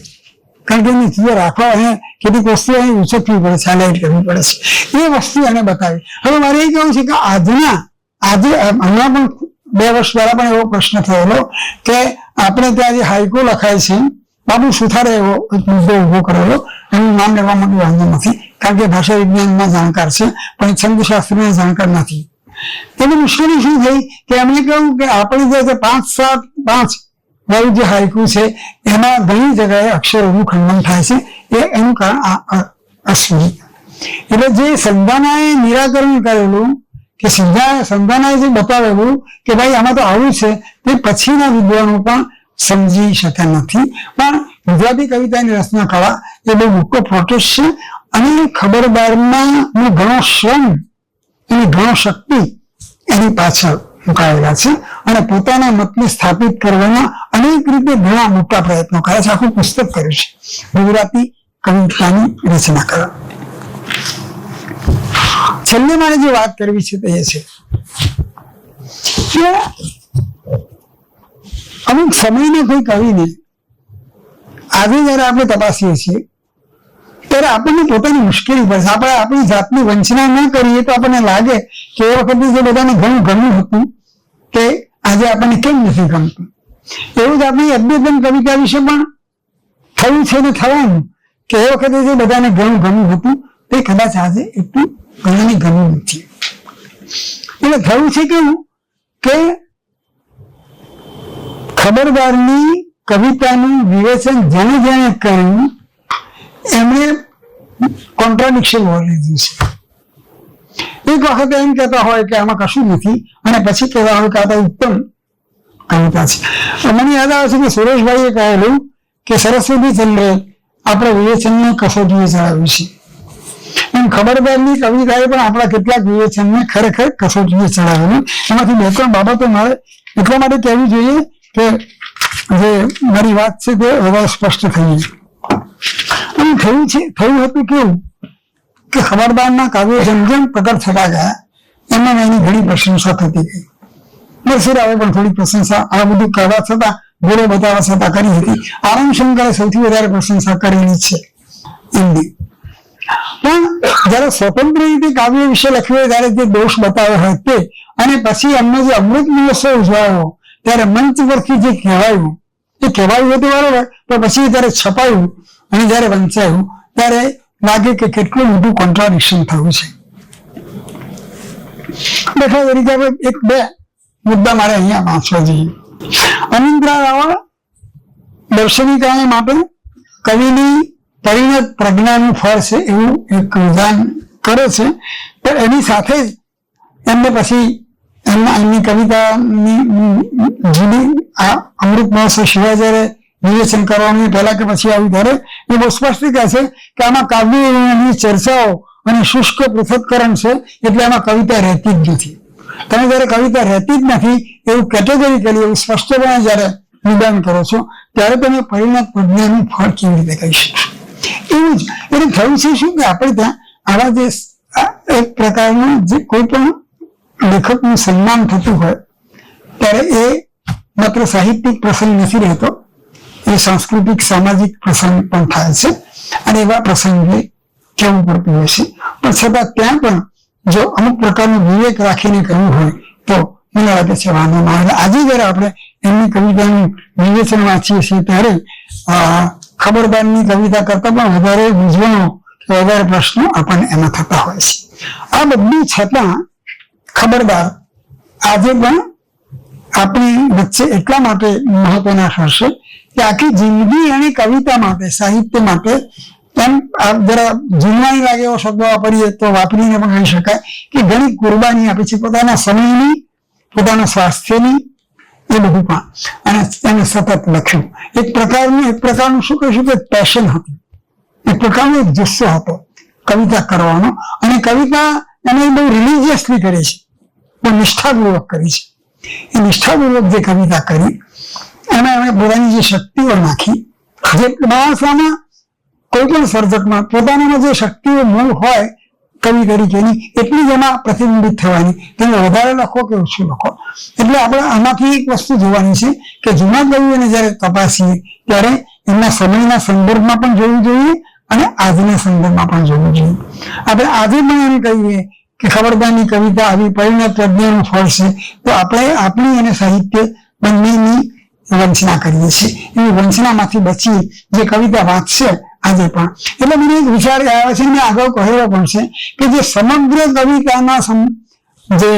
કારણ કે એની ચીજો રાખવા અને કેટલીક વસ્તુ અહીં ઉછકવી પડે છે, હાઇલાઇટ કરવી પડે છે. એ વસ્તુ એને બતાવી. હવે મારે એ કહેવું છે કે આજે હમણાં પણ 2 વર્ષ પહેલા પણ એવો પ્રશ્ન થયેલો કે આપણે ત્યાં જે હાઈકો લખાય છે, બાબુ સુથારે એવો મુદ્દો ઉભો કરેલો. એનું નામ લેવા માટે વાંધો નથી, કારણ કે ભાષા વિજ્ઞાનમાં જાણકાર છે પણ છંદશાસ્ત્રના જાણકાર નથી. એની મુશ્કેલી શું થઈ કે એમણે કહ્યું કે આપણે જે 5-7-5 વાળું જે હાઈકુ છે એમાં ઘણી જગ્યાએ અક્ષરોનું ખંડન થાય છે. એનું કારણ અસ્વરિત. એટલે જે સંધાનાએ નિરાકરણ કરેલું કે સંધાનાએ જે બતાવેલું કે ભાઈ આમાં તો આવું છે, તે પછીના વિદ્વાનો પણ સમજી શક્યા નથી. પણ ગુજરાતી કવિતાની રચના કળા એ બહુ મોટો પ્રોટેસ્ટ છે અને ખબરદારના ઘણો શ્રમ અને ઘણો શક્તિ એની પાછળ મુકાયેલા છે અને પોતાના મતને સ્થાપિત કરવાના અનેક રીતે ઘણા મોટા પ્રયત્નો કર્યા છે. આખું પુસ્તક કર્યું છે ગુજરાતી કવિતાની રચના કરવા. છેલ્લે મારે જે વાત કરવી છે તે એ છે કે અમુક સમયને કોઈ કવિને આજે જયારે આપણે તપાસીએ છીએ ત્યારે આપણને પોતાની મુશ્કેલી પડે છે. આપણે આપણી જાતની વંચના ન કરીએ તો આપણને લાગે કે એ વખતે જે બધાને ઘણું ગમ્યું હતું કે આજે આપણને કેમ નથી ગમતું. એવું જ આપણી અદ્યતન કવિતા વિશે પણ થયું છે ને થવાનું કે એ વખતે જે બધાને ઘણું ગમ્યું હતું તે કદાચ આજે એટલું ઘણાને ગમ્યું નથી. એટલે થયું છે કેવું કે ખબરદારની કવિતાનું વિવેચન જેને જેને કર્યું એમણે કોન્ટ્રાડિક્શન હોઈ લીધું છે. એક વખતે એમ કહેતા હોય કે આમાં કશું નથી અને પછી કહેતા હોય કે આ તો ઉત્તમ કવિતા છે. મને યાદ આવે છે કે સુરેશભાઈએ કહેલું કે સરસ્વતી ચંદ્રે આપણે વિવેચનને કસોટીએ ચડાવ્યું છે. એમ ખબરદારની કવિતાએ પણ આપણા કેટલાક વિવેચનને ખરેખર કસોટીએ ચડાવેલું. એમાંથી 2-3 બાબતો મારે એટલા માટે કહેવી જોઈએ કે જે મારી વાત છે તે વધારે સ્પષ્ટ થઈ. અને થયું હતું કેવું કે ખબરદારના કાવ્યો જેમ જેમ પ્રગટ થતા ગયા એમાં એની ઘણી પ્રશંસા થતી ગઈ. નરસિંહરાવે પણ થોડી પ્રશંસા આ બધું કરવા છતાં, ગોળો બતાવવા છતાં કરી હતી. આરામશંકરે સૌથી વધારે પ્રશંસા કરેલી છે એમની. પણ જયારે સ્વતંત્ર રીતે કાવ્ય વિશે લખ્યું હોય ત્યારે જે દોષ બતાવ્યો હોય તે, અને પછી એમનો જે અમૃત મહોત્સવ ઉજવાયો ત્યારે મંચ પરથી જે કહેવાયું એ કહેવાયું હતું બરોબર, પણ પછી જયારે છપાયું અને જયારે વંચાયું ત્યારે લાગે કે કેટલું મોટું કોન્ટ્રાડિક્શન થયું છે. દાખલા તરીકે 1-2 મુદ્દા મારે અહીંયા વાંચવા જોઈએ. અનિન્દ્રા રાવળ દર્શનિકાને માટે કવિની પરિણત પ્રજ્ઞાનું ફળ છે એવું એક વિધાન કરે છે. તો એની સાથે જ એમને પછી એમની કવિતાની જુદી આ અમૃત મહોત્સવ સિવાય જયારે વિવેચન કરવાનું પહેલા કે પછી આવ્યું ત્યારે એ બહુ સ્પષ્ટ કહે છે કે આમાં કાવ્યની ચર્ચાઓ અને શુષ્ક પૃથ્થકરણ છે, એટલે આમાં કવિતા રહેતી જ નથી. તમે જયારે કવિતા રહેતી જ નથી એવું કેટેગરીકલી એવું સ્પષ્ટપણે જયારે નિદાન કરો છો ત્યારે તમે પરિણત પ્રજ્ઞાનું ફળ કેવી રીતે કહી શકશો? એવું જ એટલે થયું છે શું કે આપણે ત્યાં આવા જે એક પ્રકારનું જે કોઈ પણ લેખકનું સન્માન થતું હોય ત્યારે એ માત્ર સાહિત્યિક પ્રસંગ નથી રહેતો, એ સાંસ્કૃતિક સામાજિક પ્રસંગ પણ થાય છે અને એવા પ્રસંગે કહેવું પડતું હોય છે. પણ છતાં ત્યાં પણ જો અમુક પ્રકારનો વિવેક રાખીને કહ્યું હોય તો મને લાગે છે વાંધો ના આવે. આજે જયારે આપણે એમની કવિતાનું વિવેચન વાંચીએ છીએ ત્યારે ખબરદારની કવિતા કરતા પણ વધારે મૂંઝવણો કે વધારે પ્રશ્નો આપણને એમાં થતા હોય છે. આ બધું છતાં ખબરદાર આજે પણ આપણી વચ્ચે એટલા માટે મહત્વના થશે કે આખી જિંદગી એની કવિતા માટે સાહિત્ય માટે એમ જરા જીવવાની લાગે એવો શબ્દ વાપરીએ તો વાપરીને પણ કહી શકાય કે ઘણી કુરબાની આપી છે, પોતાના સમયની, પોતાના સ્વાસ્થ્યની, એ બધું પણ. અને એને સતત લખ્યું. એક પ્રકારનું શું કહીશું કે પેશન હતું, એક પ્રકારનો એક જુસ્સો હતો કવિતા કરવાનો. અને કવિતા એને બહુ રિલિજિયસલી કરી છે, બહુ નિષ્ઠાપૂર્વક કરી છે. એ નિષ્ઠાપૂર્વક જે કવિતા કરી એમાં એમણે પોતાની જે શક્તિઓ નાખી, જે માણસમાં કોઈ પણ સર્જકમાં પોતાનામાં જે શક્તિઓ મૂળ હોય કવિ તરીકેની એટલી જ એમાં પ્રતિબિંબિત થવાની. તમે વધારે લખો કે ઓછું લખો. એટલે આપણે આમાંથી એક વસ્તુ જોવાની છે કે જૂના કવિઓને જયારે તપાસીએ ત્યારે એમના સમયના સંદર્ભમાં પણ જોવું જોઈએ અને આજના સંદર્ભમાં પણ જોવું જોઈએ. આપણે આજે પણ એમ કહીએ કે ખબરદારની કવિતા આવી પરિણત પ્રજ્ઞાનું ફળ છે તો આપણે આપણી અને સાહિત્ય બંનેની વંચના કરીએ છીએ. એવી વંચનામાંથી બચી જે કવિતા વાંચશે આજે પણ. એટલે મને એક વિચાર આવ્યો છે, મેં આગળ કહેલો પણ છે કે જે સમગ્ર કવિતાના જે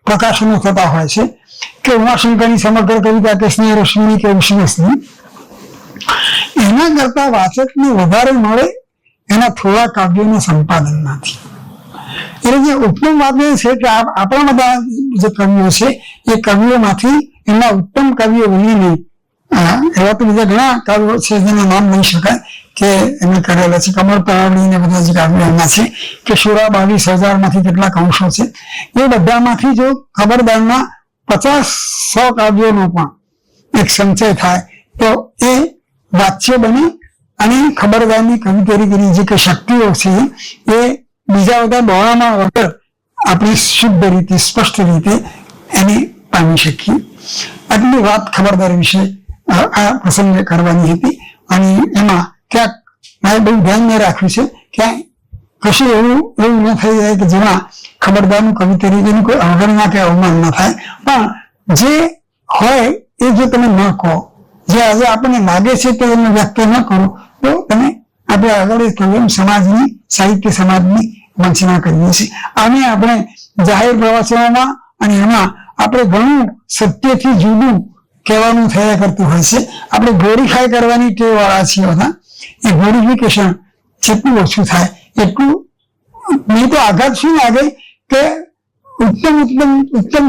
પ્રકાશનો થતા હોય છે કે ઉમાશંકરની સમગ્ર કવિતા કે સ્નેહ રશ્મિની કે વિશ્વસની, એના કરતા વાચકને વધારે મળે એના થોડા કાવ્યોના સંપાદનમાંથી. એટલે જે ઉત્તમ વાત એ છે કે આપણા બધા જે કવિઓ છે એ કવિઓમાંથી એમના ઉત્તમ કવિઓ બનીને એવા તો બીજા ઘણા કાવ્યો છે જેના નામ લઈ શકાય કે એમને કરેલા છે. કમળ તરાવડી ને બધા જે કાવ્યો એમના છે કે શુરા 22,000 માંથી કેટલાક અંશો છે. એ બધામાંથી જો ખબરદારના 50-100 કાવ્યોનો પણ એક સંચય થાય તો એ વાચ્ય બને અને ખબરદારની કવિ તરીકેની જે કે શક્તિઓ છે એ બીજા બધા દોડામાં વગર આપણે શુદ્ધ રીતે સ્પષ્ટ રીતે એને પામી શકીએ. આટલી વાત ખબરદાર વિશે આ પ્રસંગે કરવાની હતી. અને એમાં ક્યાંક મારે બહુ ધ્યાન ન રાખ્યું છે ક્યાંય કશું એવું ન થઈ જાય કે જેમાં ખબરદારનું કવિ તરીકેની કોઈ અવગણના કે અવમાન ન થાય. પણ જે હોય એ જો તમે ન કહો, જે આજે આપણને લાગે છે તો એને વ્યક્ત ન કરો તો તમે આપણે આગળ કહ્યું સમાજની, સાહિત્ય સમાજની વંચના કરીએ છીએ. આને આપણે જાહેર પ્રવચનોમાં અને એમાં આપણે ઘણું સત્યથી જુદું કહેવાનું થયા કરતું હોય છે. આપણે ગ્લોરીફાય કરવાની ટેવ વાળા છીએ બધા. એ ગ્લોરિફિકેશન જેટલું ઓછું થાય એટલું. નહીં તો આઘાત શું લાગે કે ઉત્તમ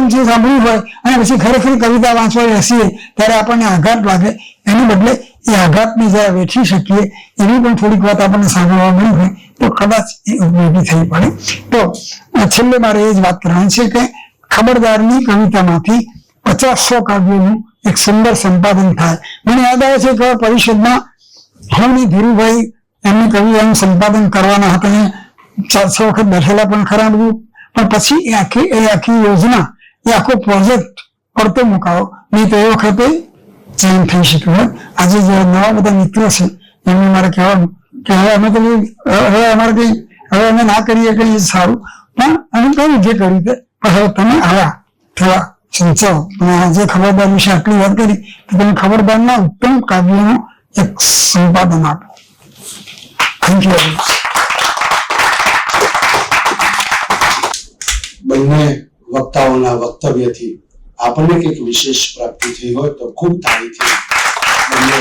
છે સાંભળ્યું હોય અને પછી ખરેખર કવિતા વાંચવા બેસીએ ત્યારે આપણને આઘાત લાગે. એને બદલે એ આઘાતને જરા વેઠી શકીએ એવી પણ થોડીક વાત આપણને સાંભળવા મળી હોય તો કદાચ એ ઉપયોગી થઈ પડે. તો છેલ્લે મારે એ જ વાત કરવાની છે કે ખબરદારની કવિતામાંથી 50-100 કાવ્યોનું એક સુંદર સંપાદન થાય. મને યાદ આવે છે કે પરિષદમાં હું ને ધીરુભાઈ એમની કવિતાનું સંપાદન કરવાના હતા. 4-6 વખત બેઠેલા પણ ખરા બધું. પણ પછી એ આખી યોજના, એ આખો પ્રોજેક્ટ પડતો મુકાવો, નહીં તો એ વખતે ચેન્જ થઈ શક્યું હોય. આજે જે નવા બધા મિત્રો છે એમને મારે કહેવાનું કે હવે અમે તો હવે અમે ના કરીએ કઈ સારું, પણ અમે કહ્યું જે કર્યું તે પણ હવે તમે આવ્યા થોડા સંચાવો. અને આજે ખબરદાર વિશે આટલી વાત કરી તો તમે ખબરદારના ઉત્તમ કાવ્યોનું એક સંપાદન આપો. Thank you. બંને વક્તાઓના વક્તવ્યથી આપણને કંઈક વિશેષ પ્રાપ્તિ થઈ હોય તો ખૂબ તારીથી બંને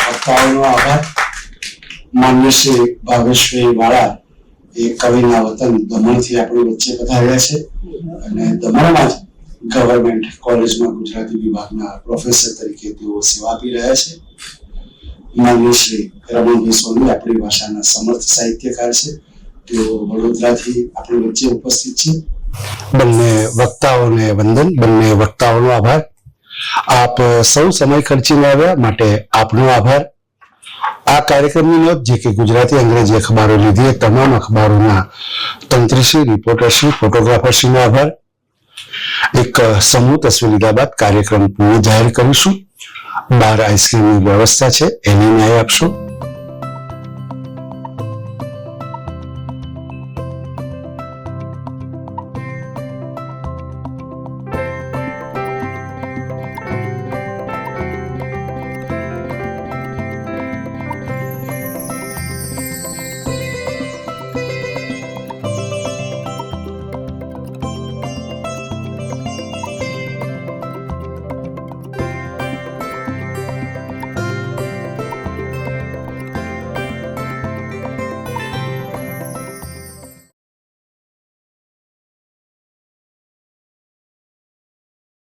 વક્તાઓનો આભાર. માન્ય શ્રી ભાવેશભાઈ વાળા એ કવિના વતન દમણથી આપણી વચ્ચે પધાર્યા છે અને દમણમાં જ ગવર્મેન્ટ કોલેજમાં ગુજરાતી વિભાગના પ્રોફેસર તરીકે તેઓ સેવા આપી રહ્યા છે. માનનીય શ્રી રમણભાઈ સોની આપણી ભાષાના સમર્થ સાહિત્યકાર છે. તેઓ વડોદરાથી આપણી વચ્ચે ઉપસ્થિત છે. બંને વક્તાઓને વંદન, બંને વક્તાઓનો આભાર. આપ સૌ સમય ખર્ચીને આવ્યા માટે આપનો આભાર. આ કાર્યક્રમની નોંધ જે કે ગુજરાતી અંગ્રેજી અખબારો લીધી એ તમામ અખબારોના તંત્રીશ્રી, રિપોર્ટરશ્રી, ફોટોગ્રાફરશ્રીનો આભાર. એક સમૂહ તસવીર લીધા બાદ કાર્યક્રમ પૂર્ણ જાહેર કરીશું. 12 આઈસ્ક્રીમની વ્યવસ્થા છે, એની ન્યાય આપશો.